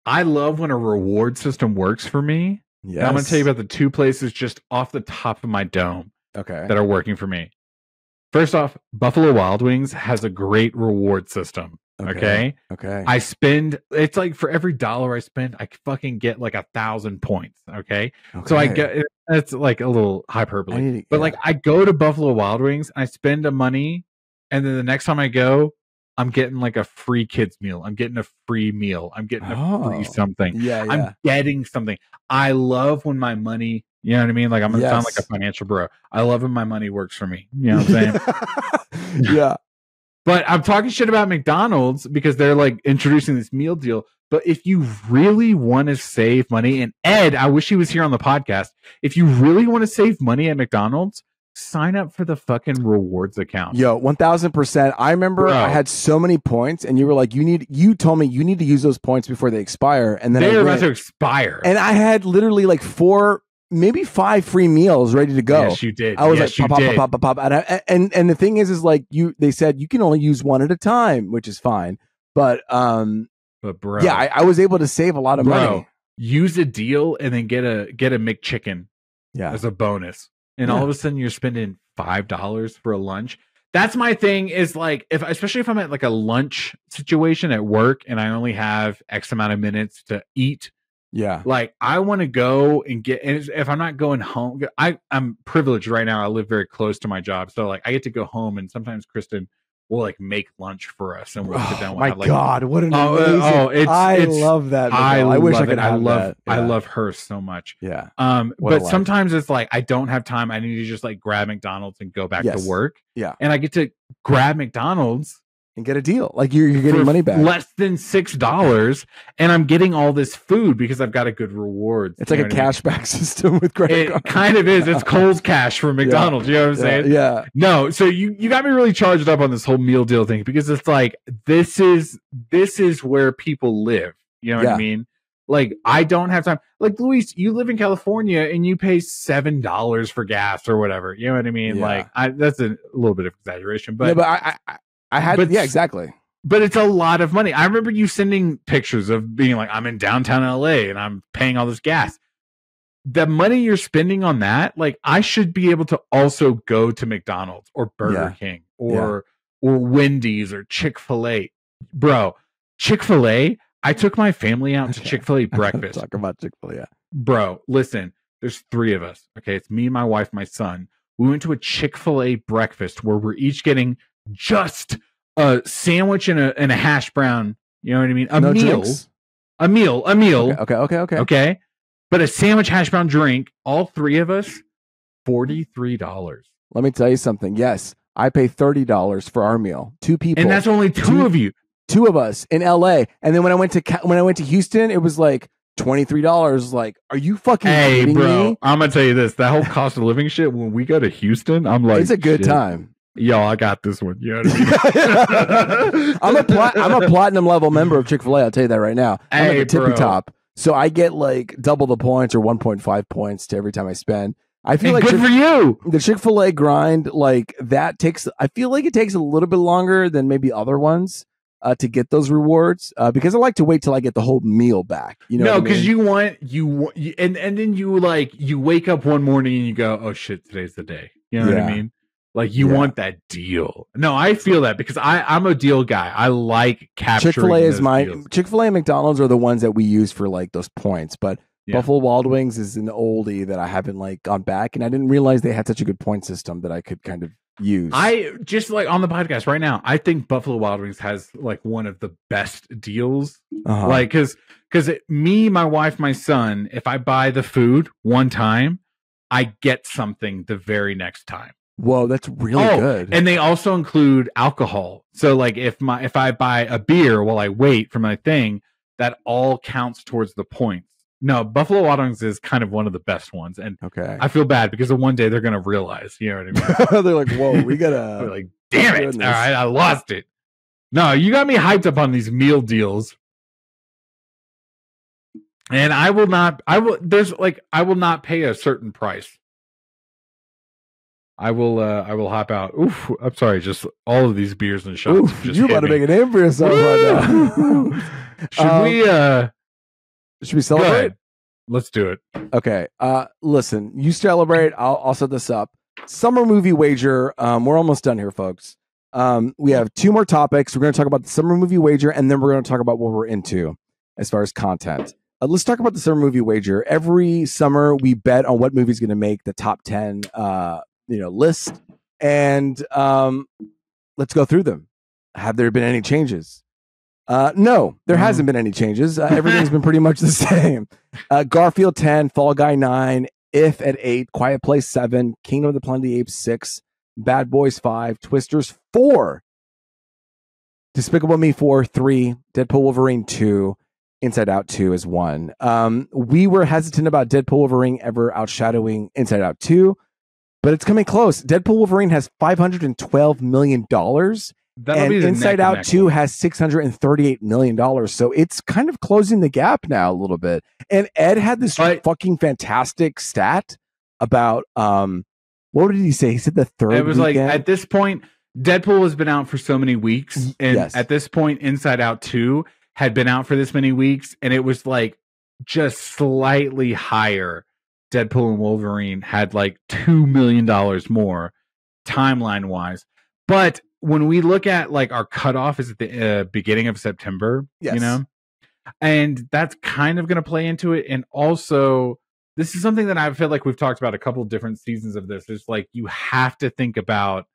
I love when a reward system works for me. Yes. And I'm going to tell you about the 2 places just off the top of my dome that are working for me. First off, Buffalo Wild Wings has a great reward system. Okay. I spend, it's like for every $1 I spend, I fucking get like 1,000 points. Okay. So I get, it's like a little hyperbole, but like I go to Buffalo Wild Wings, I spend a money, and then the next time I go, I'm getting like a free kids meal. I'm getting a free meal. I'm getting a free something. I'm getting something. I love when my money, you know what I mean? Like, I'm going to sound like a financial bro. I love when my money works for me. You know what I'm saying? But I'm talking shit about McDonald's because they're like introducing this meal deal. But if you really want to save money, and Ed, I wish he was here on the podcast. If you really want to save money at McDonald's, sign up for the fucking rewards account. Yo, 1000%. I remember I had so many points, and you were like, you told me you need to use those points before they expire. And then they're about to expire. And I had literally like 4, maybe 5 free meals ready to go. Yes, you did. I was like, pop. And the thing is like they said you can only use one at a time, which is fine. But bro, yeah, I was able to save a lot of money. Use a deal and then get a McChicken as a bonus. And all of a sudden you're spending $5 for a lunch. That's my thing is like, especially if I'm at like a lunch situation at work and I only have X amount of minutes to eat. Yeah. Like I want to go and if I'm not going home, I'm privileged right now. I live very close to my job. So like I get to go home and sometimes Kristen will like make lunch for us and we'll sit down. My God, what an amazing! I love that. I wish I could have that. I love her so much. Yeah. But sometimes it's like I don't have time. I need to just like grab McDonald's and go back to work. Yeah. And I get to grab McDonald's and get a deal. Like you're getting money back. Less than $6, and I'm getting all this food because I've got a good rewards. It's like a cashback system with credit cards. It kind of is. It's Kohl's Cash for McDonald's. You know what I'm saying? Yeah. No, so you got me really charged up on this whole meal deal thing because it's like this is where people live. You know what I mean? Like I don't have time. Like Luis, you live in California and you pay $7 for gas or whatever. You know what I mean? Yeah. Like that's a little bit of exaggeration, but I had, exactly. But it's a lot of money. I remember you sending pictures of being like, I'm in downtown LA and I'm paying all this gas. The money you're spending on that, like I should be able to also go to McDonald's or Burger King or Wendy's or Chick-fil-A. Bro, Chick-fil-A, I took my family out to Chick-fil-A breakfast. Talk about Chick-fil-A, yeah. Bro, listen, there's 3 of us. Okay, it's me, my wife, my son. We went to a Chick-fil-A breakfast where we're each getting just a sandwich and a hash brown. You know what I mean? A meal. Okay. But a sandwich, hash brown, drink. All 3 of us, $43. Let me tell you something. Yes, I pay $30 for our meal. 2 people, and that's only 2 of you. 2 of us in LA. And then when I went to Houston, it was like $23. Like, are you fucking kidding me? I'm gonna tell you this: that whole cost of living shit. When we go to Houston, I'm like, it's a good time. Yo, I got this one. You know what I mean? I'm a platinum level member of Chick-fil-A. I'll tell you that right now. I'm like a tippy top, so I get like double the points or 1.5 points to every time I spend. I feel like good for you. The Chick-fil-A grind, like that takes. I feel like it takes a little bit longer than maybe other ones to get those rewards because I like to wait till I get the whole meal back. You know? No, because you want and then you wake up one morning and you go, oh shit, today's the day. You know what I mean? Like you want that deal. No, I feel that because I'm a deal guy. I like capturing Chick-fil-A is my deals. Chick-fil-A and McDonald's are the ones that we use for like those points. But Buffalo Wild Wings is an oldie that I haven't like gone back, and I didn't realize they had such a good point system that I could kind of use. I just like on the podcast right now. I think Buffalo Wild Wings has like one of the best deals. Like because me, my wife, my son, if I buy the food one time, I get something the very next time. Whoa, that's really good. And they also include alcohol. So like if I buy a beer while I wait for my thing, that all counts towards the points. No, Buffalo Wild Wings is kind of one of the best ones. And I feel bad because one day they're going to realize, you know what I mean? They're like, whoa, we got to... They're like, damn it. All right, I lost it. No, you got me hyped up on these meal deals. And I will not pay a certain price. I will hop out. Oof, I'm sorry, just all of these beers and shots. You're about to make a name for yourself right now. Should we celebrate? Let's do it. Okay. Listen, you celebrate. I'll set this up. Summer movie wager. We're almost done here, folks. We have 2 more topics. We're going to talk about the summer movie wager, and then we're going to talk about what we're into as far as content. Let's talk about the summer movie wager. Every summer, we bet on what movie is going to make the top 10 list, and let's go through them. Have there been any changes? No, there hasn't been any changes. Everything's been pretty much the same. Garfield 10, Fall Guy 9, If at 8, Quiet Place 7, Kingdom of the Planet of the Apes 6, Bad Boys 5, Twisters 4, Despicable Me 4, 3, Deadpool Wolverine 2, Inside Out 2 is 1. We were hesitant about Deadpool Wolverine ever outshadowing Inside Out 2, but it's coming close. Deadpool Wolverine has $512 million, and Inside Out 2 has $638 million. So it's kind of closing the gap now a little bit. And Ed had this fucking fantastic stat about, what did he say? He said the third It was weekend. like, at this point, Deadpool has been out for so many weeks. And at this point, Inside Out 2 had been out for this many weeks. And it was like just slightly higher. Deadpool and Wolverine had like $2 million more timeline wise. But when we look at like our cutoff is at the beginning of September, you know, and that's kind of going to play into it. And also, this is something that I feel like we've talked about a couple different seasons of this. It's like you have to think about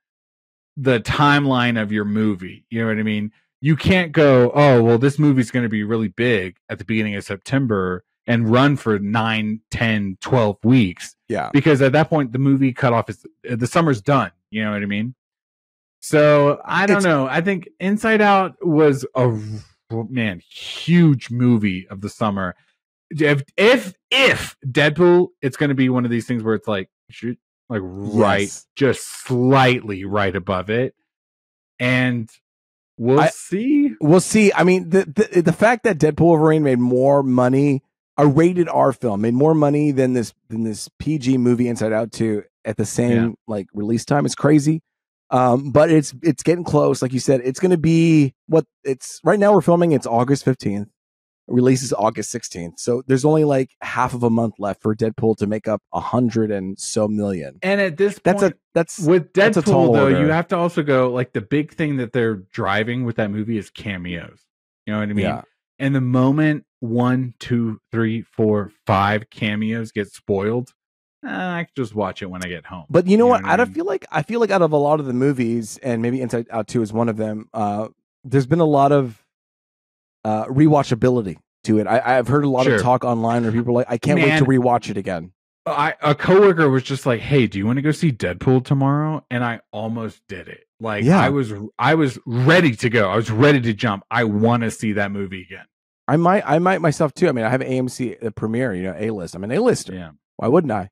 the timeline of your movie. You know what I mean? You can't go, oh, well, this movie's going to be really big at the beginning of September and run for 9, 10, 12 weeks. Yeah. Because at that point, the movie cutoff is, the summer's done. You know what I mean? So I don't know. I think Inside Out was a huge movie of the summer. If Deadpool, it's going to be one of these things where it's like just slightly right above it, and we'll see. We'll see. I mean, the fact that Deadpool Wolverine made more money, a rated R film made more money than this PG movie Inside Out 2 at the same like release time is crazy. But it's getting close. Like you said, it's going to be right now we're filming. It's August 15th. Release is August 16th. So there's only like half of a month left for Deadpool to make up 100 and so million. And at this point, that's with Deadpool though, order. you have to also go like the big thing that they're driving with that movie is cameos. You know what I mean? Yeah. And the moment 1, 2, 3, 4, 5 cameos get spoiled, I can just watch it when I get home. But you know what? I feel like out of a lot of the movies, and maybe Inside Out 2 is one of them, there's been a lot of rewatchability to it. I've heard a lot of talk online where people are like, I can't wait to rewatch it again. A coworker was just like, hey, do you want to go see Deadpool tomorrow? And I almost did it. Like I was ready to go. I was ready to jump. I want to see that movie again. I might myself too. I mean, I have AMC premiere, A-list. I'm an A-lister. Yeah. Why wouldn't I?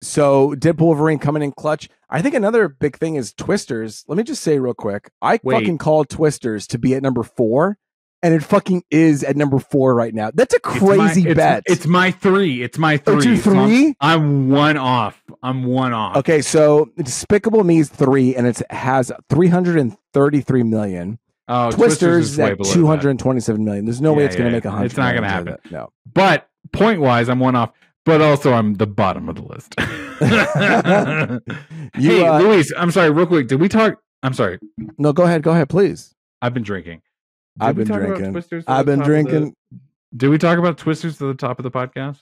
So Deadpool Wolverine coming in clutch. I think another big thing is Twisters. Let me just say real quick. I fucking called Twisters to be at number 4, and it fucking is at number 4 right now. That's a crazy bet. It's my 3. It's my 3. It's your 3? I'm one off. Okay, so Despicable Me is 3, and it has 333 million. Oh, Twisters is at 227 million. There's no way it's going to make 100. It's not going to happen. No. But point wise, I'm one off. But also, I'm the bottom of the list. Hey, Luis, I'm sorry, real quick. Did we talk? I'm sorry. No, go ahead, please. I've been drinking. I've been drinking. Did we talk about Twisters to the top of the podcast?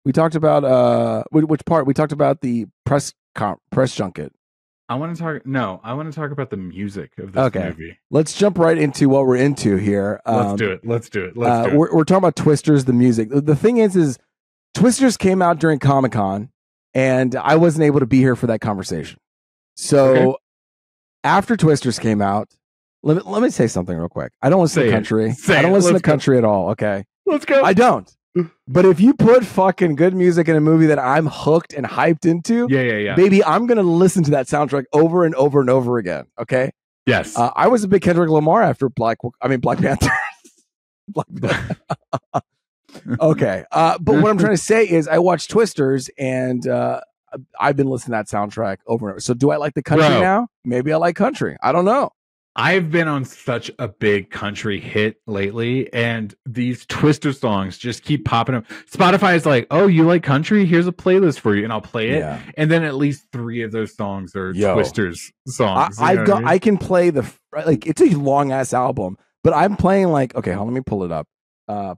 We talked about which part? We talked about the press junket. I want to talk about the music of this movie. Let's jump right into what we're into here. Let's do it. We're talking about Twisters, the music. The thing is Twisters came out during Comic-Con, and I wasn't able to be here for that conversation. So after Twisters came out, let me say something real quick. I don't listen to country. I don't listen to country at all. Okay, let's go. I don't. But if you put fucking good music in a movie that I'm hooked and hyped into, baby, I'm gonna listen to that soundtrack over and over and over again. Okay. Yes. I was a big Kendrick Lamar after Black Panther. Okay. But what I'm trying to say is I watched Twisters and I've been listening to that soundtrack over and over. So do I like the country now? Maybe I like country. I don't know. I've been on such a big country hit lately, and these Twister songs just keep popping up. Spotify is like, oh, you like country? Here's a playlist for you, and I'll play it. Yeah. And then at least 3 of those songs are Twisters songs. I can play it's a long ass album, but I'm playing like, okay, let me pull it up. I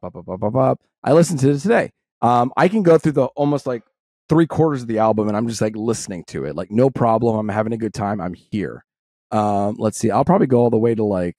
listened to it today. I can go through the almost like 3/4 of the album, and I'm just like listening to it, like no problem. I'm having a good time. I'm here. Let's see. I'll probably go all the way to like.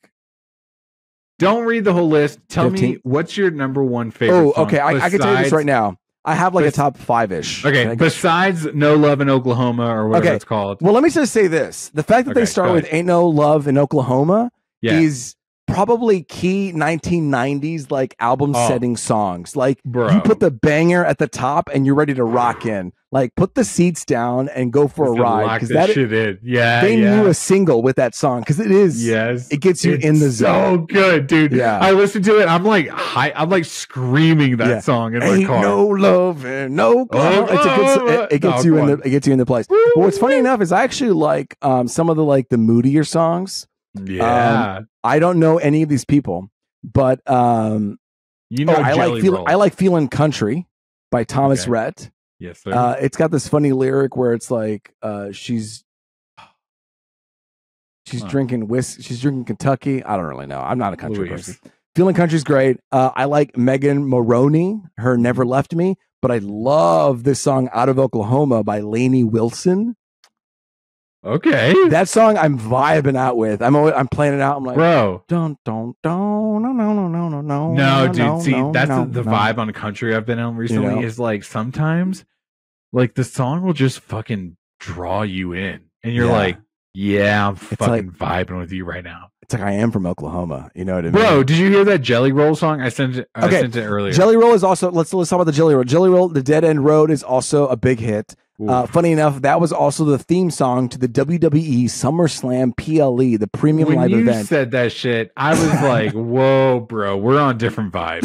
Don't read the whole list. Tell 15. Me what's your number 1 favorite. Oh, okay. I can tell you this right now. I have like a top 5-ish. Okay. Besides No Love in Oklahoma or whatever it's called. Well, let me just say this: the fact that they start with "Ain't No Love in Oklahoma," is probably key 1990s like album setting songs. Like you put the banger at the top and you're ready to rock in. Like put the seats down and go for a ride, because that shit in. Yeah, they knew a single with that song, because it is. Yes, it gets you in the zone. So good, dude. Yeah, I listened to it. I'm like screaming that song in my car. No love and no. It's a good. It gets you in the. It gets you in the place. But what's funny enough is I actually like some of the the moodier songs. Yeah, I don't know any of these people, but you know, I like "Feelin' Country" by Thomas Rhett. Yes, sir. It's got this funny lyric where it's like she's drinking whiskey. She's drinking Kentucky. I don't really know. I'm not a country person. "Feelin' Country's great. I like Megan Moroney. Her "Never Left Me," but I love this song "Out of Oklahoma" by Lainey Wilson. Okay, that song I'm vibing out with. I'm playing it out. I'm like, bro, don't, no, dude. See, that's the vibe on country I've been on recently. Is like sometimes, like the song will just fucking draw you in, and you're like, yeah, I'm fucking vibing with you right now. It's like I am from Oklahoma. You know what I mean? Bro, did you hear that Jelly Roll song? I sent it earlier. Jelly Roll is also, let's talk about the Jelly Roll. Jelly Roll, the Dead End Road is also a big hit. Funny enough, that was also the theme song to the WWE SummerSlam PLE, the premium live event. When you said that shit, I was like, whoa, bro, we're on different vibes.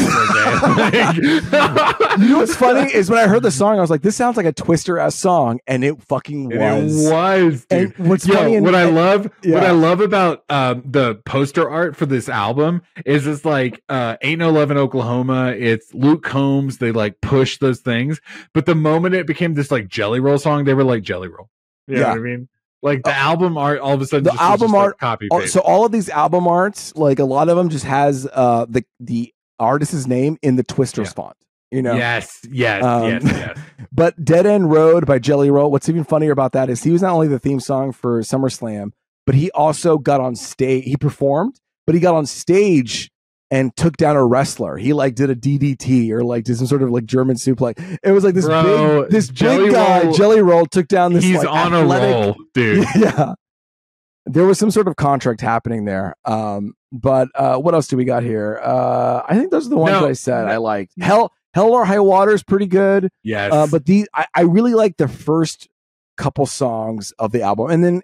You know what's funny is when I heard the song, I was like, this sounds like a Twister-ass song, and it fucking was. It was, dude. And what's funny what I love about the poster art for this album is it's like Ain't No Love in Oklahoma. It's Luke Combs. They like push those things. But the moment it became this like Jelly Roll song, they were like Jelly Roll. You know what I mean? Like the album art all of a sudden the album art copy paste. So all of these album arts, like a lot of them just has the artist's name in the Twister's font. You know? Yes. But Dead End Road by Jelly Roll, what's even funnier about that is he was not only the theme song for SummerSlam, but he also got on stage. He performed, but he got on stage and took down a wrestler. He like did a DDT or like did some sort of like German suplex. It was like this big guy, Jelly Roll, took down this. He's like, on athletic, a roll, dude. Yeah, there was some sort of contract happening there. But what else do we got here? I think those are the ones that I said I liked. Hell or High Water is pretty good. Yes, but I really like the first couple songs of the album, and then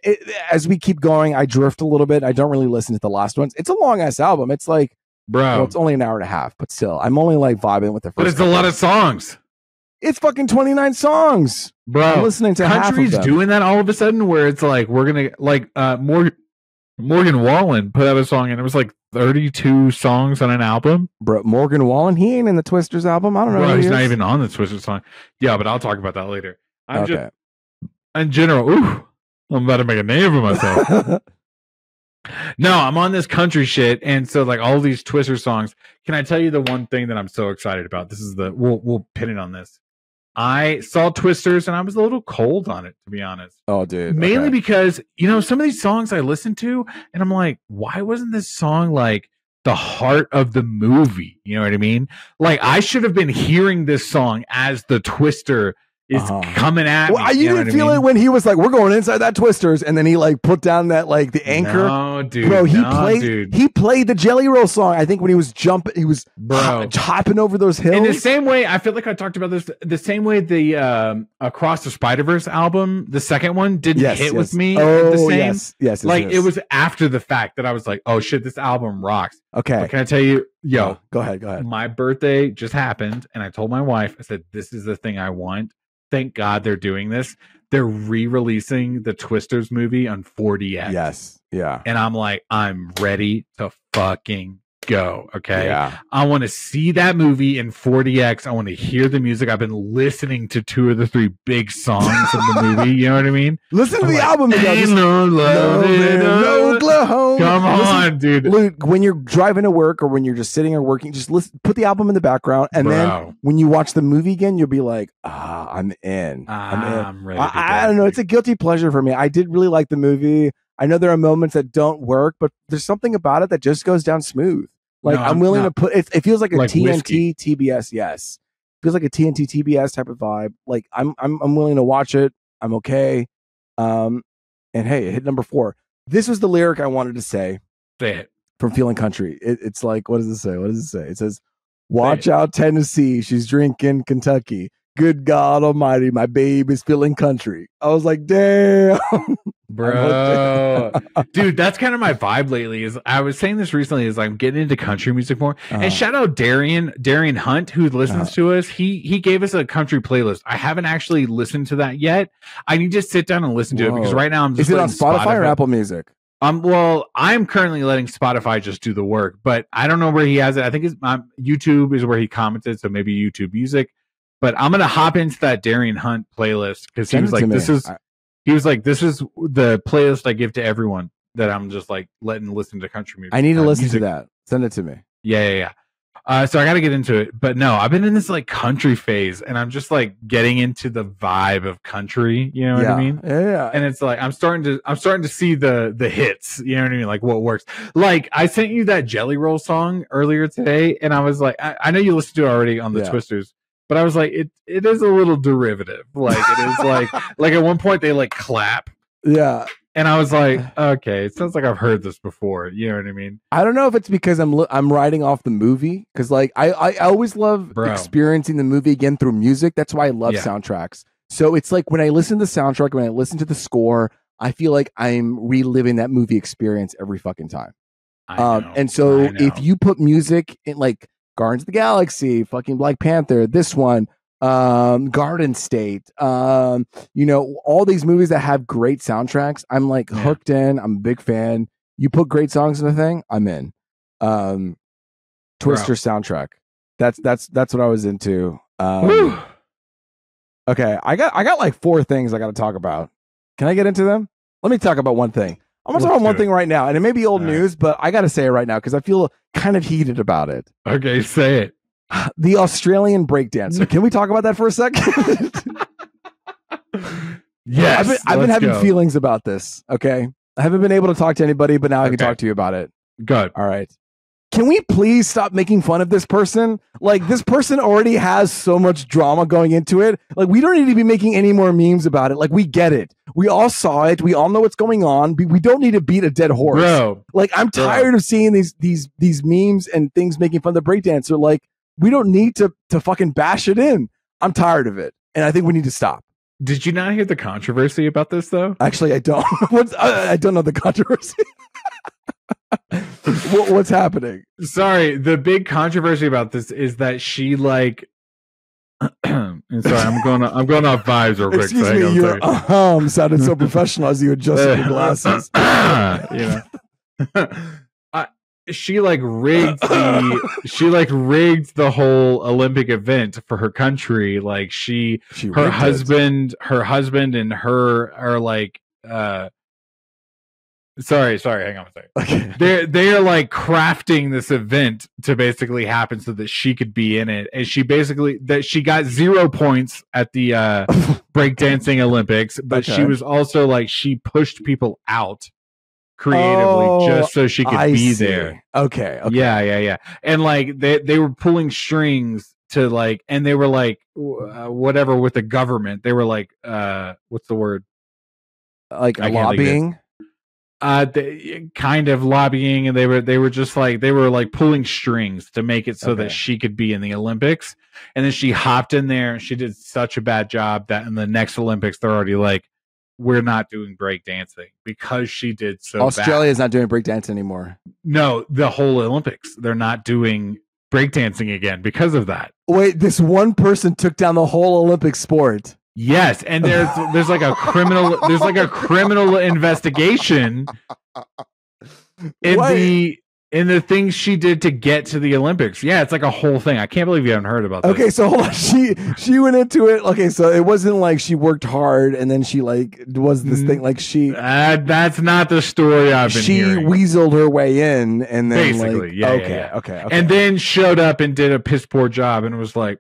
as we keep going, I drift a little bit. I don't really listen to the last ones. It's a long ass album. It's like. Bro, well, it's only an hour and a half, but still, I'm only like vibing with the first. But it's a lot of songs. It's fucking 29 songs, bro. I'm listening to country's half of them. Doing that all of a sudden, where it's like we're gonna like Morgan Wallen put out a song, and it was like 32 songs on an album. Bro, Morgan Wallen, he ain't in the Twisters album. I don't know. Bro, he's not even on the Twisters song. Yeah, but I'll talk about that later. I'm just in general. I'm about to make a name for myself. No, I'm on this country shit, and so like all these Twister songs. Can I tell you the one thing that I'm so excited about? This is we'll pin it on this. I saw Twisters and I was a little cold on it, to be honest. Oh, dude. Mainly because some of these songs I listened to, and I'm like, why wasn't this song like the heart of the movie? You know what I mean? Like I should have been hearing this song as the Twister is coming at me. You didn't feel it when he was like, we're going inside that Twisters, and then he like put down that like the anchor. No, dude. Bro, he played the Jelly Roll song. I think when he was jumping, he was hopping over those hills. In the same way, I feel like I talked about this, the same way the Across the Spider-Verse album, the second one, didn't hit with me the same. Yes. Like it was after the fact that I was like, oh shit, this album rocks. Okay. But can I tell you, go ahead. My birthday just happened, and I told my wife, I said, this is the thing I want. Thank God they're doing this. They're re-releasing the Twisters movie on 4DX. Yes. Yeah. And I'm like, I'm ready to fucking go. Okay. Yeah. I want to see that movie in 4DX. I want to hear the music. I've been listening to 2 of the 3 big songs of the movie. You know what I mean? Listen to the album. Ain't no love in Oklahoma. Come on, dude. Luke, when you're driving to work or when you're just sitting or working, just listen, put the album in the background. And then when you watch the movie again, you'll be like, I'm in. I'm ready. I don't know. It's a guilty pleasure for me. I did really like the movie. I know there are moments that don't work, but there's something about it that just goes down smooth. Like I'm willing to put it. It feels like a TNT TBS. Yes, feels like a TNT TBS type of vibe. Like I'm willing to watch it. I'm okay. And hey, it hit number 4. This was the lyric I wanted to say. Say it. from Feeling Country. It's like, what does it say? What does it say? It says, "Watch out, Tennessee. She's drinking Kentucky. Good God Almighty, my babe is feeling country." I was like, damn. Bro, dude, that's kind of my vibe lately. Is I was saying this recently, is I'm getting into country music more. And shout out Darian Hunt, who listens to us. He gave us a country playlist. I haven't actually listened to that yet. I need to sit down and listen to it because right now I'm just. Is it on Spotify or Apple Music? Well, I'm currently letting Spotify just do the work, but I don't know where he has it. I think it's YouTube is where he commented, so maybe YouTube Music. But I'm gonna hop into that Darian Hunt playlist because he was like, this is the playlist I give to everyone that I'm just like letting listen to country music. I need to listen to that. Send it to me. Yeah. So I got to get into it, but no, I've been in this like country phase, and I'm just like getting into the vibe of country. You know what I mean? Yeah. And it's like I'm starting to see the hits. You know what I mean? Like what works. Like I sent you that Jelly Roll song earlier today, and I was like, I know you listened to it already on the Twisters. But I was like, it is a little derivative. Like it is like at one point they like clap. Yeah. And I was like, okay, it sounds like I've heard this before. You know what I mean? I don't know if it's because I'm writing off the movie, because like I always love experiencing the movie again through music. That's why I love soundtracks. So it's like when I listen to the soundtrack, when I listen to the score, I feel like I'm reliving that movie experience every fucking time. And so if you put music in like Guardians of the Galaxy, fucking Black Panther, this one, Garden State, all these movies that have great soundtracks, I'm like hooked in. I'm a big fan. You put great songs in the thing, I'm in. Twister soundtrack. That's what I was into. Okay, I got like 4 things I got to talk about. Can I get into them? Let me talk about one thing. I'm going to talk about one thing right now, and it may be old news, but I got to say it right now because I feel kind of heated about it. Okay, say it. The Australian breakdancer. Can we talk about that for a second? Yes. I've been having feelings about this, okay? I haven't been able to talk to anybody, but now I can talk to you about it. Good. All right. Can we please stop making fun of this person? Like, this person already has so much drama going into it. Like, we don't need to be making any more memes about it. Like, we get it. We all saw it. We all know what's going on. We don't need to beat a dead horse. Bro. Like, I'm tired of seeing these memes and things making fun of the breakdancer. Like, we don't need to fucking bash it in. I'm tired of it. And I think we need to stop. Did you not hear the controversy about this, though? Actually, I don't. I don't know the controversy. What's happening? Sorry, the big controversy about this is that she like. And sorry, I'm going off vibes real quick. Excuse me, your sounded so professional as you adjusted your glasses. She rigged the whole Olympic event for her country. Like her husband and her are like. Sorry, hang on a second. Okay. They are like crafting this event to basically happen so that she could be in it. And she got 0 points at the breakdancing Olympics, but she was also like she pushed people out creatively just so she could be there. Okay. Yeah. And like they were pulling strings to like, and they were like whatever with the government. They were like what's the word? Like lobbying. They kind of lobbying, and they were just like they were like pulling strings to make it so that she could be in the Olympics. And then she hopped in there and she did such a bad job that in the next Olympics they're already like, we're not doing breakdancing because she did so Australia is not doing breakdance anymore. No, the whole Olympics they're not doing breakdancing again because of that. Wait, this one person took down the whole Olympic sport. Yes, and there's like a criminal investigation in the things she did to get to the Olympics. Yeah, it's like a whole thing. I can't believe you haven't heard about this. Okay, so hold on. She went into it. Okay, so it wasn't like she worked hard and then she like was this thing like she. That's not the story I've been hearing. She weaseled her way in and then basically, okay, and then showed up and did a piss poor job and was like.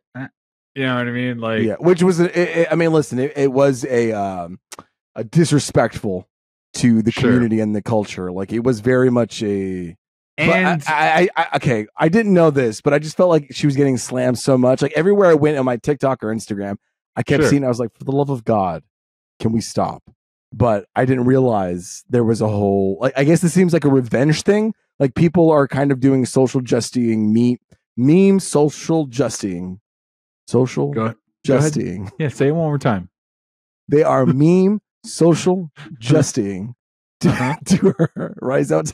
You know what I mean? Like, yeah, which was, listen, it was a disrespectful to the community and the culture. Like, it was very much a. And I didn't know this, but I just felt like she was getting slammed so much. Like, everywhere I went on my TikTok or Instagram, I kept seeing. I was like, for the love of God, can we stop? But I didn't realize there was a whole. Like, I guess this seems like a revenge thing. Like people are kind of doing social justing, meme social justing, social Go justing. Yeah, say it one more time. They are meme social justing to her. Right? Is that what's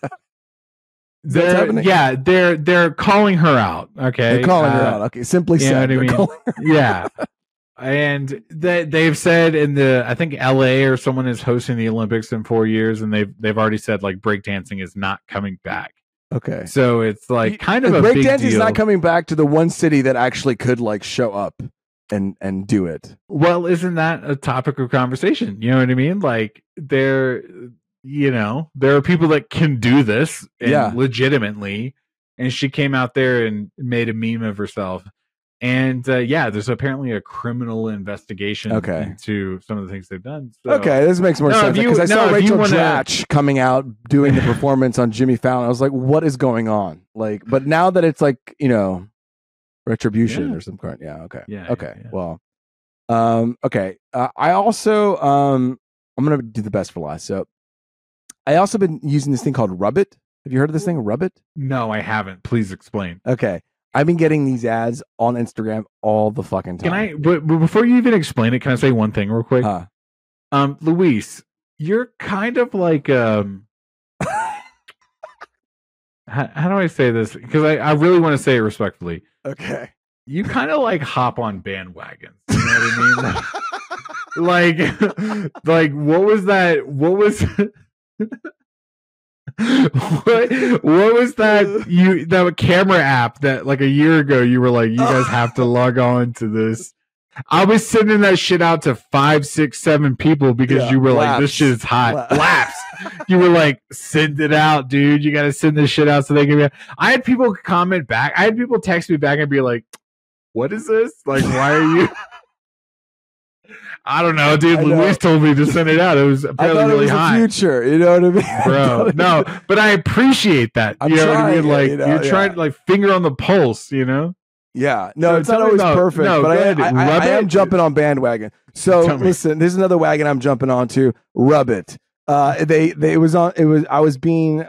happening? Yeah, they're calling her out. Okay, they're calling her out. Okay, simply said, you know what I mean? Yeah. And they've said in I think LA or someone is hosting the Olympics in 4 years, and they've already said like breakdancing is not coming back. Okay, so it's like kind of a big breakdancing is deal. not coming back to the one city that actually could like show up and do it. Well, isn't that a topic of conversation? You know what I mean? Like there are people that can do this legitimately, and she came out there and made a meme of herself. And there's apparently a criminal investigation into some of the things they've done. So, okay, this makes more sense because I saw Rachel Dratch coming out doing the performance on Jimmy Fallon. I was like, what is going on? Like, but now that it's like, retribution or some kind. Yeah. Okay. Yeah. Okay. Yeah. Well, okay. I also, I'm going to do the best for last. So I also been using this thing called Rubbit. Have you heard of this thing, Rubbit? No, I haven't. Please explain. Okay. I've been getting these ads on Instagram all the fucking time. But before you even explain it, can I say one thing real quick? Luis, you're kind of like how do I say this? Because I really want to say it respectfully. Okay. You kind of like hop on bandwagons. You know what I mean? like what was that? What was what was that camera app that like a year ago you were like, you guys have to log on to this? I was sending that shit out to 5, 6, 7 people because you were like, this shit is hot. Laps. You were like, send it out, dude. You got to send this shit out so they can be. I had people comment back. I had people text me back and be like, what is this? Like, why are you? I don't know, dude. Luis told me to send it out. It was apparently really hot. Future, you know what I mean, bro? No, but I appreciate that. You know what I mean? Like you're trying to like finger on the pulse. You know? Yeah. No, it's not always perfect. No, but I am jumping on bandwagon. So listen, there's another wagon I'm jumping onto. Rubbit. I was being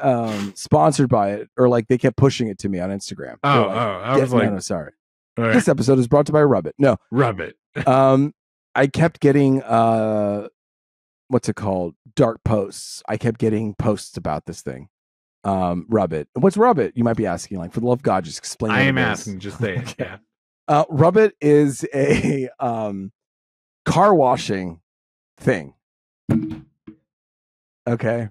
sponsored by it, or like they kept pushing it to me on Instagram. I was like, no, sorry. Right. This episode is brought to you by Rubbit. No, Rubbit. I kept getting what's it called? Dark posts. I kept getting posts about this thing. Rubbit. What's Rubbit? You might be asking. Like, for the love of God, just explain. I am asking. Just say it. Okay. Yeah. Rubbit is a car washing thing. Okay.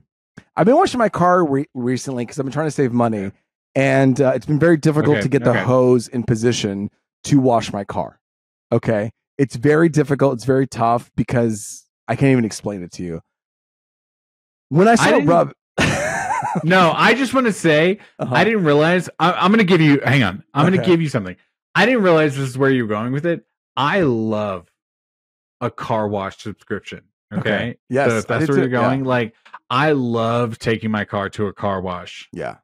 I've been washing my car recently because I've been trying to save money, and it's been very difficult to get the hose in position to wash my car. Okay. It's very difficult. It's very tough because I can't even explain it to you. When I saw Rubbit. No, I just want to say, I didn't realize. I'm going to give you, hang on. I'm going to give you something. I didn't realize this is where you're going with it. I love a car wash subscription. Okay. Yes. So if that's where you're going, like, I love taking my car to a car wash. Yeah.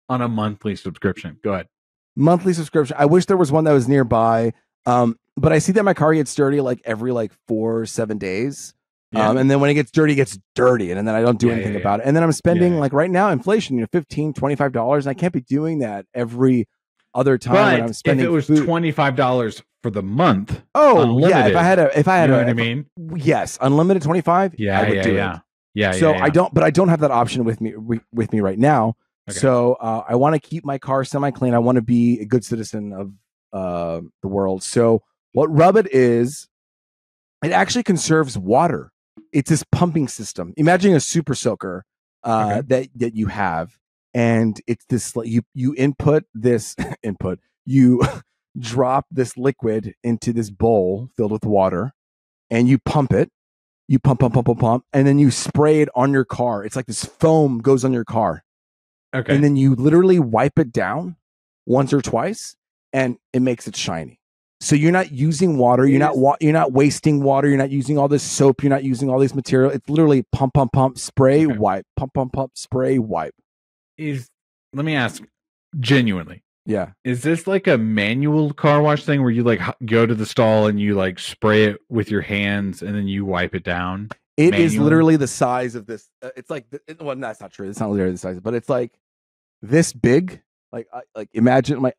On a monthly subscription. Go ahead. Monthly subscription. I wish there was one that was nearby. But I see that my car gets dirty like every 4 or 7 days. Yeah. And then when it gets dirty, and then I don't do anything about it. And then I'm spending like right now, inflation, $15, $25, and I can't be doing that every other time when I'm spending. If it was $25 for the month, unlimited, yeah. If I had, you know what I mean? Yes, unlimited 25. Yeah, I would do it. Yeah. So I don't have that option with me right now. Okay. So I want to keep my car semi-clean. I want to be a good citizen of the world. So what Rubbit is, it actually conserves water. It's this pumping system. Imagine a super soaker that you have, and it's this. You input this you drop this liquid into this bowl filled with water, and you pump it. You pump, and then you spray it on your car. It's like this foam goes on your car. Okay. And then you literally wipe it down once or twice, and it makes it shiny. So you're not using water. You're not wasting water. You're not using all this soap. You're not using all this material. It's literally pump, spray, wipe, pump, spray, wipe. Let me ask, genuinely. Yeah. Is this like a manual car wash thing where you like go to the stall and you like spray it with your hands and then you wipe it down? It is literally the size of this. It's like, well, that's not true. It's not literally the size, but it's like this big. Like imagine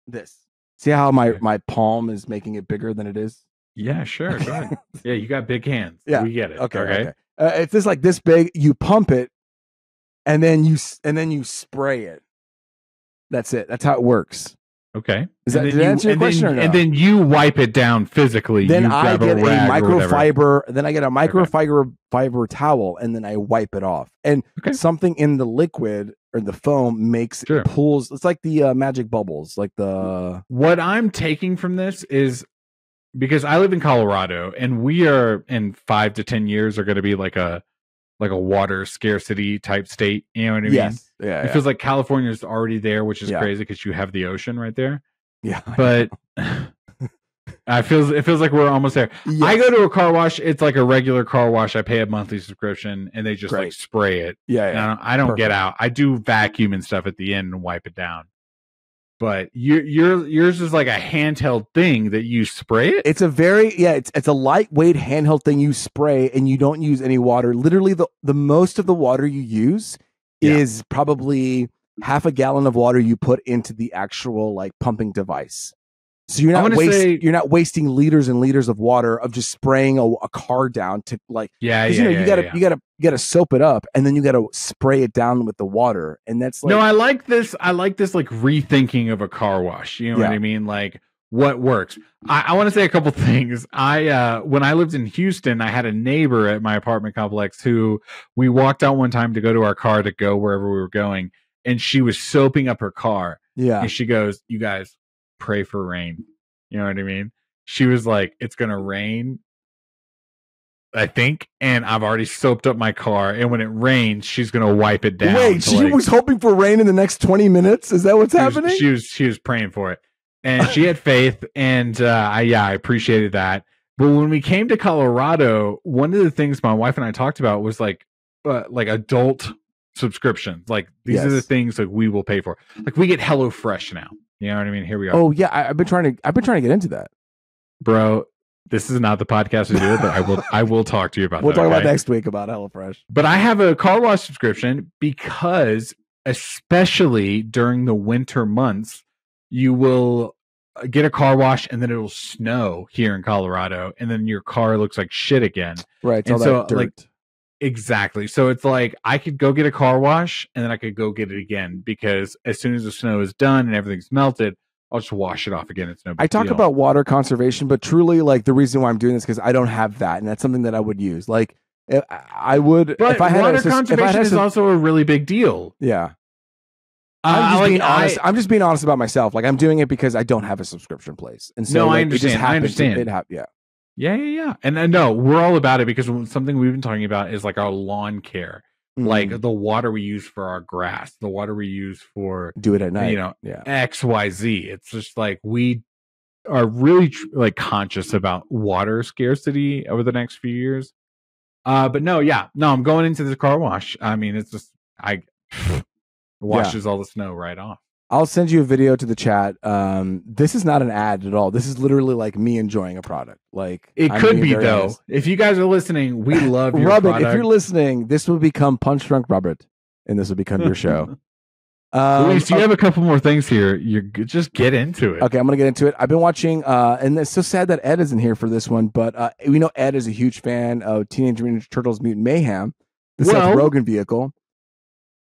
this. See how my palm is making it bigger than it is? Yeah, sure. Go ahead. Yeah, you got big hands. Yeah, we get it. Okay. It's just like this big. You pump it, and then you spray it. That's it. That's how it works. Okay. Did that answer your question or no? And then you wipe it down physically. Then I get a microfiber. Then I get a microfiber towel, and then I wipe it off. And something in the liquid or the foam makes it pulls. It's like the magic bubbles. Like the. What I'm taking from this is because I live in Colorado, and we are in 5 to 10 years are going to be like a water scarcity type state. You know what I mean? Yes. Yeah. It feels like California is already there, which is crazy because you have the ocean right there. Yeah. But it feels like we're almost there. Yes. I go to a car wash. It's like a regular car wash. I pay a monthly subscription, and they just like spray it. Yeah. I don't get out. I do vacuum and stuff at the end and wipe it down. But yours is like a handheld thing that you spray it. It's a it's a lightweight handheld thing you spray, and you don't use any water. Literally, the most of the water you use is probably half a gallon of water you put into the actual like pumping device. So you're not wasting liters and liters of water of just spraying a car down to like you gotta soap it up, and then you gotta spray it down with the water, and that's like, no, I like this like rethinking of a car wash. You know what I mean? Like what works. I want to say a couple things. When I lived in Houston, I had a neighbor at my apartment complex who we walked out one time to go to our car to go wherever we were going, and she was soaping up her car. Yeah, and she goes, "You guys pray for rain." You know what I mean? She was like, "It's gonna rain, I think, and I've already soaped up my car, and when it rains, she's gonna wipe it down." Wait, she was hoping for rain in the next 20 minutes? Is that what's happening? She was praying for it, and she had faith, and I appreciated that. But when we came to Colorado, one of the things my wife and I talked about was like adult subscriptions. Like these are the things like we will pay for. Like we get HelloFresh now. You know what I mean? Here we are. Oh yeah, I've been trying to get into that, bro. This is not the podcast to do it, but I will talk to you about. We'll talk about next week about HelloFresh. But I have a car wash subscription because, especially during the winter months, you will get a car wash and then it'll snow here in Colorado, and then your car looks like shit again. Right. And so dirt. Like exactly. So it's like I could go get a car wash and then I could go get it again, because as soon as the snow is done and everything's melted, I'll just wash it off again. It's no big deal. I talk about water conservation, but truly, like the reason why I'm doing this because I don't have that, and that's something that I would use. Like I would, but if I had water conservation is also a really big deal. Yeah, I'm just being honest about myself. Like I'm doing it because I don't have a subscription place, and so I understand. Yeah. And no, we're all about it because something we've been talking about is like our lawn care. Like the water we use for our grass, the water we use for do it at night, XYZ. It's just like we are really conscious about water scarcity over the next few years. But I'm going into the car wash. I mean, it's just washes all the snow right off. I'll send you a video to the chat. This is not an ad at all. This is literally like me enjoying a product. Like it could be though. Honest. If you guys are listening, we love your Robert. product. If you're listening, this will become Punch Drunk Robert, and this will become your show. Luis, you have a couple more things here. You just get into it. Okay, I'm gonna get into it. I've been watching, and it's so sad that Ed isn't here for this one, but we know Ed is a huge fan of Teenage Mutant Ninja Turtles: Mutant Mayhem, the Seth Rogen vehicle.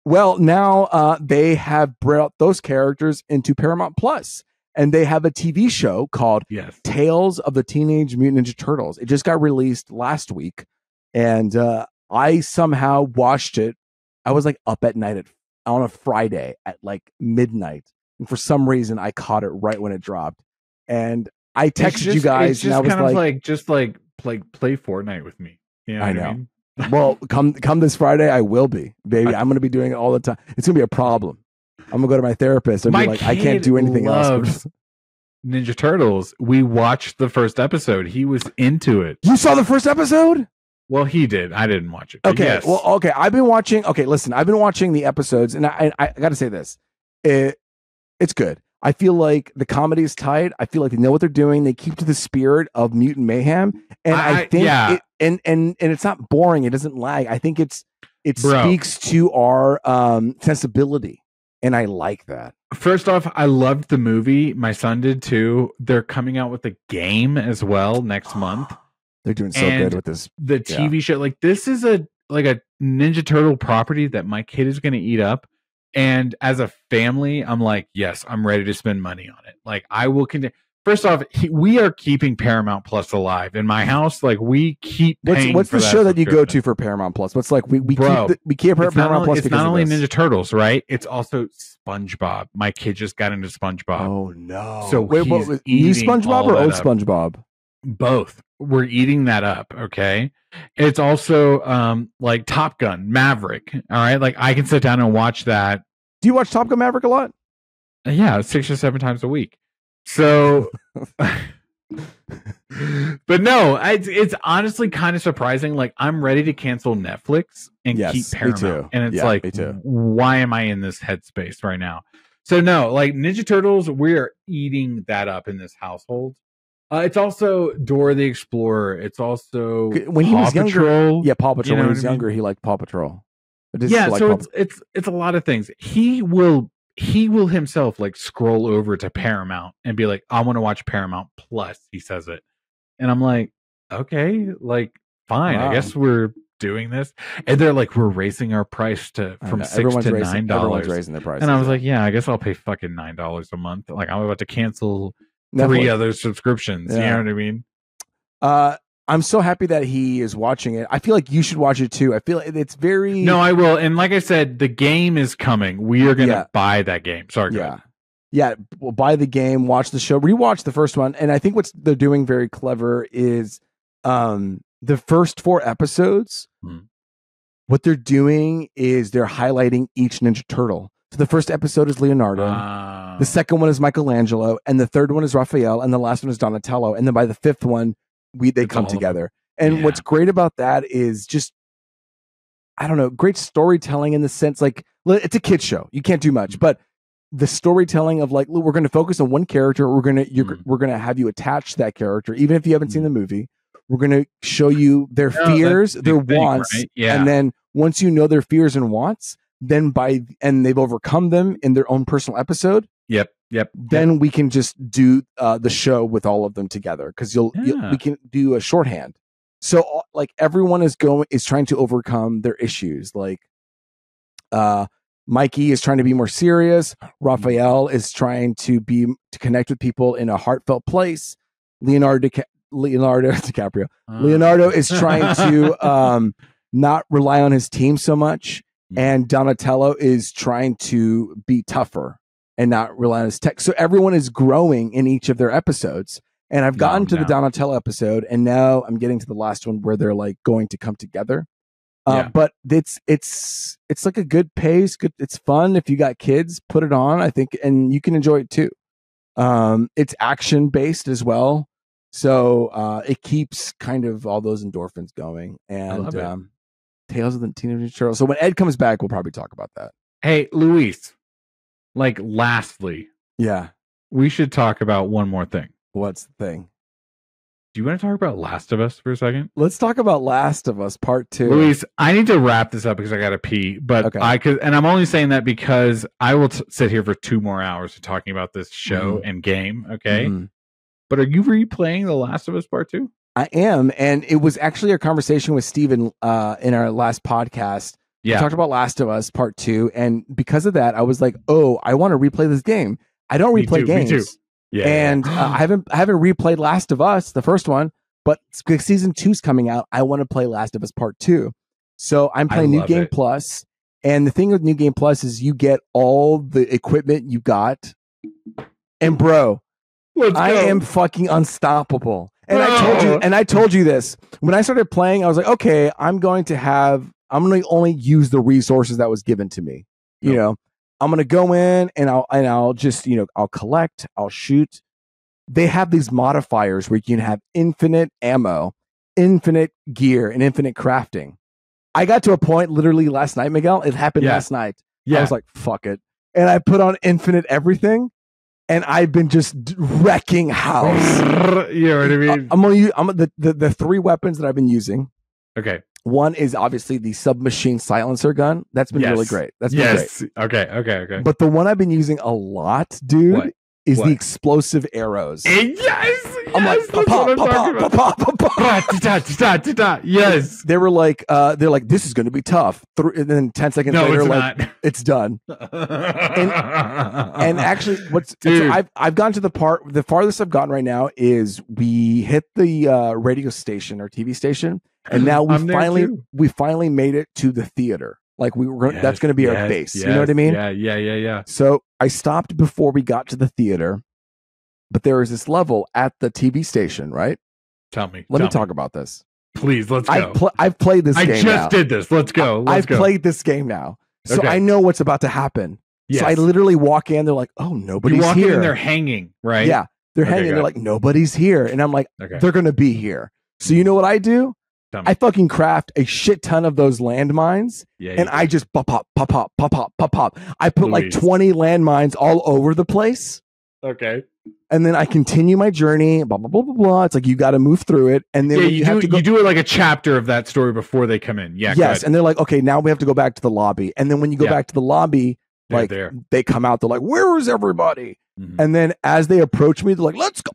Well, now they have brought those characters into Paramount Plus, and they have a TV show called Tales of the Teenage Mutant Ninja Turtles. It just got released last week, and I somehow watched it. I was like up at night on a Friday at like midnight, and for some reason I caught it right when it dropped. And I texted you guys, and I was like, play Fortnite with me. You know I know. I mean? Well, come this Friday, I will be, baby. I'm going to be doing it all the time. It's going to be a problem. I'm going to go to my therapist and be like, I can't do anything else. Ninja Turtles. We watched the first episode. He was into it. You saw the first episode? Well, he did. I didn't watch it. Okay. Yes. Well, okay. I've been watching the episodes, and I got to say this. It's good. I feel like the comedy is tight. I feel like they know what they're doing. They keep to the spirit of Mutant Mayhem, and I think and it's not boring. It doesn't lag. I think it speaks to our sensibility, And I like that. First off, I loved the movie. My son did too. They're coming out with a game as well next month. They're doing so good with this. The TV show, like this is a Ninja Turtle property that my kid is going to eat up. And as a family, I'm like, yes, I'm ready to spend money on it. Like I will continue. First off, we are keeping Paramount Plus alive in my house. Like we keep paying. What's the show that you go to for Paramount Plus? What's like we keep Paramount Plus. It's not only Ninja Turtles, right? It's also SpongeBob. My kid just got into SpongeBob. Oh no! So wait, what was new SpongeBob or old SpongeBob? Both. We're eating that up. Okay. It's also like Top Gun Maverick. All right, like I can sit down and watch that. Do you watch Top Gun Maverick a lot? Yeah, 6 or 7 times a week. So, but no, it's honestly kind of surprising. Like I'm ready to cancel Netflix and keep Paramount, and it's like, why am I in this headspace right now? So no, like Ninja Turtles, we're eating that up in this household. It's also Dora the Explorer. It's also when he was younger. Yeah, Paw Patrol. When he was younger, he liked Paw Patrol. Yeah, so it's a lot of things. He will himself like scroll over to Paramount and be like, I want to watch Paramount Plus. He says it. And I'm like, okay, like fine. Wow. I guess we're doing this. And they're like, we're raising our price from $6 to $9. Everyone's raising their price. And I was like, yeah, I guess I'll pay fucking $9 a month. Like I'm about to cancel 3 other subscriptions. Yeah. You know what I mean? I'm so happy that he is watching it. I feel like you should watch it too. I feel like it's very... No, I will. And like I said, the game is coming. We are going to buy that game. Sorry. Yeah. We'll buy the game, watch the show, rewatch the first one. And I think what they're doing very clever is the first 4 episodes. What they're doing is they're highlighting each Ninja Turtle. So the first episode is Leonardo. The second one is Michelangelo. And the third one is Raphael. And the last one is Donatello. And then by the 5th one, they come together. And what's great about that is just, I don't know, great storytelling in the sense, like it's a kid's show. You can't do much, but the storytelling of like, look, we're going to focus on one character. We're going to have you attach to that character. Even if you haven't seen the movie, we're going to show you their fears, their wants. Right? Yeah. And then once you know their fears and wants, then and they've overcome them in their own personal episode. Yep. Then we can just do the show with all of them together because we can do a shorthand. So like everyone is trying to overcome their issues. Like Mikey is trying to be more serious. Raphael is trying to connect with people in a heartfelt place. Leonardo DiCaprio. Leonardo is trying to not rely on his team so much, and Donatello is trying to be tougher and not rely on his tech. So everyone is growing in each of their episodes. And I've gotten to the Donatello episode, and now I'm getting to the last one where they're like going to come together. But it's like a good pace. It's fun. If you got kids, put it on, I think, and you can enjoy it too. It's action based as well. So it keeps kind of all those endorphins going. And Tales of the Teenage Ninja Turtles. So when Ed comes back, we'll probably talk about that. Hey, Luis. Like, lastly, we should talk about one more thing. What's the thing? Do you want to talk about Last of Us for a second? Let's talk about Last of Us Part 2. Luis, I need to wrap this up because I got to pee. But I could, and I'm only saying that because I will sit here for 2 more hours talking about this show and game. Okay. But are you replaying The Last of Us Part 2? I am. And it was actually a conversation with Steven in our last podcast. We talked about Last of Us Part 2, and because of that, I was like, "Oh, I want to replay this game." I don't replay games, me too. Yeah, and I haven't replayed Last of Us, the first one, but season 2's coming out. I want to play Last of Us Part 2, so I'm playing New Game Plus. And the thing with New Game Plus is you get all the equipment you got, and bro, I am fucking unstoppable. And I told you this when I started playing. I was like, okay, I'm going to only use the resources that was given to me. You know, I'm going to go in and I'll just, I'll collect, I'll shoot. They have these modifiers where you can have infinite ammo, infinite gear, and infinite crafting. I got to a point literally last night, Miguel. It happened last night. I was like, fuck it. And I put on infinite everything. And I've been just wrecking house. You know what I mean? I'm the 3 weapons that I've been using. Okay. One is obviously the submachine silencer gun. That's been really great. That's been great. Okay. But the one I've been using a lot, dude, is the explosive arrows. Yes. I'm like, yes. They were like, they're like, this is going to be tough. And then 10 seconds later, it's like, not. it's done. And actually, so I've gotten to the farthest I've gotten right now is we hit the radio station or TV station, and now we finally made it to the theater. Like that's going to be our base. You know what I mean? Yeah. So I stopped before we got to the theater, but there is this level at the TV station, right? Tell me. Let me talk about this. Please, let's go. I've played this game I just did this. Let's go. I've played this game now. So I know what's about to happen. Yes. So I literally walk in. They're like, oh, nobody's here. here. In, they're hanging, right? Yeah. They're hanging. They're like, nobody's here. And I'm like, they're going to be here. So you know what I do? I fucking craft a shit ton of those landmines, and I just pop. I put like 20 landmines all over the place. Okay. And then I continue my journey, blah, blah, blah, blah, blah. It's like, you got to move through it. And then you do it like a chapter of that story before they come in. Yeah. Yes. And they're like, okay, now we have to go back to the lobby. And then when you go back to the lobby, like they come out, they're like, where is everybody? Mm-hmm. And then as they approach me, they're like, let's go.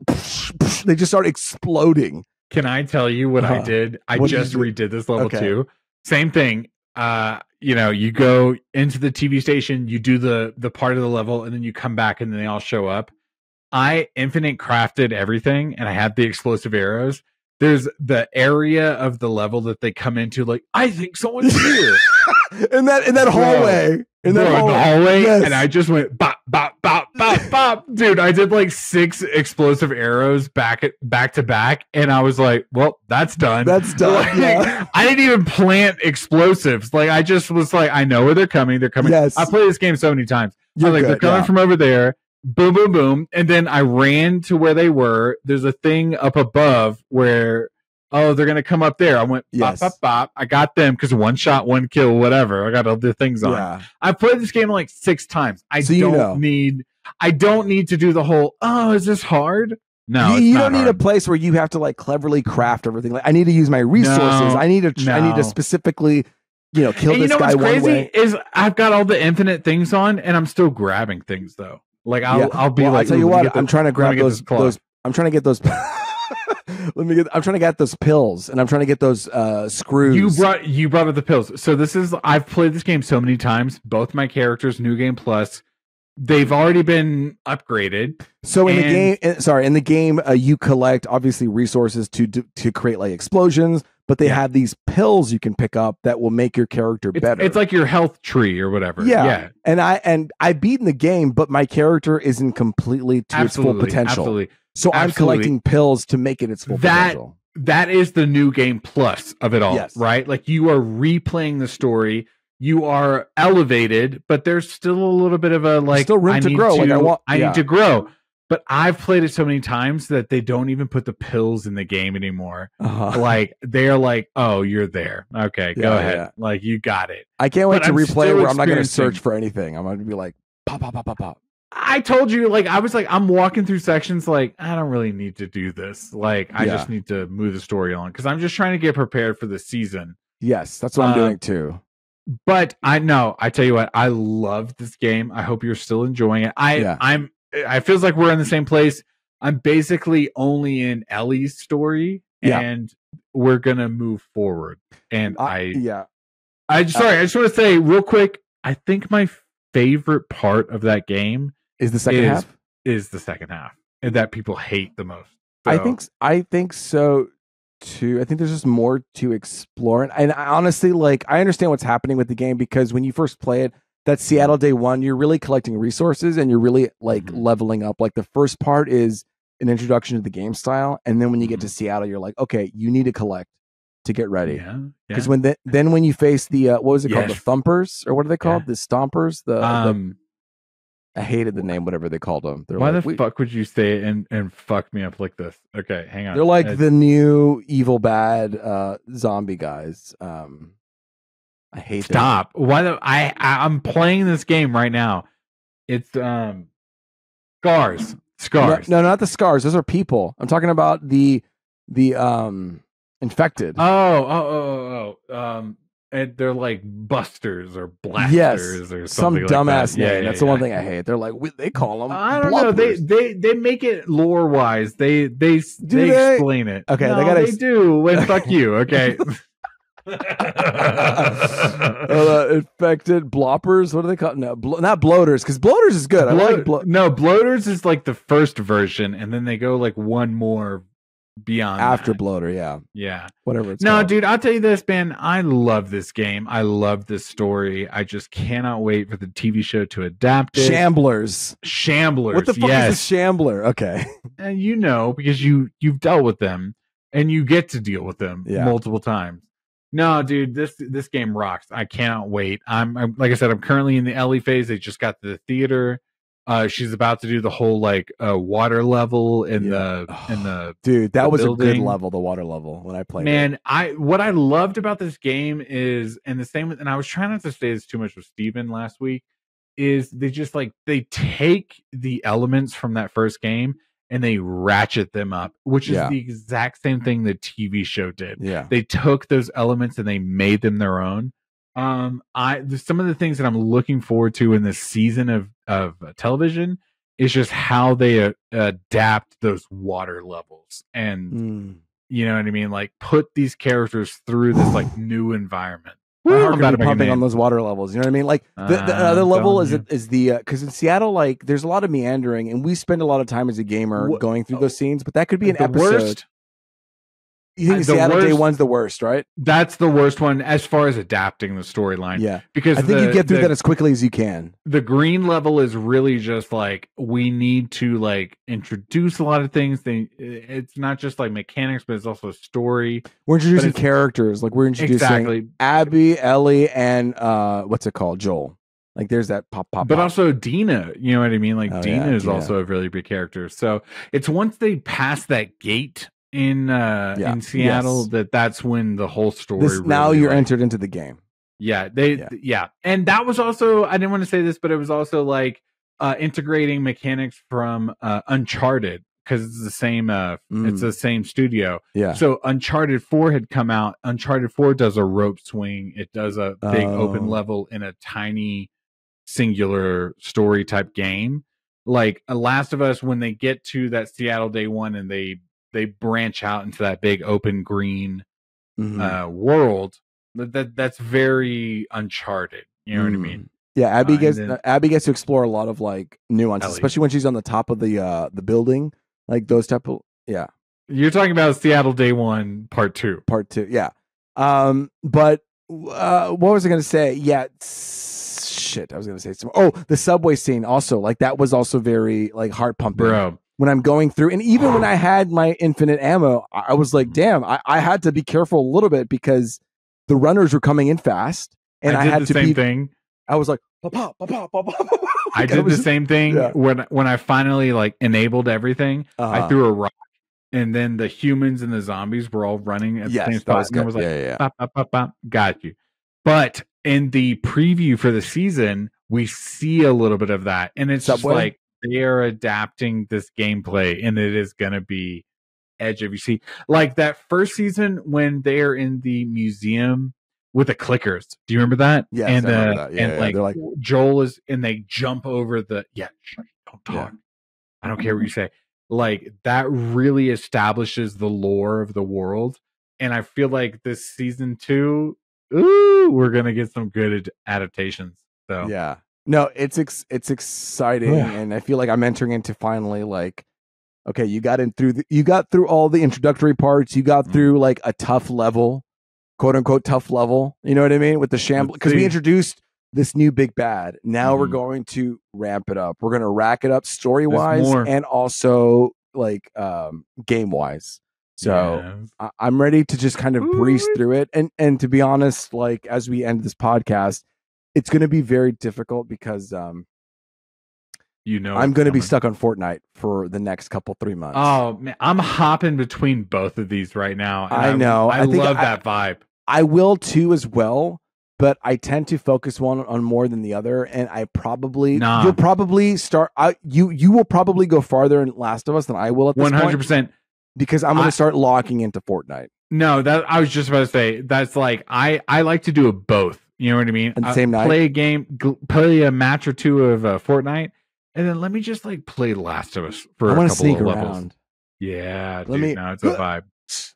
They just start exploding. Can I tell you what I did? I just redid this level 2. Same thing. You go into the TV station, you do the part of the level, and then you come back and then they all show up. I infinite crafted everything, and I had the explosive arrows. There's the area of the level that they come into, like, I think someone's here. in that hallway. In the hallway. Yes. And I just went bop, bop, bop, bop, bop. Dude, I did like 6 explosive arrows back to back. And I was like, well, that's done. That's done. Like, I didn't even plant explosives. Like, I just was like, I know where they're coming. They're coming. Yes. I played this game so many times. They're coming from over there. Boom, boom, boom. And then I ran to where they were. There's a thing up above where, they're going to come up there. I went, bop, bop, bop. I got them because 1 shot, 1 kill, whatever. I got other things on. Yeah. I played this game like 6 times. I don't need to do the whole, is this hard? No, you don't need a place where you have to like cleverly craft everything. Like, I need to use my resources. I need to specifically, kill this guy one way. Is I've got all the infinite things on, and I'm still grabbing things though. Like I'll be like, I'll tell you what, I'm trying to grab those. I'm trying to get those. I'm trying to get those pills, and I'm trying to get those screws. You brought up the pills. So I've played this game so many times. Both my characters, New Game Plus, they've already been upgraded. So in the game, you collect obviously resources to create like explosions, but they have these pills you can pick up that will make your character better. It's like your health tree or whatever. Yeah. And I beaten the game, but my character isn't completely to its full potential. Absolutely. So I'm collecting pills to make it its full potential. That is the New Game Plus of it all, right? Like, you are replaying the story. You are elevated, but there's still a little bit of a like, still room to grow. I need to grow. But I've played it so many times that they don't even put the pills in the game anymore. Like, they're like, oh, you're there. Okay, go ahead. Yeah. Like, you got it. I can't wait to replay where I'm not going to search for anything. I'm going to be like, pop, pop, pop, pop, pop. I told you, like, I was like, I'm walking through sections like, I don't really need to do this. Like, I just need to move the story on because I'm just trying to get prepared for the season. Yes, that's what I'm doing too. But I tell you what, I love this game. I hope you're still enjoying it. It feels like we're in the same place. I'm basically only in Ellie's story, and we're gonna move forward. And I just want to say real quick, I think my favorite part of that game is the second half. Is the second half, and that people hate the most. So, I think so too. I think there's just more to explore, and I honestly, like, I understand what's happening with the game because when you first play it, that Seattle day one, you're really collecting resources and you're really like leveling up. Like, the first part is an introduction to the game style, and then when you get to Seattle, you're like, okay, you need to collect to get ready. Because when when you face the what was it called, the thumpers, or what are they called, the stompers? I hated the name, whatever they called them. Why the fuck would you say it and fuck me up like this? Okay, hang on. They're like the new evil bad zombie guys. I hate them. Stop. Why I'm playing this game right now. It's Scars. No, not the scars. Those are people. I'm talking about the Infected. And they're like busters or blasters or some something dumbass like that. name. That's the one thing I hate. They're like they call them. I don't know. They make it lore wise. They explain it. Okay, no, they do. And fuck you. Okay. Infected bloppers. What do they call it? No, not bloaters, because bloaters is good. Bloaters is like the first version, and then they go like one more beyond after that. bloater. Yeah, whatever it's no called. Dude, I'll tell you this, man, I love this game. I love this story. I just cannot wait for the TV show to adapt it. Shamblers. What the fuck is a shambler? Okay. And because you've dealt with them and you get to deal with them multiple times. No, dude, this game rocks. I cannot wait. I'm like I said, I'm currently in the Ellie phase. They just got to the theater. She's about to do the whole like water level in the dude. That was building. A good level, the water level when I played. Man, what I loved about this game is, and I was trying not to say this too much with Steven last week, is they take the elements from that first game and they ratchet them up, which is the exact same thing the TV show did. Yeah, they took those elements and they made them their own. Some of the things that I'm looking forward to in this season of television is just how they adapt those water levels, and you know what I mean, like put these characters through this like new environment. My heart could be pumping on those water levels. You know what I mean? Like the other level is the because in Seattle, like there's a lot of meandering, and we spend a lot of time as a gamer going through those scenes. But that could be an episode. Worst? You think Seattle Day One's the worst, right? That's the worst one as far as adapting the storyline. Yeah, because I think you get through that as quickly as you can. The green level is really just like we need to like introduce a lot of things. It's not just like mechanics, but it's also a story. We're introducing characters. Like we're introducing Abby, Ellie, and what's it called, Joel. Like there's that pop. But also Dina, you know what I mean? Like Dina is also a really big character. So it's once they pass that gate in Seattle that's when the whole story really, now you're entered into the game. And that was also, I didn't want to say this, but it was also like integrating mechanics from Uncharted, because it's the same studio. So Uncharted 4 had come out. Uncharted 4 does a rope swing. It does a big open level in a tiny singular story type game. Like Last of Us, when they get to that Seattle Day One and they branch out into that big open green world, that's very Uncharted. You know what I mean? Yeah, Abby gets to explore a lot of like nuances, especially when she's on the top of the building, like those type of You're talking about Seattle Day One Part 2. Yeah. But what was I going to say? Yeah, shit. I was going to say the subway scene also, like that was also very like heart pumping, bro. When I'm going through, and even when I had my infinite ammo, I was like, damn, I had to be careful a little bit because the runners were coming in fast, and I had to be. Thing. I was like, pop. I did the same thing when I finally like enabled everything. I threw a rock, and then the humans and the zombies were all running at the same spot. And I was like, pop, got you. But in the preview for the season, we see a little bit of that, and it's just like they are adapting this gameplay, and it is going to be edge of your seat. Like that first season when they are in the museum with the clickers. Do you remember that? Yeah. And I remember that. and like Joel is, and they jump over the don't talk. I don't care what you say. Like that really establishes the lore of the world, and I feel like this season 2, we're gonna get some good adaptations. So yeah. No, it's exciting, and I feel like I'm entering into finally like, okay, you got through all the introductory parts, you got through like a tough level, quote unquote tough level. You know what I mean? With the shamble, because we introduced this new big bad. Now we're going to ramp it up. We're going to rack it up story wise and also like game wise. So I'm ready to just kind of breeze through it. And to be honest, like as we end this podcast, it's going to be very difficult because I'm going to be stuck on Fortnite for the next 3 months. Oh man, I'm hopping between both of these right now. I know. I love that vibe. I will too as well, but I tend to focus one on more than the other, and I probably you'll probably start. You will probably go farther in Last of Us than I will at this 100%. Because I'm going to start locking into Fortnite. No, that I was just about to say. That's like I like to do it both. You know what I mean? On the same night? Play a game, play a match or two of Fortnite, and then let me just like play Last of Us for I a want couple to sneak of around. levels. Yeah, Let dude. me- No, it's a vibe.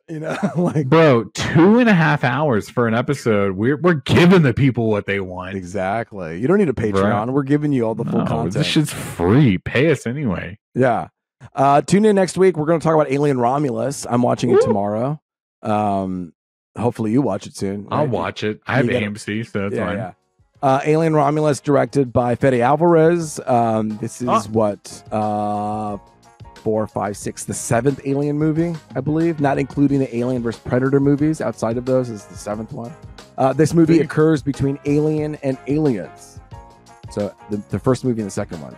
You know, like Bro, 2.5 hours for an episode. We're giving the people what they want. exactly. You don't need a Patreon. We're giving you all the full No, content. this shit's free. Pay us anyway. Yeah. Tune in next week. We're going to talk about Alien Romulus. I'm watching it tomorrow. Hopefully you watch it soon. I'll right? watch it. I have You gotta- AMC, so that's fine. Yeah. Alien Romulus, directed by Fede Alvarez. This is what 4, 5, 6, the 7th Alien movie, I believe, not including the Alien vs Predator movies. Outside of those, is the 7th one. This movie occurs between Alien and Aliens. So the first movie and the second one,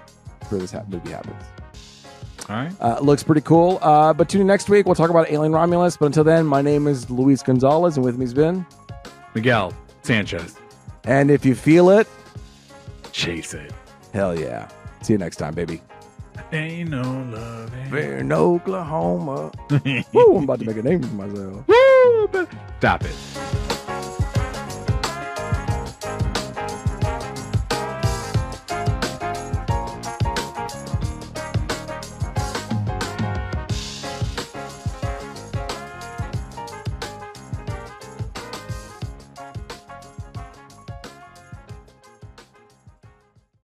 where this movie happens. All right. Looks pretty cool. But tune in next week. We'll talk about Alien Romulus. But until then, my name is Luis Gonzalez, and with me's been Miguel Sanchez. And if you feel it, Chase it. hell yeah. See you next time, baby. Ain't no love. In Oklahoma. Woo, I'm about to make a name for myself. Woo! Stop it.